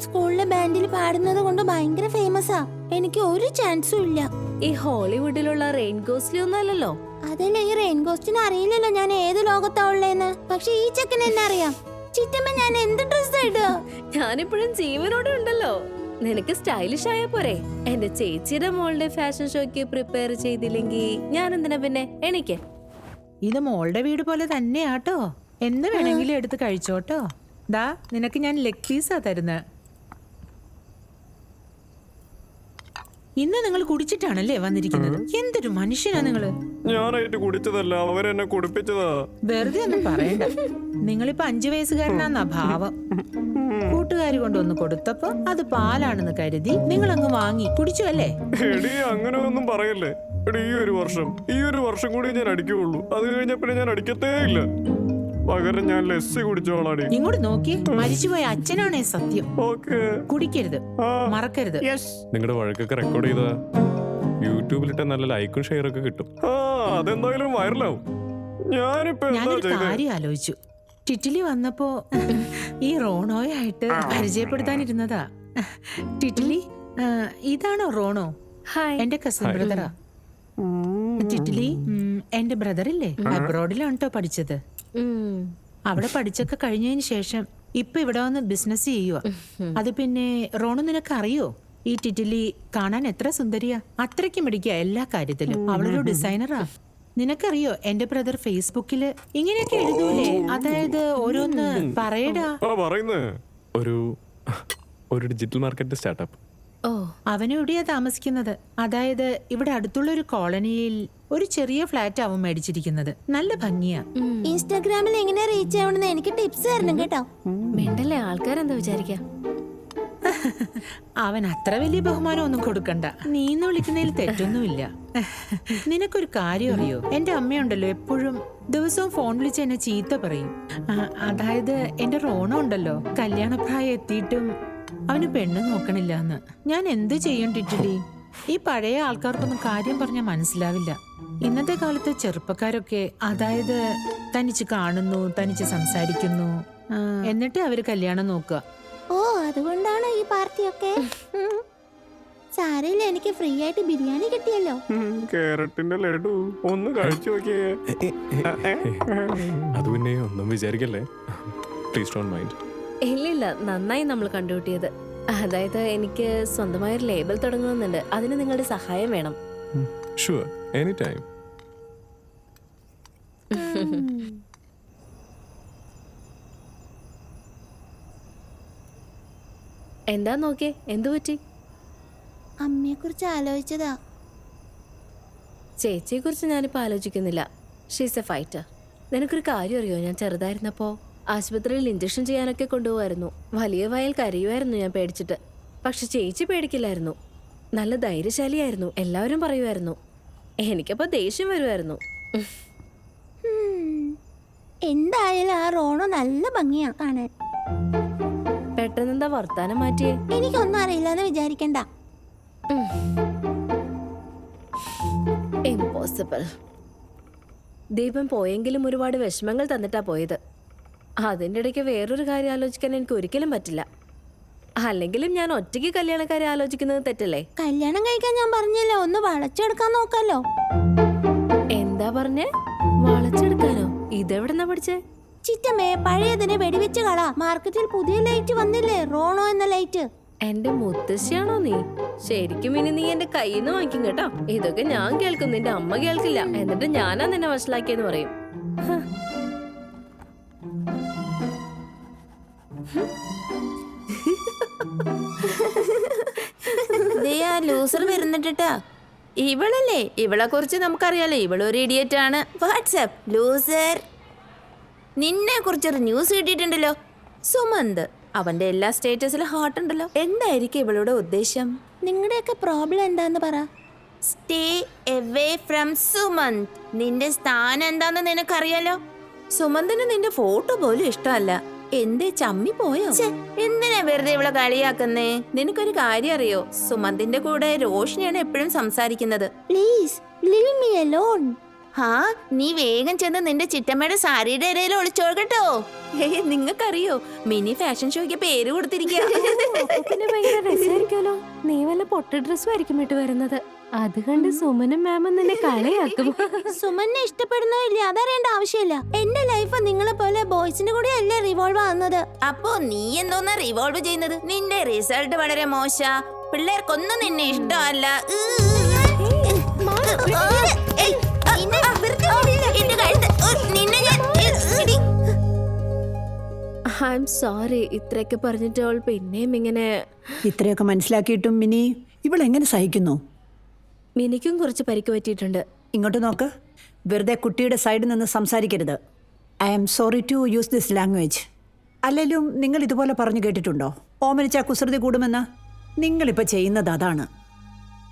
സ്കൂളിലെ ബാൻഡിൽ പാടുന്നത് കൊണ്ട് ഭയങ്കര ഫേമസാ. എനിക്ക് ഒരു ചാൻസും ഇല്ല. ഈ ഹോളിവുഡിലുള്ള റെയിൻ ഗോസ്ലി ഒന്നും അല്ലല്ലോ. അതല്ല, ഈ റെയിൻ ഗോസ്റ്റിന് അറിയില്ലല്ലോ ഞാൻ ഏത് ലോകത്താ ഉള്ളേന്ന്. പക്ഷെ ഈ ചെക്കൻ എന്നെ അറിയാം. ചിറ്റമ്മ ഞാൻ എന്ത് ഡ്രസ് ഇടുക? ഞാനിപ്പോഴും ജീവനോടെ ഉണ്ടല്ലോ. നിനക്ക് സ്റ്റൈലിഷ് ആയ പോരെ? എന്റെ ചേച്ചിയുടെ മോളുടെ ഫാഷൻ ഷോയ്ക്ക് പ്രിപ്പയർ ചെയ്തില്ലെങ്കിൽ ഞാൻ എന്തിനാ പിന്നെ? എനിക്ക് ഇത് മോളുടെ വീട് പോലെ തന്നെയാട്ടോ. എന്ന് വേണമെങ്കിലും എടുത്ത് കഴിച്ചോട്ടോ. ദാ നിനക്ക് ഞാൻ ലെഗ് പീസാ തരുന്നത്. ഇന്ന് നിങ്ങൾ കുടിച്ചിട്ടാണല്ലേ വന്നിരിക്കുന്നത്? എന്തൊരു മനുഷ്യനാ നിങ്ങള്. ഞാനായിട്ട് കുടിച്ചതല്ല, അവരെന്നെ കുടിപ്പിച്ചതാ. വെറുതെ ഒന്നും പറയണ്ട. നിങ്ങളിപ്പോ 5 വയസ്സുകാരനാന്നാ ഭാവം. കൂട്ടുകാരി കൊണ്ടൊന്ന് കൊടുത്തപ്പോ അത് പാലാണെന്ന് കരുതി നിങ്ങൾ അങ്ങ് വാങ്ങി കുടിച്ചു അല്ലേ? എടി അങ്ങനെ ഒന്നും പറയല്ലേ. എടി ഈ ഒരു വർഷം കൂടി ഞാൻ അടിക്കുള്ളൂ. അത് കഴിഞ്ഞപ്പോ ഞാൻ അടിക്കത്തേ ഇല്ല. പകരം ഞാൻ ലസ്സി കുടിച്ചോളാടി. ഇങ്ങോട്ട് നോക്കി, മരിച്ചുപോയ അച്ഛനാണേ സത്യം. കുടിക്കരുത്, മറക്കരുത്. നിങ്ങളുടെ വഴക്കൊക്കെ റെക്കോർഡ് ചെയ്താ യൂട്യൂബിലിട്ട നല്ല ലൈക്കും ഷെയർ ഒക്കെ കിട്ടും. അതെന്തായാലും വൈറലാവും. ഞാനൊരു കാര്യം ആലോചിച്ചു. ടിറ്റിലി വന്നപ്പോ ഈ റോണോയായിട്ട് പരിചയപ്പെടുത്താനിരുന്നതാ. ടിറ്റിലി, ഇതാണോ റോണോ? എന്റെ കസിൻ ബ്രദറാ. ടിറ്റിലി, എന്റെ ബ്രദറില്ലേ, അബ്രോഡിലാണ് കേട്ടോ പഠിച്ചത്. അവിടെ പഠിച്ചൊക്കെ കഴിഞ്ഞതിന് ശേഷം ഇപ്പൊ ഇവിടെ വന്ന് ബിസിനസ് ചെയ്യുക. അത് പിന്നെ റോണു, നിനക്ക് അറിയോ ഈ ടിറ്റിലി കാണാൻ എത്ര സുന്ദരിയാ? അത്രയ്ക്ക് മിടിക്കുക എല്ലാ കാര്യത്തിലും. അവളൊരു ഡിസൈനറാ. നിനക്കറിയോ എന്റെ ബ്രദർ ഫേസ്ബുക്കില് ഇങ്ങനെയൊക്കെ എഴുതൂലേ? അതായത് ഓരോന്ന് പറയടാ. ഒരു ഡിജിറ്റൽ മാർക്കറ്റ് സ്റ്റാർട്ടപ്പ്. അവനെവിടെയാ താമസിക്കുന്നത്? അതായത് ഇവിടെ അടുത്തുള്ള ഒരു കോളനിയിൽ ഒരു ചെറിയ ഫ്ലാറ്റ് അവൻ മേടിച്ചിരിക്കുന്നത്. നല്ല ഭംഗിയാ. ഇൻസ്റ്റാഗ്രാമിൽ എങ്ങനെ റീച്ച് ആവണമെന്ന് എനിക്ക് ടിപ്സ് തരണം കേട്ടോ. മിണ്ടല്ലേ, ആൾക്കാരെന്താ വിചാരിക്കാ? അവൻ അത്ര വലിയ ബഹുമാനം ഒന്നും കൊടുക്കണ്ട. നീന്ന് വിളിക്കുന്നതിൽ തെറ്റൊന്നുമില്ല. നിനക്കൊരു കാര്യം അറിയോ? എന്റെ അമ്മയുണ്ടല്ലോ എപ്പോഴും ദിവസവും ഫോൺ വിളിച്ച് എന്നെ ചീത്ത പറയും. അതായത് എന്റെ റോണോ ഉണ്ടല്ലോ, കല്യാണപ്രായം എത്തിയിട്ടും അവന് പെണ്ണ് നോക്കണില്ല എന്ന്. ഞാൻ എന്ത് ചെയ്യും ടിറ്റിലി? ഈ പഴയ ആൾക്കാർക്കൊന്നും കാര്യം പറഞ്ഞാൽ മനസ്സിലാവില്ല. ഇന്നത്തെ കാലത്ത് ചെറുപ്പക്കാരൊക്കെ അതായത് തനിച്ച് കാണുന്നു, തനിച്ച് സംസാരിക്കുന്നു, എന്നിട്ട് അവര് കല്യാണം നോക്കുക. ഓ, അതുകൊണ്ടാണ് ഈ പാർട്ടിയൊക്കെ. സാരയില്ല, എനിക്ക് ഫ്രീ ആയിട്ട് ബിരിയാണി കിട്ടിയല്ലോ. കേരട്ടിന്റെ ലഡു ഒന്ന് കഴിച്ചു നോക്കിയേ. അത് പിന്നെ ഒന്നും വിചാരിക്കല്ലേ, പ്ലീസ് ഡോണ്ട് മൈൻഡ്. ഇല്ല, നന്നായി നമ്മൾ കണ്ടുപിട്ടിയത്. അതായത് എനിക്ക് സ്വന്തമായൊരു ലേബൽ തുടങ്ങുന്നുണ്ട്. അതിന് നിങ്ങളുടെ സഹായം വേണം. Sure, any time. എന്താ നോക്കിയേ? എന്തു പറ്റി? അമ്മയെ കുറിച്ച് ആലോചിച്ചതാ. ചേച്ചിയെ കുറിച്ച് ഞാനിപ്പോൾ ആലോചിക്കുന്നില്ല. She's A fighter. നിനക്കൊരു കാര്യം അറിയോ? ഞാൻ ചെറുതായിരുന്നപ്പോൾ ആശുപത്രിയിൽ ഇഞ്ചക്ഷൻ ചെയ്യാനൊക്കെ കൊണ്ടുപോകായിരുന്നു. വലിയ വയൽ കരയുമായിരുന്നു ഞാൻ പേടിച്ചിട്ട്. പക്ഷെ ചേച്ചി പേടിക്കില്ലായിരുന്നു. നല്ല ധൈര്യശാലിയായിരുന്നു. എല്ലാവരും പറയുമായിരുന്നു. എനിക്കപ്പോൾ ദേഷ്യം വരുമായിരുന്നു. എന്തായാലും ആ റോണോ നല്ല ഭംഗിയാ കാണാൻ. പെട്ടെന്നെന്താ വർത്താനം മാറ്റിയേ? എനിക്കൊന്നും അറിയില്ലെന്ന് വിചാരിക്കണ്ട. ഇമ്പോസിബിൾ. ദീപം പോയെങ്കിലും ഒരുപാട് വിഷമങ്ങൾ തന്നിട്ടാ പോയത്. അതിൻ്റെ ഇടയ്ക്ക് വേറൊരു കാര്യം ആലോചിക്കാൻ എനിക്ക് ഒരിക്കലും പറ്റില്ല. അല്ലെങ്കിലും ഞാൻ ഒറ്റയ്ക്ക് കല്യാണക്കാരെ ആലോചിക്കുന്നത് തെറ്റല്ലേ? കല്യാണം കഴിക്കാൻ ഞാൻ പറഞ്ഞല്ലോ, ഒന്ന് വളച്ചെടുക്കാൻ നോക്കാലോ. എന്താ പറഞ്ഞേ? വളച്ചെടുക്കാനോ? ഇതെവിടെന്നാ പഠിച്ചേ? ചിറ്റമ്മേ, പഴയതിനെ വെടിവെച്ച് കളാ. മാർക്കറ്റിൽ പുതിയ ലൈറ്റ് വന്നില്ലേ, റോണോ എന്ന ലൈറ്റ്. എന്റെ മുത്തശ്ശിയാണോ നീ? ശരിക്കും ഇനി നീ എന്റെ കയ്യിൽ നിന്ന് വാങ്ങിക്കും കേട്ടോ. ഇതൊക്കെ ഞാൻ കേൾക്കും, നിന്റെ അമ്മ കേൾക്കില്ല. എന്നിട്ട് ഞാനാ നിന്നെ വഷളാക്കിയെന്ന് പറയും. ലൂസർ വരുന്നിട്ടാ. ഇവളല്ലേ? ഇവളെ കുറിച്ച് നമുക്കറിയാലോ, ഇവളൊരു ഇഡിയറ്റ് ആണ്. WhatsApp loser. നിന്നെ കുറിച്ചൊരു ന്യൂസ് കിട്ടിയിട്ടുണ്ടല്ലോ. സുമന്ത് അവന്റെ എല്ലാ സ്റ്റേറ്റസിലും ഹാർട്ട് ഉണ്ടല്ലോ. എന്തായിരിക്കും ഇവളുടെ ഉദ്ദേശം? നിങ്ങളുടെയൊക്കെ പ്രോബ്ലം എന്താന്ന് പറ. Stay away from Sumanth. നിന്റെ സ്ഥാനം എന്താന്ന് നിനക്കറിയാലോ. സുമന്തിന് നിന്റെ ഫോട്ടോ പോലും ഇഷ്ടമല്ല. എന്തേ ചമ്മി പോയോ? എന്തിനാ വെറുതെ ഇവളെ കളിയാക്കുന്നേ? നിനക്കൊരു കാര്യം അറിയോ? സുമന്തിന്റെ കൂടെ രോഷിനിയാണ് എപ്പോഴും സംസാരിക്കുന്നത്. Please leave me alone. ഹാ, നീ വേഗം ചെന്ന് നിന്റെ ചിറ്റമ്മയുടെ സാരിയുടെ ഇടയിൽ ഒളിച്ചോൾക്കട്ടോ. നിങ്ങൾക്കറിയോ മിനി ഫാഷൻ ഷോയ്ക്ക് പേര് കൊടുത്തിരിക്കുക. പിന്നെ ഭയങ്കര രസമായിരിക്കുമല്ലോ. നീ വല്ല പൊട്ട ഡ്രസ്സും ആയിരിക്കും ഇട്ട് വരുന്നത്. അത് കണ്ട് സുമനും മാമും നിന്നെ കളിയാക്കും. സുമനെ ഇഷ്ടപ്പെടുന്നില്ല അതറിയേണ്ട ആവശ്യമില്ല. എന്റെ ലൈഫ് നിങ്ങളെ പോലെ ബോയ്സിന്റെ കൂടെ അല്ലേ റിവോൾവ് ആവുന്നത്. അപ്പോ നീ എന്തോന്നാ റിവോൾവ് ചെയ്യുന്നത്? നിന്റെ റിസൾട്ട് വളരെ മോശ. പിള്ളേർക്കൊന്നും നിന്നെ ഇഷ്ടമല്ല. I am sorry. ഇത്രയൊക്കെ പറഞ്ഞിട്ട് അവൾ പിന്നെയും ഇങ്ങനെ. ഇത്രയൊക്കെ മനസ്സിലാക്കിയിട്ടും മിനി ഇവളെങ്ങനെ സഹിക്കുന്നു? മിനിക്കും കുറച്ച് പരിക്ക് പറ്റിയിട്ടുണ്ട്. ഇങ്ങോട്ട് നോക്ക്. വെറുതെ കുട്ടിയുടെ സൈഡിൽ നിന്ന് സംസാരിക്കരുത്. I am sorry to use this language. അല്ലെങ്കിലും നിങ്ങൾ ഇതുപോലെ പറഞ്ഞു കേട്ടിട്ടുണ്ടോ? ഓമനിച്ച കുസൃതി കൂടുമെന്ന്. നിങ്ങളിപ്പോൾ ചെയ്യുന്നത് അതാണ്.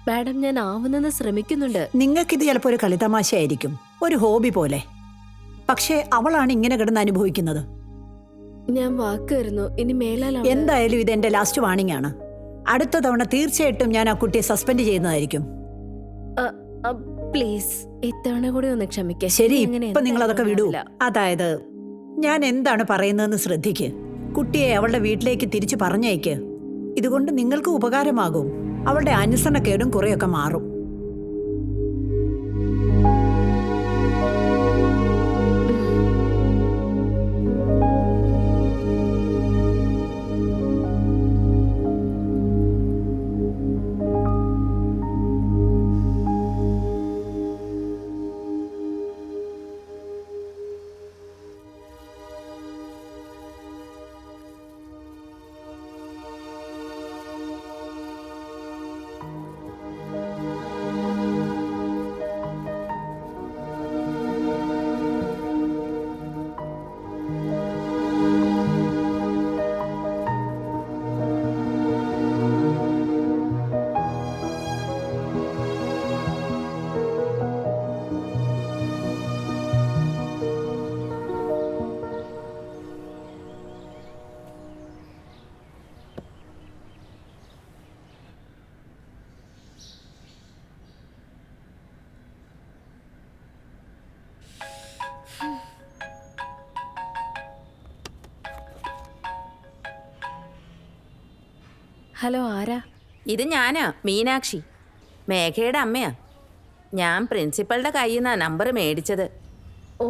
മാഡം, ഞാൻ ആവുന്നെന്ന് ശ്രമിക്കുന്നുണ്ട്. നിങ്ങൾക്കിത് ചിലപ്പോൾ ഒരു കളിതമാശയായിരിക്കും, ഒരു ഹോബി പോലെ. പക്ഷേ അവളാണ് ഇങ്ങനെ കിടന്ന് അനുഭവിക്കുന്നത്. ഞാൻ വാക്കുമായിരുന്നു. ഇനി മേലാൽ എന്തായാലും ഇത് എൻ്റെ ലാസ്റ്റ് വാണിംഗ് ആണ്. അടുത്ത തവണ തീർച്ചയായിട്ടും ഞാൻ ആ കുട്ടിയെ സസ്പെൻഡ് ചെയ്യുന്നതായിരിക്കും. പ്ലീസ് ഇത്തവണ കൂടി ഒന്ന് ക്ഷമിക്കുക. ശരി, ഇപ്പൊ നിങ്ങൾ അതൊക്കെ വിടൂ. അതായത് ഞാൻ എന്താണ് പറയുന്നതെന്ന് ശ്രദ്ധിക്ക്. കുട്ടിയെ അവളുടെ വീട്ടിലേക്ക് തിരിച്ചു പറഞ്ഞയക്ക്. ഇതുകൊണ്ട് നിങ്ങൾക്ക് ഉപകാരമാകും. അവളുടെ അനുസരണക്കേടും കുറെയൊക്കെ മാറും. ഹലോ, ആരാ? ഇത് ഞാനാ, മീനാക്ഷി, മേഘയുടെ അമ്മയാ. ഞാൻ പ്രിൻസിപ്പളുടെ കയ്യിൽ നിന്നാ നമ്പർ മേടിച്ചത്. ഓ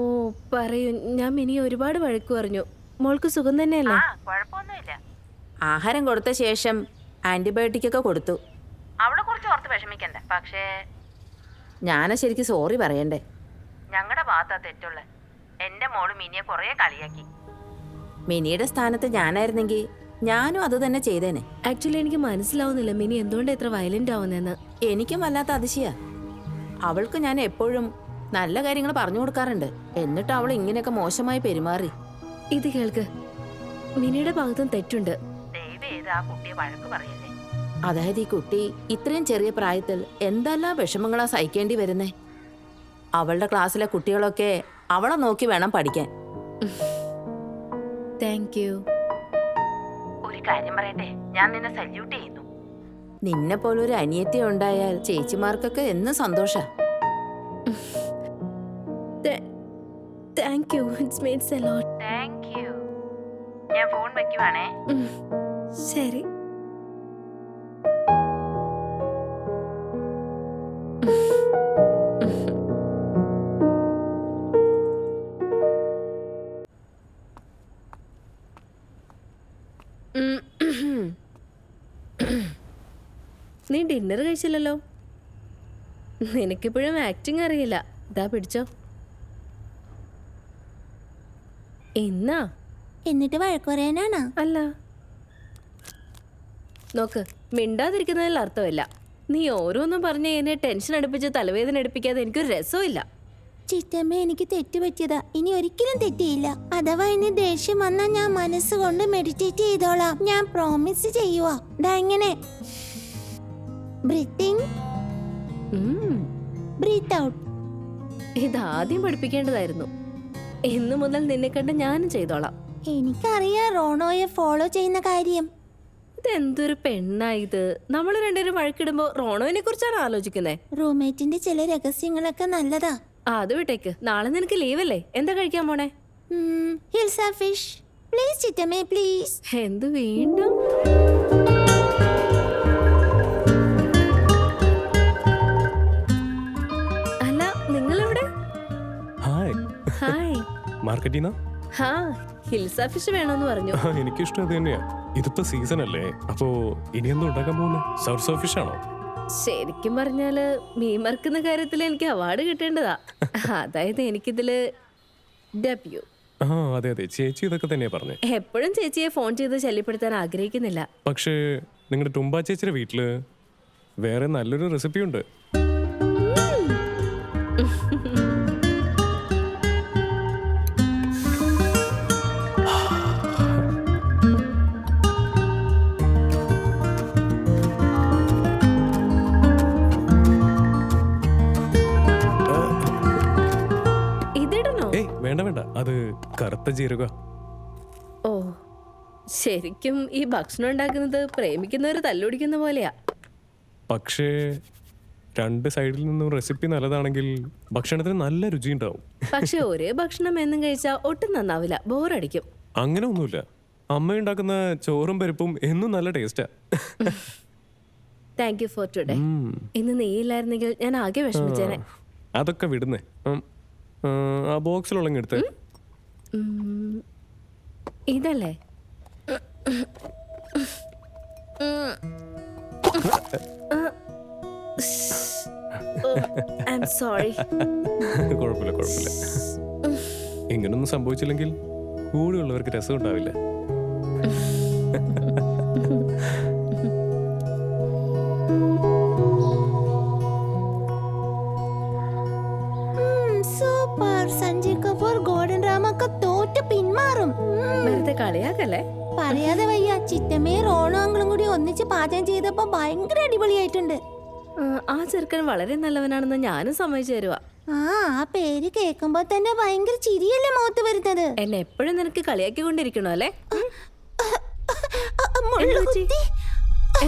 പറയൂ. ഞാൻ മിനി ഒരുപാട് വഴക്ക് പറഞ്ഞു. മോൾക്ക് സുഖം തന്നെയല്ലേ? കുഴപ്പമൊന്നുമില്ല. ആഹാരം കൊടുത്ത ശേഷം ആന്റിബയോട്ടിക് ഒക്കെ കൊടുത്തു. അവളെ കുറിച്ച് ഓർത്ത് വിഷമിക്കണ്ട. പക്ഷേ ഞാനാ ശരിക്കും സോറി പറയണ്ടേ. ഞങ്ങളുടെ ഭാഗത്താ തെറ്റുള്ള. എന്റെ മോള് മിനിയെ കുറെ കളിയാക്കി. മിനിയുടെ സ്ഥാനത്ത് ഞാനായിരുന്നെങ്കിൽ ഞാനും അത് തന്നെ ചെയ്തേനെ. ആക്ച്വലി എനിക്ക് മനസ്സിലാവുന്നില്ല മിനി എന്തുകൊണ്ട് ഇത്ര വയലന്റ് ആവുന്നെന്ന്. എനിക്കും വല്ലാത്ത അതിശയാ. അവൾക്ക് ഞാൻ എപ്പോഴും നല്ല കാര്യങ്ങൾ പറഞ്ഞു കൊടുക്കാറുണ്ട്. എന്നിട്ട് അവൾ ഇങ്ങനെയൊക്കെ മോശമായി പെരുമാറി. ഇത് കേൾക്ക്, മിനിയുടെ ഭാഗത്തും തെറ്റുണ്ട്. അതായത് ഈ കുട്ടി ഇത്രയും ചെറിയ പ്രായത്തിൽ എന്തെല്ലാം വിഷമങ്ങളാ സഹിക്കേണ്ടി വരുന്നേ. അവളുടെ ക്ലാസ്സിലെ കുട്ടികളൊക്കെ അവളെ നോക്കി വേണം പഠിക്കാൻ. Thank you. ഒരു കാര്യം പറയട്ടെ, ഞാൻ നിന്നെ സല്യൂട്ട് ചെയ്യുന്നു. നിന്നെ പോലൊരു അനിയത്തി ഉണ്ടായാൽ ചേച്ചിമാർക്കൊക്കെ എന്നും സന്തോഷ. Thank you. It's means a lot. Thank you. ഞാൻ ഫോൺ വെക്കുവാണേ. ശരി. നീ ഡിന്നർ കഴിച്ചില്ലല്ലോ. നിനക്കിപ്പോഴും ആക്ടിങ് അറിയില്ല. ഇതാ പിടിച്ചോ. എന്നാ എന്നിട്ട് വഴക്ക് പറയാനാണ്? അല്ല, നോക്ക്, മിണ്ടാതിരിക്കുന്നതിൽ അർത്ഥമില്ല. നീ ഓരോന്നും പറഞ്ഞ് എന്നെ ടെൻഷൻ അടുപ്പിച്ച് തലവേദന അടുപ്പിക്കാതെ എനിക്കൊരു രസമില്ല. ചിറ്റമ്മ എനിക്ക് തെറ്റ് പറ്റിയതാ. ഇനി ഒരിക്കലും തെറ്റിയില്ല. അഥവാ ഇനി ദേഷ്യം വന്നാ ഞാൻ മനസ്സുകൊണ്ട് മെഡിറ്റേറ്റ് ചെയ്തോളാം. ഞാൻ പ്രോമിസ് ചെയ്യുവാ. ദാ ഇങ്ങനെ ബ്രീത്തിങ്, ബ്രീത്ത് ഔട്ട്. ഇതാദ്യം പഠിപ്പിക്കേണ്ടതായിരുന്നു. ഇന്നു മുതൽ നിന്നെ കണ്ട് ഞാനും ചെയ്തോളാം. എനിക്കറിയാം റോണോയെ ഫോളോ ചെയ്യുന്ന കാര്യം. ഇതെന്തൊരു പെണ്ണാ ഇത്. നമ്മൾ രണ്ടുപേരും വഴക്കിടുമ്പോ റോണോവിനെ കുറിച്ചാണ് ആലോചിക്കുന്നേ. റൂംമേറ്റിന്റെ ചില രഹസ്യങ്ങളൊക്കെ നല്ലതാ. അത് വിട്ടേക്ക്. നാളെ നിനക്ക് ലീവല്ലേ? എന്താ കഴിക്കാൻ പോണേ? ഹിൽസ ഫിഷ് പ്ലീസ് ചിറ്റമ്മേ പ്ലീസ്. എന്ത് വീണ്ടും? അല്ല, നിങ്ങളെവിടെ? Hi, hi. മാർക്കറ്റിന്നാ? ഹാ, ഹിൽസ ഫിഷ് വേണോന്ന് പറഞ്ഞു. എനിക്കിഷ്ടം അത് തന്നെയാ. ഇതിപ്പോ സീസൺ അല്ലേ, അപ്പോ ഇനി എന്താ ഉണ്ടാക്കാൻ പോകുന്നത്? സൗത്ത് ഓഫ് ഫിഷ് ആണോ? ശരിക്കും പറഞ്ഞാല് മീൻ മറക്കുന്ന കാര്യത്തിൽ എനിക്ക് അവാർഡ് കിട്ടേണ്ടതാ. അതായത് എനിക്കിതില് ഡെബ്യൂ. ആ അതെ അതെ, ചേച്ചി ഇതൊക്കെ തന്നെയാ പറഞ്ഞേ. എപ്പോഴും ചേച്ചിയെ ഫോൺ ചെയ്ത് ശല്യപ്പെടുത്താൻ ആഗ്രഹിക്കുന്നില്ല. പക്ഷേ നിങ്ങളുടെ തുമ്പ ചേച്ചിയുടെ വീട്ടില് വേറെ നല്ലൊരു റെസിപ്പി ഉണ്ട്. വേണ്ട വേണ്ട, അത് കറുത്ത ജീരക. ഓ, ശരിക്കും ഈ ഭക്ഷണം ഉണ്ടാക്കുന്നത് പ്രേമിക്കുന്നവര് തല്ലുപിടിക്കുന്ന പോലെയാ. പക്ഷേ രണ്ട് സൈഡിൽ നിന്നും റെസിപ്പി നല്ലതാണെങ്കിൽ ഭക്ഷണത്തിന് നല്ല രുചി ഉണ്ടാവും. പക്ഷെ ഒരേ ഭക്ഷണം എന്നും കഴിച്ചാൽ ഒട്ടും നന്നാവില്ല, ബോറടിക്കും. അങ്ങനെ ഒന്നുമില്ല, അമ്മ ഉണ്ടാക്കുന്ന ചോറും പരിപ്പും എന്നും നല്ല ടേസ്റ്റാ. Thank you for today. ഇന്ന് നീയില്ലായിരുന്നെങ്കിൽ ഞാൻ ആകെ വിഷമിച്ചേനെ. അതൊക്കെ വിടുന്നേ. ആ ബോക്സിലുള്ള എടുത്ത്. ഇതല്ലേ? സോറി. കുഴപ്പമില്ല കുഴപ്പമില്ല. ഇങ്ങനൊന്നും സംഭവിച്ചില്ലെങ്കിൽ കൂടെയുള്ളവർക്ക് രസം ഉണ്ടാവില്ല. സഞ്ജയ് കപൂർ ഗോൾഡൻ ഡ്രാമൊക്കെ തോറ്റ് പിന്മാറും. വെറുതെ കളിയാക്കല്ലേ? പറയാതെ വയ്യ. ചിറ്റമ്മയും റോണോ അങ്കിളും കൂടി ഒന്നിച്ച് പാചകം ചെയ്തപ്പോ ഭയങ്കര അടിപൊളിയായിട്ടുണ്ട്. ആ ചെറുക്കൻ വളരെ നല്ലവനാണെന്ന് ഞാനും സമ്മതിച്ചു തരുവാ. ആ പേര് കേൾക്കുമ്പോ തന്നെ ഭയങ്കര ചിരിയല്ലേ മുഖത്ത് വരുന്നത്. എന്നെ എപ്പോഴും നിനക്ക് കളിയാക്കിക്കൊണ്ടിരിക്കണോ അല്ലേ?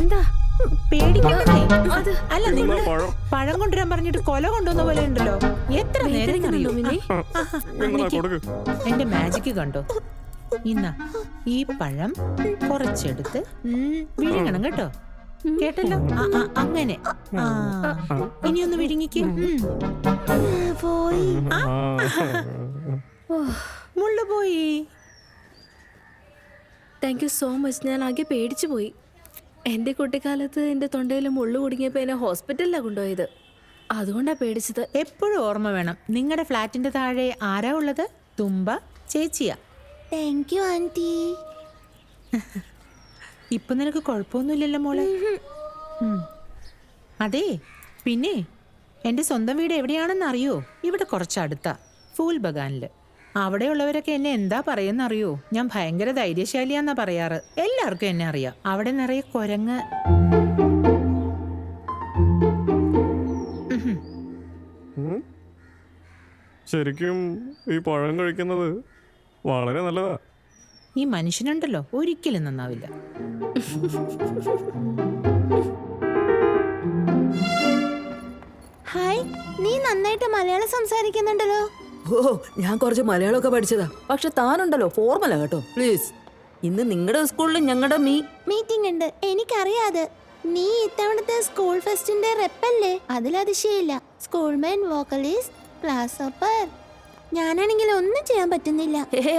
എന്താ പേടിക്കണ്ടേ? അല്ല, നിങ്ങൾ പഴം കൊണ്ടുവരാൻ പറഞ്ഞിട്ട് കൊല കൊണ്ടുവന്ന പോലെ ഉണ്ടല്ലോ. എത്ര നേരം അറിയോ? എന്റെ മാജിക് കണ്ടോ? ഇന്ന ഈ പഴം കുറച്ചെടുത്ത് വിഴുങ്ങണം കേട്ടോ. കേട്ടല്ലോ? അങ്ങനെ. ഇനിയൊന്ന് വിഴുങ്ങിക്ക്. പോയി മുള്ളു പോയി. Thank you so much. ഞാൻ ആകെ പേടിച്ചു പോയി. എൻ്റെ കുട്ടിക്കാലത്ത് എൻ്റെ തൊണ്ടയിൽ മുള്ളു കുടുങ്ങിയപ്പോൾ എന്നെ ഹോസ്പിറ്റലിലാണ് കൊണ്ടുപോയത്. അതുകൊണ്ടാണ് പേടിച്ചത്. എപ്പോഴും ഓർമ്മ വേണം, നിങ്ങളുടെ ഫ്ലാറ്റിന്റെ താഴെ ആരാ ഉള്ളത്? തുമ്പ ചേച്ചിയാ. Thank you aunty. ഇപ്പൊ നിനക്ക് കുഴപ്പമൊന്നുമില്ലല്ലോ മോളെ? അതെ, പിന്നെ എൻ്റെ സ്വന്തം വീട് എവിടെയാണെന്ന് അറിയോ? ഇവിടെ കുറച്ചടുത്താ, ഫൂൽ ബഗാനില്. അവിടെയുള്ളവരൊക്കെ എന്നെ എന്താ പറയുന്നറിയോ? ഞാൻ ഭയങ്കര ധൈര്യശാലിയാന്നാ പറയാറ്. എല്ലാവർക്കും എന്നെ അറിയാം. അവിടെ നിറയെ കുരങ്ങ്. ശരിക്കും ഈ പഴം കഴിക്കുന്നത് വളരെ നല്ലതാ. ഈ മനുഷ്യനുണ്ടല്ലോ, ഒരിക്കലും നന്നാവില്ല. ഹായ്, നീ നന്നായിട്ട് മലയാളം സംസാരിക്കുന്നുണ്ടല്ലോ. ഓ, ഞാൻ കുറച്ച് മലയാളമൊക്കെ പഠിച്ചതാ. പക്ഷെ താനുണ്ടല്ലോ ഫോർമല കേട്ടോ, പ്ലീസ്. ഇന്ന് നിങ്ങളുടെ സ്കൂളിൽ ഞങ്ങളുടെ മീറ്റിംഗ് ഉണ്ട്. എനിക്കറിയാതെ. നീ ഇത്തവണത്തെ സ്കൂൾ ഫെസ്റ്റിന്റെ റെപ്പല്ലേ? അതിലതിശയില്ല. സ്കൂൾമാൻ, വോക്കലിസ്റ്റ്, ക്ലാസ് ടോപ്പർ. ഞാനാണെങ്കിൽ ഒന്നും ചെയ്യാൻ പറ്റുന്നില്ല.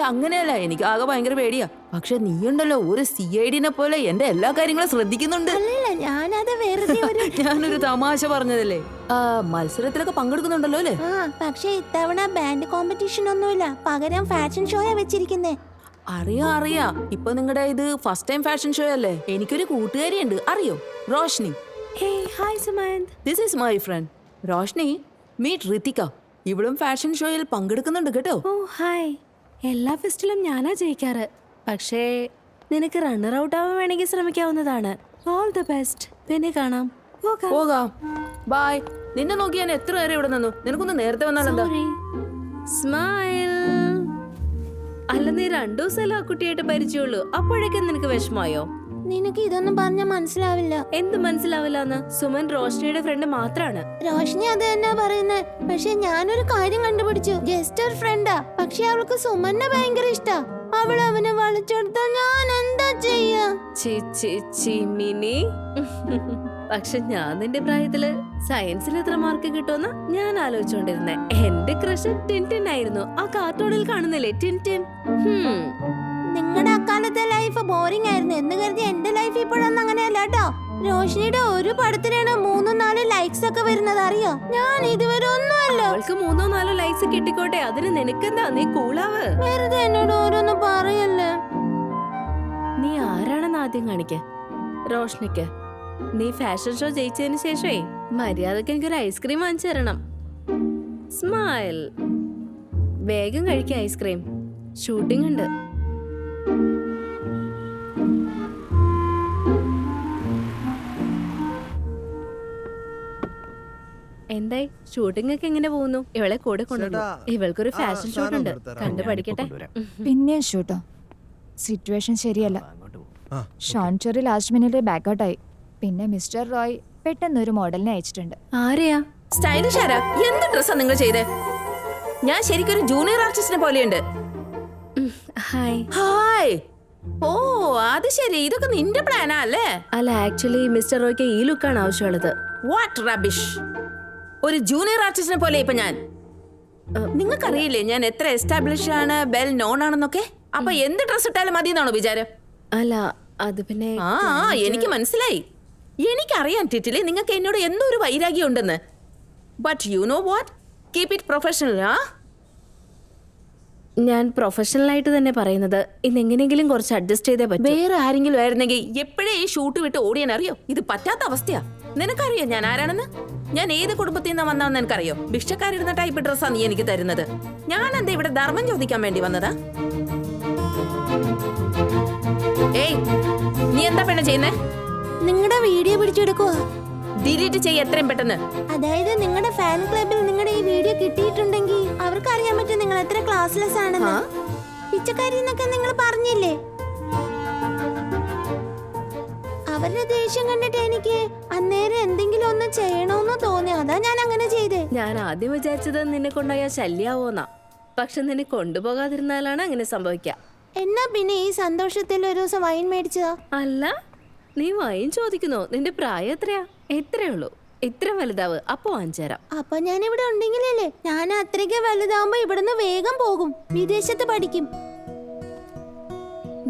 അങ്ങനെയല്ല, എനിക്ക് ആകെ ഭയങ്കര പേടിയാ. പക്ഷെ നീയുണ്ടല്ലോ ഒരു CID-നെ പോലെ എന്റെ എല്ലാ കാര്യങ്ങളും ശ്രദ്ധിക്കുന്നുണ്ട്. അല്ലല്ല, ഞാനത് വെറുതെ ഞാനൊരു തമാശ പറഞ്ഞതല്ലേ. മത്സരത്തിലൊക്കെ പങ്കെടുക്കുന്നുണ്ടല്ലോ അല്ലേ? പക്ഷെ ഇത്തവണ ബാൻഡ് കോമ്പറ്റീഷൻ ഒന്നുമില്ല. പകരം ഫാഷൻ ഷോയാ വെച്ചിരിക്കുന്നേ. അറിയാം. ഇപ്പൊ നിങ്ങളുടെ ഇത് ഫസ്റ്റ് ടൈം ഫാഷൻ ഷോ അല്ലേ? എനിക്കൊരു കൂട്ടുകാരിയുണ്ട്, അറിയോ? Roshni. Hi Sumanth. This is my friend Roshni. Meet Ritika. ഇവളും ഫാഷൻ ഷോയിൽ പങ്കെടുക്കുന്നുണ്ട് കേട്ടോ. Oh hi. എല്ലാ ഫെസ്റ്റിലും ഞാനാ ജയിക്കാറ്. പക്ഷേ നിനക്ക് റണ്ണർ ഔട്ട് ആവാൻ വേണമെങ്കിൽ ശ്രമിക്കാവുന്നതാണ്. All the best. പിന്നെ കാണാം. പോകാം. ബൈ. നിന്നെ നോക്കി ഞാൻ എത്ര നേരം ഇവിടെ നിന്നു. നിനക്കൊന്ന് നേരത്തെ വന്നാലെന്താ? സ്മൈൽ. അല്ല, നീ 2 ദിവസമല്ല ആ കുട്ടിയായിട്ട് പരിചയമുള്ളൂ. അപ്പോഴേക്കും നിനക്ക് വിഷമായോ? നിനക്ക് ഇതൊന്നും പറഞ്ഞാ മനസ്സിലാവില്ല. എന്ത് മനസ്സിലാവില്ലെന്ന്? സുമൻ റോഷ്നിയുടെ ഫ്രണ്ട് മാത്രാണ്. റോഷ്നി അത് തന്നെ പറയുന്നേ. പക്ഷെ ഞാനൊരു കാര്യം കണ്ടുപിടിച്ചു. ജസ്റ്റ് ഒരു ഫ്രണ്ടാ, പക്ഷെ അവൾക്ക് സുമന്നെ ഭയങ്കര ഇഷ്ടാ. അവൾ അവനെ വലിച്ചെടുത്താൽ ഞാൻ എന്താ ചെയ്യാ? മിനി. പക്ഷെ ഞാൻ നിന്റെ പ്രായത്തില് സയൻസിൽ എത്ര മാർക്ക് കിട്ടുമെന്ന് ഞാൻ ആലോചിച്ചോണ്ടിരുന്നേ. എന്റെ ക്രഷ് ടിൻടിൻ ആയിരുന്നു. ആ കാർട്ടൂണിൽ കാണുന്നില്ലേ ടിൻടിൻ? നിങ്ങളുടെ അക്കാലത്തെ ലൈഫ് ബോറിംഗ് ആയിരുന്നു എന്ന് കരുതി എന്റെ ലൈഫ് ഇപ്പോഴൊന്നും അങ്ങനെയല്ല കേട്ടോ. റോഷിനിയുടെ ഒരു പടത്തിനാണ് 3-4 ലൈക്സ് ഒക്കെ വരുന്നത്, അറിയോ? ഞാൻ ഇതുവരെ ഒന്നുമല്ല. അവൾക്ക് 3-4 ലൈക്സ് കിട്ടിക്കോട്ടെ, അതിന് നിനക്കെന്താ? നീ കൂളാവ്. വെറുതെ എന്നോട് ഓരോന്ന് പറയല്ലേ. നീ ആരാണെന്ന് ആദ്യം കാണിക്ക്. റോഷ്നിക്ക് നീ ഫാഷൻ ഷോ ജയിച്ചതിന് ശേഷമേ മര്യാദക്ക് എനിക്കൊരു ഐസ്ക്രീം വാങ്ങിച്ചു തരണം. സ്മൈൽ. വേഗം കഴിക്ക ഐസ്ക്രീം. ഷൂട്ടിംഗ് ഉണ്ട്. എന്തായി ഷൂട്ടിംഗ് ഒക്കെ എങ്ങനെ പോകുന്നു? ഇവളെ കൂടെ കൊണ്ടുവന്നു. ഇവൾക്കൊരു ഫാഷൻ ഷൂട്ട് ഉണ്ട്, കണ്ടു പഠിക്കട്ടെ. പിന്നെ ഷൂട്ടോ, സിറ്റുവേഷൻ ശരിയല്ല. Shaun Cherry last minute back ഔട്ടായി. പിന്നെ മിസ്റ്റർ റോയ് പെട്ടെന്ന് ഒരു മോഡലിനെ അയച്ചിട്ടുണ്ട്. ആരെയാ? സ്റ്റൈലിഷ് ആരാ? എന്ത് ഡ്രസ്സാ നിങ്ങൾ ചെയ്തേ? ഞാൻ ശരിക്കും ഒരു ജൂനിയർ ആർട്ടിസ്റ്റിനെ പോലെയുണ്ട്. ഹായ്. ഹായ്. ഓ അത് ശരി, ഇതൊക്കെ നിന്റെ പ്ലാനാ അല്ലേ? അല്ല, ആക്ച്വലി മിസ്റ്റർ റോയ്ക്ക് ഈ ലുക്കാണ് ആവശ്യമുള്ളത്. What rubbish. ഒരു ജൂനിയർ ആർട്ടിസ്റ്റിനെ പോലെ ഇപ്പൊ ഞാൻ. നിങ്ങൾക്കറിയില്ലേ ഞാൻ എത്ര എസ്റ്റാബ്ലിഷ് ആണ്, വെൽ നോൺ ആണെന്നൊക്കെ? അപ്പൊ എന്ത് ഡ്രസ് ഇട്ടാലും മതി എന്നാണോ വിചാരം? അല്ല, അത് പിന്നെ എനിക്ക് മനസ്സിലായി. എനിക്കറിയാൻ ടിറ്റിലെ നിങ്ങൾക്ക് എന്നോട് എന്തോ ഒരു വൈരാഗ്യം ഉണ്ടെന്ന്. But you know what, keep it professional. ഞാൻ പ്രൊഫഷണൽ ആയിട്ട് തന്നെ പറയുന്നത്. ഇന്ന് എങ്ങനെയെങ്കിലും കുറച്ച് അഡ്ജസ്റ്റ് ചെയ്തേ പറ്റും. വേറെ ആരെങ്കിലും ആയിരുന്നെങ്കിൽ എപ്പോഴേ ഈ ഷൂട്ട് വിട്ട് ഓടിയാൻ അറിയോ? ഇത് പറ്റാത്ത അവസ്ഥയാ. നിനക്കറിയോ ഞാൻ ആരാണെന്ന്? ഞാൻ ഏത് കുടുംബത്തിൽ നിന്ന് വന്നാന്ന് എനിക്കറിയോ? ഭിക്ഷക്കാരിടുന്ന ടൈപ്പ് ഡ്രസ്സാ നീ എനിക്ക് തരുന്നത്. ഞാൻ എന്താ ഇവിടെ ധർമ്മം ചോദിക്കാൻ വേണ്ടി വന്നതാ? ഏയ്, നീ എന്താ പെണ്ണ ചെയ്യുന്നേ? നിങ്ങളുടെ വീഡിയോ പിടിച്ചെടുക്കുവാ. ഡിലീറ്റ് ചെയ്യ എത്രയും പെട്ടെന്ന്. അതായത് നിങ്ങളുടെ ഫാൻ ക്ലബിൽ നിങ്ങളുടെ ഈ വീഡിയോ കിട്ടിയിട്ടുണ്ടെങ്കിൽ അവർക്ക് അറിയാൻ പറ്റും നിങ്ങൾ എത്ര ക്ലാസ്ലെസ് ആണെന്ന്. പിച്ചക്കാരി എന്നൊക്കെ നിങ്ങൾ പറഞ്ഞില്ലേ? അവരുടെ ദേഷ്യം കണ്ടിട്ട് എനിക്ക് അന്നേരം എന്തെങ്കിലും ഒന്ന് ചെയ്യണമെന്ന് തോന്നി. അതാ ഞാൻ അങ്ങനെ ചെയ്തേ. ഞാൻ ആദ്യം വിചാരിച്ചത് നിന്നെ കൊണ്ടുപോയാൽ ശല്യാവോന്നാ. പക്ഷെ നിന്നെ കൊണ്ടുപോകാതിരുന്നാലാണ് അങ്ങനെ സംഭവിക്കുക. എന്നാ പിന്നെ ഈ സന്തോഷത്തിൽ ഒരു ദിവസം വൈൻ മേടിച്ചതാ. അല്ല, നീ വൈൻ ചോദിക്കുന്നോ? നിന്റെ പ്രായം എത്രയാ? എത്രയേ ഉള്ളൂ. ഇത്ര വലുതാവ്, അപ്പൊ വാങ്ങിച്ചേരാം. അപ്പൊ ഞാൻ ഇവിടെ ഉണ്ടെങ്കിലല്ലേ? ഞാൻ അത്രയ്ക്ക് വലുതാവുമ്പോ ഇവിടുന്ന് വേഗം പോകും, വിദേശത്ത് പഠിക്കും.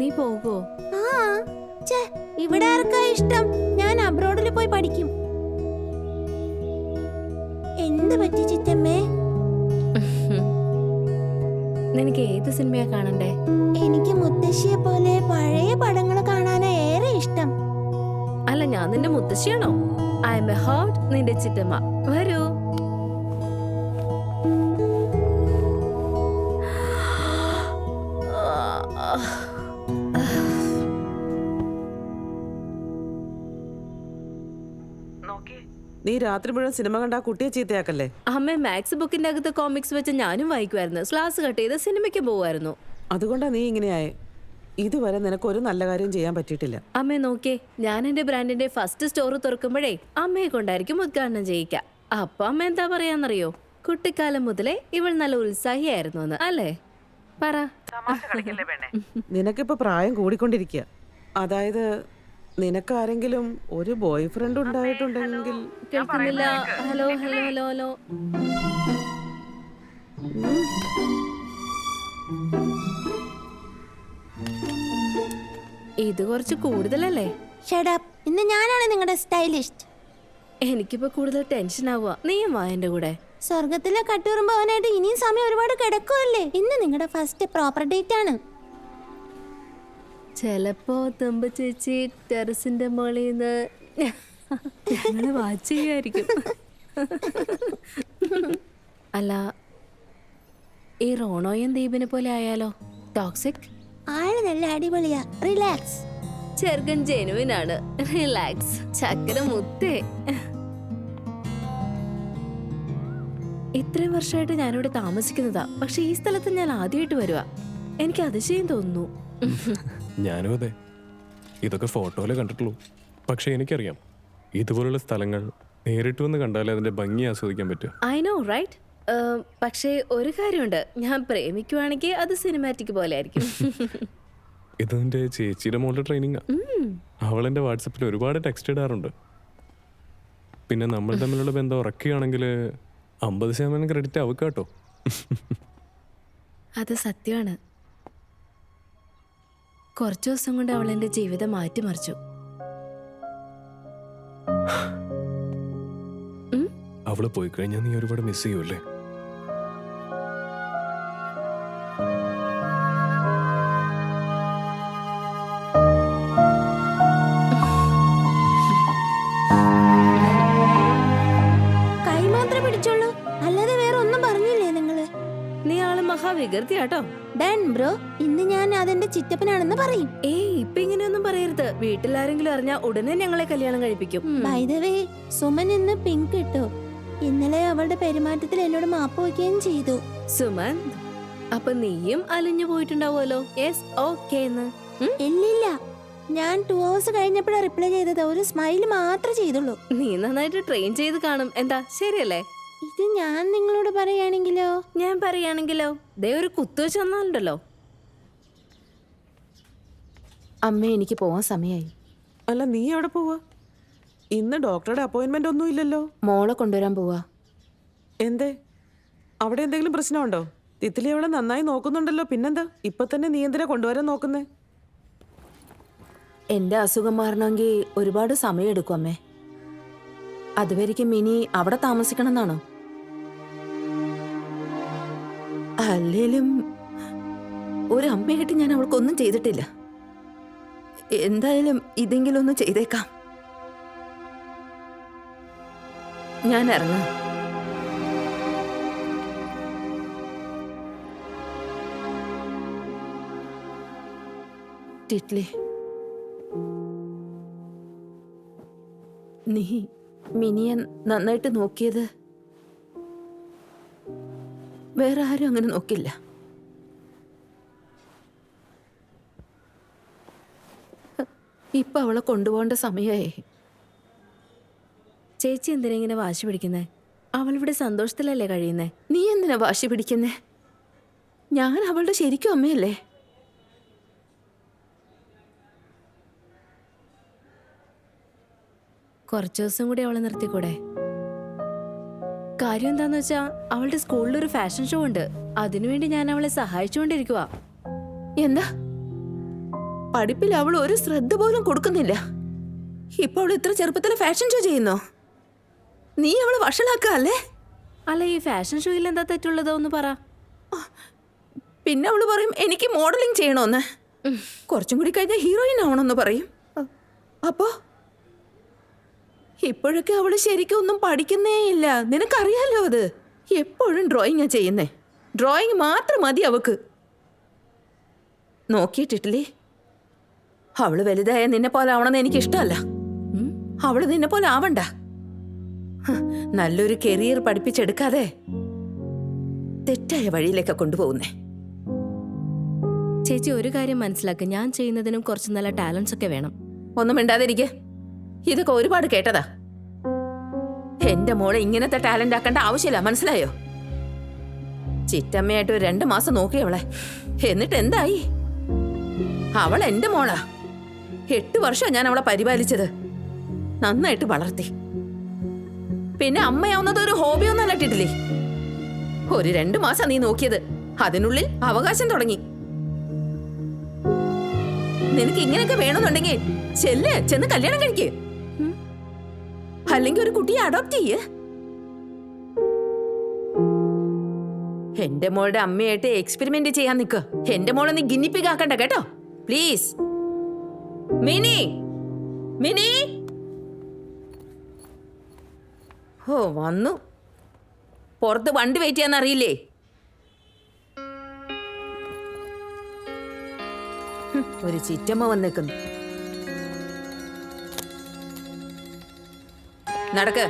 നീ പോകുമോ? ഇവിടെ ആർക്കാ ഇഷ്ടം? ഞാൻ അബ്രോഡിൽ പോയി പഠിക്കും. എന്ത് പറ്റി ചിറ്റമ്മേ? നിനക്ക് ഏത് സിനിമയാ കാണണ്ടേ? എനിക്ക് മുത്തശ്ശിയെ പോലെ പഴയ പടങ്ങൾ കാണാനാ ഏറെ ഇഷ്ടം. അല്ല, ഞാൻ നിന്റെ മുത്തശ്ശിയാണോ? ഐ എം എ ഹോട്ട്, നിന്റെ ചിറ്റമ്മ. വരൂ. നീ രാത്രി മുഴുവൻ സിനിമ കണ്ട ആ കുട്ടിയെ ചീത്തയാക്കല്ലേ? അമ്മ മാത്സ് ബുക്കിന്റെ അകത്ത് കോമിക്സ് വെച്ച് ഞാനും വായിക്കുമായിരുന്നു. ക്ലാസ് കട്ട് ചെയ്ത് സിനിമയ്ക്ക് പോവായിരുന്നു. അതുകൊണ്ടാ നീ ഇങ്ങനെയായേ. ഇതുവരെ നിനക്ക് ഒരു നല്ല കാര്യം ചെയ്യാൻ പറ്റിയിട്ടില്ല. അമ്മേ നോക്കേ, ഞാൻ എന്റെ ബ്രാൻഡിന്റെ ഫസ്റ്റ് സ്റ്റോർ തുറക്കുമ്പോഴേ അമ്മയെ കൊണ്ടായിരിക്കും ഉദ്ഘാടനം ചെയ്യിക്കാം. അപ്പൊ അമ്മ എന്താ പറയാന്നറിയോ? കുട്ടിക്കാലം മുതലേ ഇവൾ നല്ല ഉത്സാഹിയായിരുന്നു എന്ന്. അല്ലേ? പറ. നിനക്കിപ്പോ പ്രായം കൂടിക്കൊണ്ടിരിക്കുക. അതായത് നിനക്കാരെങ്കിലും ഒരു ബോയ് ഫ്രണ്ട് ഉണ്ടായിട്ടുണ്ടെങ്കിൽ. കേൾക്കുന്നില്ല. Hello hello hello hello. ഇത് കുറച്ച് കൂടുതലല്ലേ? Shut up. ഇന്ന് ഞാനാണ് നിങ്ങളുടെ സ്റ്റൈലിസ്റ്റ്. എനിക്കിപ്പോ കൂടുതൽ ടെൻഷൻ ആവുക. നീയും വാ എന്റെ കൂടെ. സ്വർഗത്തിലെ കട്ടുറുമ്പ് അവനായിട്ട് ഇനിയും സമയം ഒരുപാട് കിടക്കുമല്ലേ? ഇന്ന് നിങ്ങളുടെ ഫസ്റ്റ് പ്രോപ്പർ ഡേറ്റ് ആണ്. ചെലപ്പോ തുമ്പ ചേച്ചി ടെറസിന്റെ മുകളിന്ന് ഞങ്ങള് വാച്ച് ചെയ്യായിരിക്കും. അല്ല, ഈ റോണോയും ദീപിനെ പോലെ ആയാലോ? ടോക്സിക്? ആള് നല്ല അടിപൊളിയാ, റിലാക്സ്. ചെറുക്കൻ ജെനുവിൻ ആണ്, റിലാക്സ്. ചക്കര മുത്തേ. ഇത്രയും വർഷമായിട്ട് ഞാനിവിടെ താമസിക്കുന്നതാ, പക്ഷെ ഈ സ്ഥലത്ത് ഞാൻ ആദ്യമായിട്ട് വരുവാ. എനിക്ക് അതിശയം തോന്നുന്നു. ഞാനും അതെ. ഇതൊക്കെ ഫോട്ടോയിലെ കണ്ടിട്ടുള്ളൂ. പക്ഷെ എനിക്കറിയാം, ഇതുപോലുള്ള സ്ഥലങ്ങൾ നേരിട്ട് വന്ന് കണ്ടാലേ അതിന്റെ ഭംഗി ആസ്വദിക്കാൻ പറ്റും. I know right. പക്ഷേ ഒരു കാര്യമുണ്ട്, ഞാൻ പ്രേമിക്കുവാണെങ്കിൽ അത് സിനിമാറ്റിക് പോലെ ആയിരിക്കും. ഇത് നിന്റെ ചേച്ചിയുടെ മോളുടെ ട്രെയിനിങ്ങാ. അവൾ എന്റെ വാട്സപ്പിൽ ഒരുപാട് ടെക്സ്റ്റ് ഇടാറുണ്ട്. പിന്നെ നമ്മൾ തമ്മിലുള്ള ബന്ധം ഉറക്കുകയാണെങ്കിൽ 50% ക്രെഡിറ്റ് അവൾക്ക് കേട്ടോ. അത് സത്യമാണ്. കുറച്ചു ദിവസം കൊണ്ട് അവൾ എന്റെ ജീവിതം മാറ്റിമറിച്ചു. അവള് പോയി കഴിഞ്ഞാൽ നീ ഒരുപാട് മിസ് ചെയ്യൂല്ലേ? കൈ മാത്രമേ പിടിച്ചോളൂ, അല്ലാതെ വേറെ ഒന്നും പറഞ്ഞില്ലേ നിങ്ങള്? നീ ആള് മഹാവികൃതിയാട്ടോ. ഡൺ ബ്രോ, ഇന്ന് ഞാൻ അതെന്റെ ചിറ്റപ്പനാണെന്ന് പറയും. ഏയ് ഇപ്പൊ ഇങ്ങനെയൊന്നും പറയരുത്. വീട്ടിലാരെങ്കിലും അറിഞ്ഞാൽ ഉടനെ ഞങ്ങളെ കല്യാണം കഴിപ്പിക്കും. ബൈ ദ വേ, സുമൻ ഇന്ന് പിങ്ക് ഇട്ടു. ഇന്നലെ അവളുടെ പെരുമാറ്റത്തിൽ എന്നോട് മാപ്പ് വയ്ക്കുകയും ചെയ്തു. സുമന്ത്, അപ്പൊ നീയും അലിഞ്ഞു പോയിട്ടുണ്ടാവുമല്ലോ. യെസ്, ഓക്കേ എന്ന്. ഇല്ലില്ല, ഞാൻ 2 hours കഴിഞ്ഞപ്പോഴാണ് റിപ്ലൈ ചെയ്തത്. ഒരു സ്മൈൽ മാത്രമേ ചെയ്തുള്ളൂ. നീ നന്നായിട്ട് ട്രെയിൻ ചെയ്ത് കാണും. എന്താ, ശരിയല്ലേ? ഇത് ഞാൻ നിങ്ങളോട് പറയുകയാണെങ്കിലോ? ഞാൻ പറയുകയാണെങ്കിലോ? ദേ ഒരു കുത്തുവെച്ച് വന്നാലുണ്ടല്ലോ. അമ്മ, എനിക്ക് പോവാൻ സമയമായി. അല്ല, നീ എവിടെ പോവാ? ഇന്ന് ഡോക്ടറുടെ അപ്പോയിന്റ്മെന്റ് ഒന്നും ഇല്ലല്ലോ. മോളെ കൊണ്ടുവരാൻ പോവാ. എന്തേ, അവിടെ എന്തെങ്കിലും പ്രശ്നമുണ്ടോ? തിത്തിലി അവളെ നന്നായി നോക്കുന്നുണ്ടല്ലോ, പിന്നെന്താ ഇപ്പൊ തന്നെ നീ എന്തിനാ കൊണ്ടുവരാൻ നോക്കുന്നേ? എന്റെ അസുഖം മാറണമെങ്കിൽ ഒരുപാട് സമയമെടുക്കും അമ്മേ. അതുവരെയ്ക്കും മിനി അവിടെ താമസിക്കണം എന്നാണോ? അല്ലേലും ഒരു അമ്മയായിട്ട് ഞാൻ അവൾക്കൊന്നും ചെയ്തിട്ടില്ല. എന്തായാലും ഇതെങ്കിലും ഒന്ന് ചെയ്തേക്കാം. ഞാൻ ഇറങ്ങാം. ടിറ്റ്ലി, നീ മിനിയെ നന്നായിട്ട് നോക്കിയത് വേറെ ആരും അങ്ങനെ നോക്കില്ല. ഇപ്പൊ അവളെ കൊണ്ടുപോകേണ്ട സമയമായി. ചേച്ചി എന്തിനാ ഇങ്ങനെ വാശി പിടിക്കുന്നേ? അവളിവിടെ സന്തോഷത്തിലല്ലേ കഴിയുന്നേ? നീ എന്തിനാ വാശി പിടിക്കുന്നേ? ഞാൻ അവളുടെ ശരിക്കും അമ്മയല്ലേ? കുറച്ചു ദിവസം കൂടി അവളെ നിർത്തിക്കൂടെ? കാര്യം എന്താന്ന് വെച്ചാ, അവളുടെ സ്കൂളിലൊരു ഫാഷൻ ഷോ ഉണ്ട്. അതിനുവേണ്ടി ഞാൻ അവളെ സഹായിച്ചുകൊണ്ടിരിക്കുക. എന്താ, പഠിപ്പിൽ അവൾ ഒരു ശ്രദ്ധ പോലും കൊടുക്കുന്നില്ല. ഇപ്പൊ അവൾ ഇത്ര ചെറുപ്പത്തിൽ ഫാഷൻ ഷോ ചെയ്യുന്നോ? നീ അവളെ വഷളാക്കല്ലേ? അല്ല, ഈ ഫാഷൻ ഷോയിൽ എന്താ തെറ്റുള്ളതോ ഒന്ന് പറ. പിന്നെ അവള് പറയും എനിക്ക് മോഡലിംഗ് ചെയ്യണോന്ന്. കുറച്ചും കൂടി കഴിഞ്ഞാൽ ഹീറോയിൻ ആവണമെന്ന് പറയും. അപ്പോ ഇപ്പോഴൊക്കെ അവള് ശരിക്കും ഒന്നും പഠിക്കുന്നേ ഇല്ല. നിനക്കറിയാലോ അത്. എപ്പോഴും ഡ്രോയിങ്ങാ ചെയ്യുന്നേ. ഡ്രോയിങ് മാത്രം മതി അവക്ക്. നോക്കിയിട്ടില്ലേ, അവള് വലുതായ നിന്നെ പോലെ ആവണമെന്ന് എനിക്ക് ഇഷ്ടമല്ല. അവള് നിന്നെ പോലെ ആവണ്ട. നല്ലൊരു കരിയർ പഠിപ്പിച്ചെടുക്കാതെ തെറ്റായ വഴിയിലേക്കാ കൊണ്ടുപോകുന്നേ. ചേച്ചി ഒരു കാര്യം മനസ്സിലാക്കുക, ഞാൻ ചെയ്യുന്നതിനും കുറച്ച് നല്ല ടാലൻസ് ഒക്കെ വേണം. ഒന്നും മിണ്ടാതിരിക്കെ. ഇതൊക്കെ ഒരുപാട് കേട്ടതാ. എന്റെ മോളെ ഇങ്ങനത്തെ ടാലന്റ് ആക്കേണ്ട ആവശ്യമില്ല, മനസ്സിലായോ? ചിറ്റമ്മയായിട്ട് ഒരു 2 മാസം നോക്കി അവളെ. എന്നിട്ട് എന്തായി? അവൾ എന്റെ മോളാ. 8 വർഷം ഞാൻ അവളെ പരിപാലിച്ചത്, നന്നായിട്ട് വളർത്തി. പിന്നെ അമ്മയാവുന്നത് ഒരു ഹോബിയൊന്നല്ല ടിറ്റിലി. ഒരു 2 മാസം നീ നോക്കിയത്, അതിനുള്ളിൽ അവകാശം തുടങ്ങി. നിനക്ക് ഇങ്ങനെയൊക്കെ വേണമെന്നുണ്ടെങ്കിൽ ചെന്ന് കല്യാണം കഴിക്ക്. അല്ലെങ്കിൽ ഒരു കുട്ടിയെ അഡോപ്റ്റ് ചെയ്യ്. എന്റെ മോളുടെ അമ്മയായിട്ട് എക്സ്പെരിമെന്റ് ചെയ്യാൻ നിൽക്കുക. എന്റെ മോളെ നീ ഗിന്നിപ്പിക്കാക്കണ്ട കേട്ടോ, പ്ലീസ്. Mini, mini. ഓ, വന്നു. പുറത്ത് വണ്ടി വെയിറ്റ് ചെയ്യാൻ അറിയില്ലേ? ഒരു ചിറ്റമ്മ വന്നേക്കുന്നു. നടക്ക്.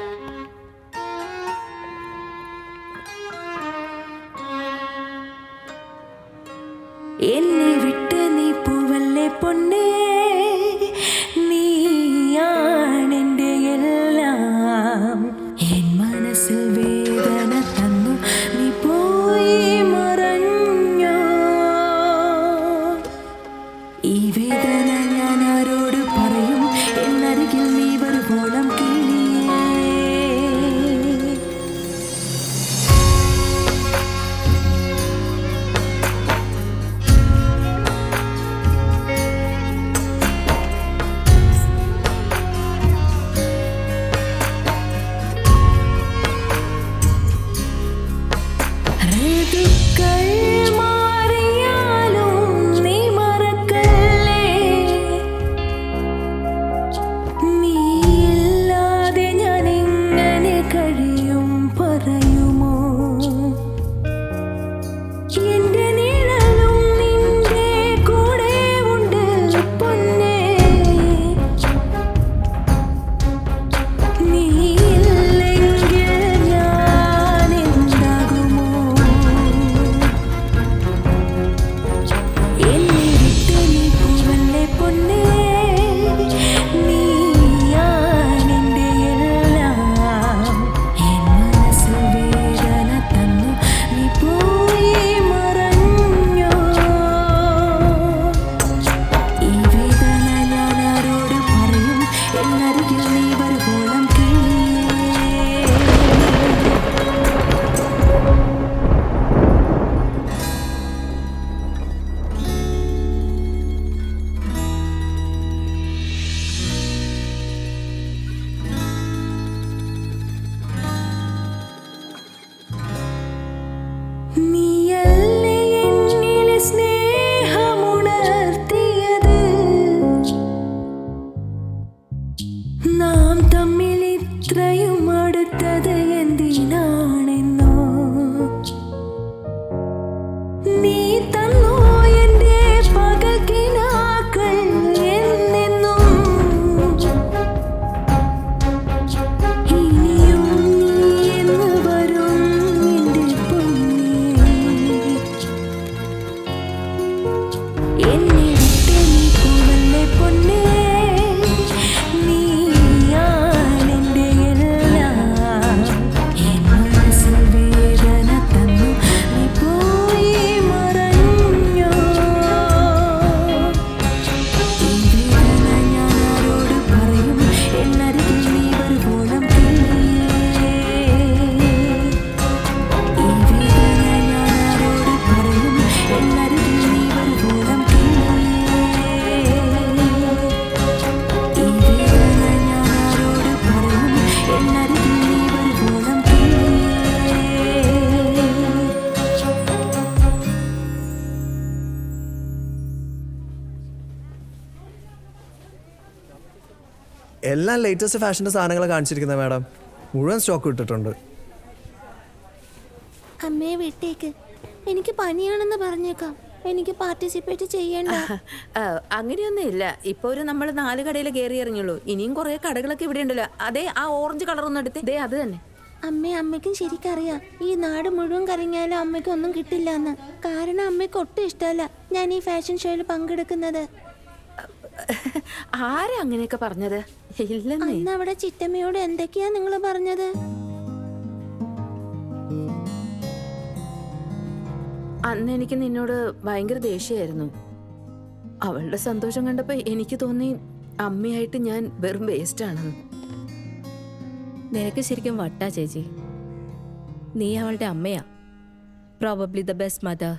എന്നെ വിട്ട് നീ പൂവല്ലേ പൊന്നേ, നീയാണെന്റെ എല്ലാം. എൻ മനസ്സിൽ വേദന തന്നു നീ പോയി മറഞ്ഞോ. ഈ വേദന ഞാൻ ആരോട് പറയും, എന്നരികിൽ നീ വരുവോളം കിളിയേ. ഋതുക്കൾ മാറിയാലും നീ മറക്കല്ലേ. നീയില്ലാതെ ഞാൻ എങ്ങനെ കഴിയും പറയുമോ. എന്റെ നിഴലും നിന്റെ കൂടെ ഉണ്ട് പൊന്നേ. നീയില്ലെങ്കിൽ ഞാൻ എന്താകുമോ. എന്നെ വിട്ട് നീ പൂവല്ലേ പൊന്നേ, നീയാണെന്റെ എല്ലാം. എൻ മനസ്സിൽ വേദന തന്നു നീ പോയി മറഞ്ഞോ. ഈ വേദന ഞാൻ ആരോട് പറയും, എന്നരികിൽ നീ വരുവോളം കിളിയേ. നീയല്ലേ എന്നിലെ സ്നേഹമുണർത്തിയത്. നാം തമ്മിൽ ഇത്രയും അടുത്തത് എന്തിനാണെന്നോ. നീ തന്നോ എന്റെ പകൽക്കിനാക്കൾ എന്നെന്നും. ഇനിയും നീ എന്ന് വരും എന്റെ പൊന്നേ. എന്നെ വിട്ട് നീ പൂവല്ലേ പൊന്നേ, നീയാണെന്റെ എല്ലാം. എൻ മനസ്സിൽ വേദന തന്നു നീ പോയി മറഞ്ഞോ. ഈ വേദന ഞാൻ ആരോട് പറയും, എന്നരികിൽ നീ വരുവോളം കിളിയേ. ഈ വേദന ഞാൻ ആരോട് പറയും, എന്നരികിൽ നീ വരുവോളം കിളിയേ. ഈ വേദന ഞാൻ ആരോട് പറയും, എന്നരികിൽ നീ വരുവോളം കിളിയേ. എല്ലാം ലേറ്റസ്റ്റ് ഫാഷൻ്റെ സാധനങ്ങൾ കാണിച്ചിരിക്കുന്നത് മാഡം. മുഴുവൻ സ്റ്റോക്ക് ഇട്ടിട്ടുണ്ട്. അമ്മയെ വിട്ടേക്ക്. എനിക്ക് പനിയാണെന്ന് പറഞ്ഞേക്കാം. എനിക്ക് പാർട്ടിസിപ്പേറ്റ് ചെയ്യണ്ട. അങ്ങനെയൊന്നും ഇല്ല. ഇപ്പൊ നമ്മൾ 4 കടയിൽ കയറി ഇറങ്ങിയുള്ളൂ. ഇനിയും കുറെ കടകളൊക്കെ ഇവിടെ ഉണ്ടല്ലോ. അതെ, ആ ഓറഞ്ച് കളർ ഒന്ന് എടുത്ത്. ദേ അത് തന്നെ. അമ്മയ്ക്കും ശരിക്കറിയാം ഈ നാട് മുഴുവൻ കറങ്ങിയാലും അമ്മയ്ക്ക് ഒന്നും കിട്ടില്ല എന്ന്. കാരണം അമ്മയ്ക്ക് ഒട്ടും ഇഷ്ടമല്ല ഞാൻ ഈ ഫാഷൻ ഷോയിൽ പങ്കെടുക്കുന്നത്. ആരാ അങ്ങനെയൊക്കെ പറഞ്ഞത്? ഇല്ലെന്നേ. അന്ന് അവിടെ ചിറ്റമ്മയോട് എന്തൊക്കെയാ നിങ്ങൾ പറഞ്ഞത്? അന്ന് എനിക്ക് നിന്നോട് ഭയങ്കര ദേഷ്യമായിരുന്നു. അവളുടെ സന്തോഷം കണ്ടപ്പോ എനിക്ക് തോന്നി അമ്മയായിട്ട് ഞാൻ വെറും വേസ്റ്റ് ആണെന്ന്. നിനക്ക് ശരിക്കും വട്ടാ ചേച്ചി. നീ അവളുടെ അമ്മയാ. Probably the best mother.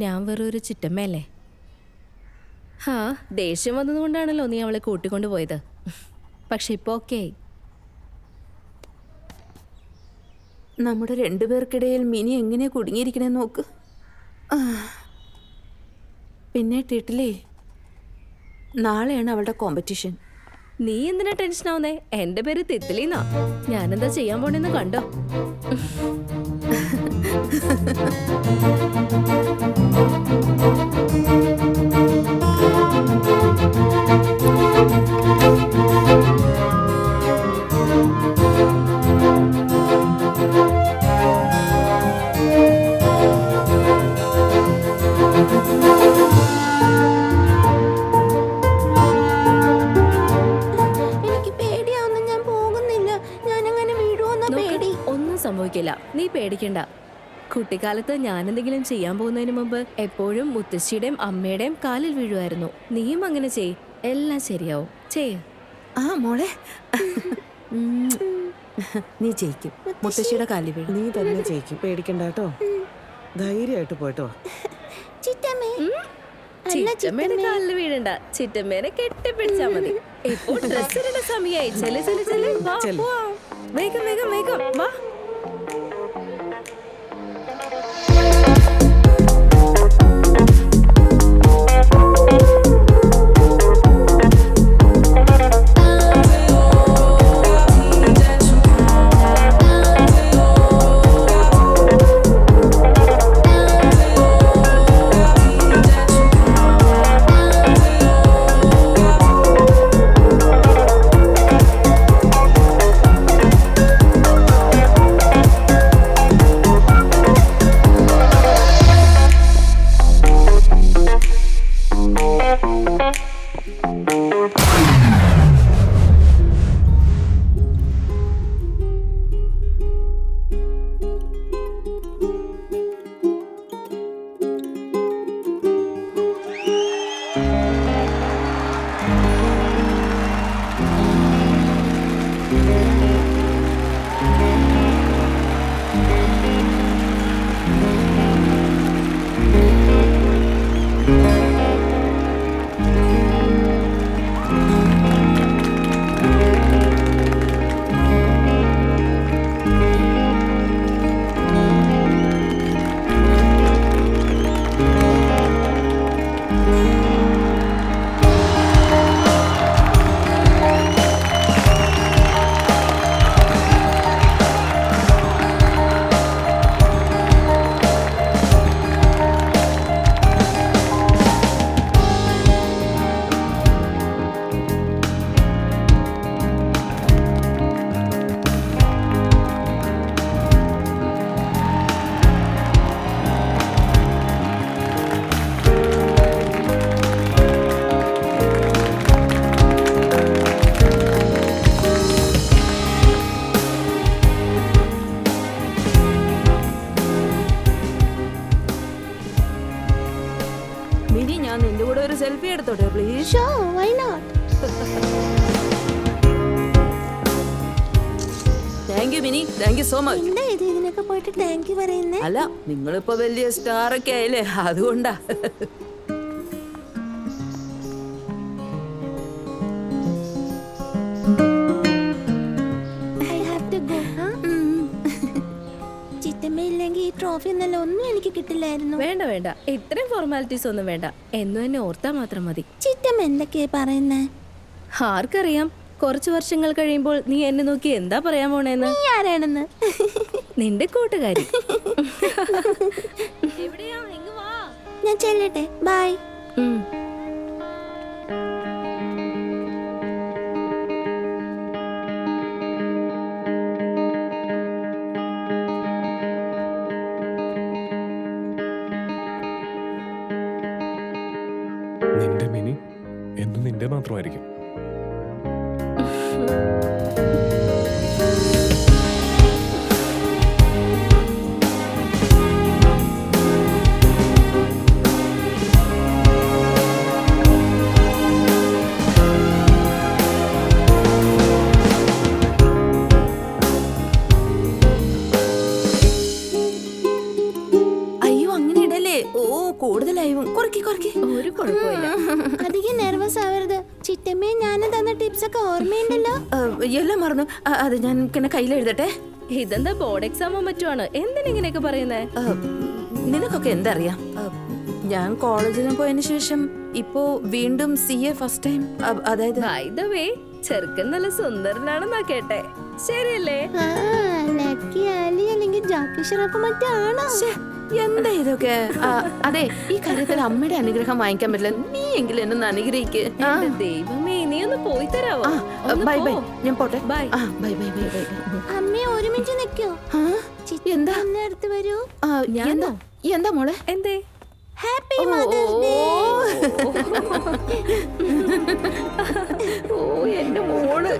ഞാൻ വെറും ഒരു ചിറ്റമ്മയല്ലേ. ഹാ, ദേഷ്യം വന്നതുകൊണ്ടാണല്ലോ നീ അവളെ കൂട്ടിക്കൊണ്ടു പോയത്. പക്ഷെ ഇപ്പൊ ഓക്കെ. നമ്മുടെ രണ്ടുപേർക്കിടയിൽ മിനി എങ്ങനെ കുടുങ്ങിയിരിക്കണേ നോക്ക്. പിന്നെ ടിട്ടിലേ, നാളെയാണ് അവളുടെ കോമ്പറ്റീഷൻ. നീ എന്തിനാ ടെൻഷൻ ആവുന്നേ? എന്റെ പേര് തിത്തിലിന്നാ. ഞാനെന്താ ചെയ്യാൻ പോണെന്ന് കണ്ടോ? പേടിക്കണ്ട. കുട്ടിക്കാലത്ത് ഞാൻ എന്തെങ്കിലും ചെയ്യാൻ പോകുന്നതിന് മുമ്പ് എപ്പോഴും മുത്തശ്ശിയുടെയും അമ്മയുടെയും കാലിൽ വീഴുമായിരുന്നു. നീയും അങ്ങനെ ചെയ്, എല്ലാം ശരിയാവും. ചെയ്യ്. ആ മോളെ, നീ ജയിക്കും. മുത്തശ്ശിയുടെ കാലിൽ വീഴും. നീ തന്നെ ജയിക്കും, പേടിക്കണ്ട കേട്ടോ. ധൈര്യമായിട്ട് പോയിട്ടോ. ചിറ്റമ്മയുടെ കാലിൽ വീഴണ്ട, ചിറ്റമ്മേനെ കെട്ടിപ്പിടിച്ചാ മതി. ഇപ്പോൾ ഡ്രസ്സിന്റെ സമയായി. ചെല് ചെല് ചെല്, വാ, പോവാം. വേഗം വേഗം വേഗം വാ. മിനി, ഞാൻ നിന്റെ കൂടെ ഒരു സെൽഫി എടുത്തോട്ടെ please? Thank you mini, thank you so much. ഇതിനൊക്കെ പോയിട്ട് താങ്ക് യു പറയുന്നേ? അല്ല, നിങ്ങളിപ്പോ വലിയ സ്റ്റാർ ഒക്കെ ആയില്ലേ, അതുകൊണ്ടാ. ചിറ്റമ്മയില്ലെങ്കിൽ ഈ ട്രോഫി എന്നല്ല ഒന്നും എനിക്ക് കിട്ടില്ലായിരുന്നു. വേണ്ട വേണ്ട, ഇത്രയും ഫോർമാലിറ്റീസ് ഒന്നും വേണ്ട. എന്നും എന്നെ ഓർത്താ മാത്രം മതി. ചിറ്റമ്മ എന്തൊക്കെയാ പറയുന്നേ? ആർക്കറിയാം, കുറച്ചു വർഷങ്ങൾ കഴിയുമ്പോൾ നീ എന്നെ നോക്കി എന്താ പറയാൻ പോണേന്ന്. നീ ആരാണെന്ന്? നിന്റെ കൂട്ടുകാരി. ഞാൻ ചെല്ലട്ടെ, ബൈ. നിന്റെ മിനി എന്നും നിന്റെ മാത്രമായിരിക്കും. അയ്യോ, അങ്ങനെ ഇടല്ലേ. ഓ, കൂടുതലായും കുറക്കി കുറക്കി. ഒരു കുഴപ്പമില്ല. അധികം നെർവസ് ആവരുത്. ചിറ്റമ്മയെ ഞാൻ തന്ന ടിപ്സ് ഒക്കെ ഓർമ്മയുണ്ടല്ലോ. എല്ലാം മറന്നു. അത് ഞാൻ കയ്യിലെഴുതട്ടെ. ഇതെന്താ ബോർഡ് എക്സാമോ മറ്റുമാണ്, എന്തിനിങ്ങനെയൊക്കെ പറയുന്നേ? നിനക്കൊക്കെ എന്തറിയാം? ഞാൻ കോളേജിൽ പോയതിനു ശേഷം ഇപ്പോ വീണ്ടും CA ഫസ്റ്റ് ടൈം. അതായത് ബൈ ദ വേ, ചെറുക്കൻ നല്ല സുന്ദരനാണെന്നാ കേട്ടെ, ശരിയല്ലേ? ലക്കി ആലി അല്ലെങ്കിൽ ജാക്കി ഷറഫ് മറ്റാണോ? എന്താ ഇതൊക്കെ? അതെ, ഈ കാര്യത്തിൽ അമ്മയുടെ അനുഗ്രഹം വാങ്ങിക്കാൻ പറ്റില്ല. നീ എങ്കിലും എന്നെ അനുഗ്രഹിക്ക്. എന്റെ ദൈവമേ, നീ ഒന്ന് പോയി തരാവോ? ബൈ ബൈ, ഞാൻ പോട്ടെ. Bye. Bye bye bye bye. അമ്മയെ ഒരുമിച്ച് നിൽക്കോ? എന്താ? അടുത്ത് വരൂ. എന്താ മോളെ? എന്തേ? Happy mothers day. ഓ, എന്റെ മോള്.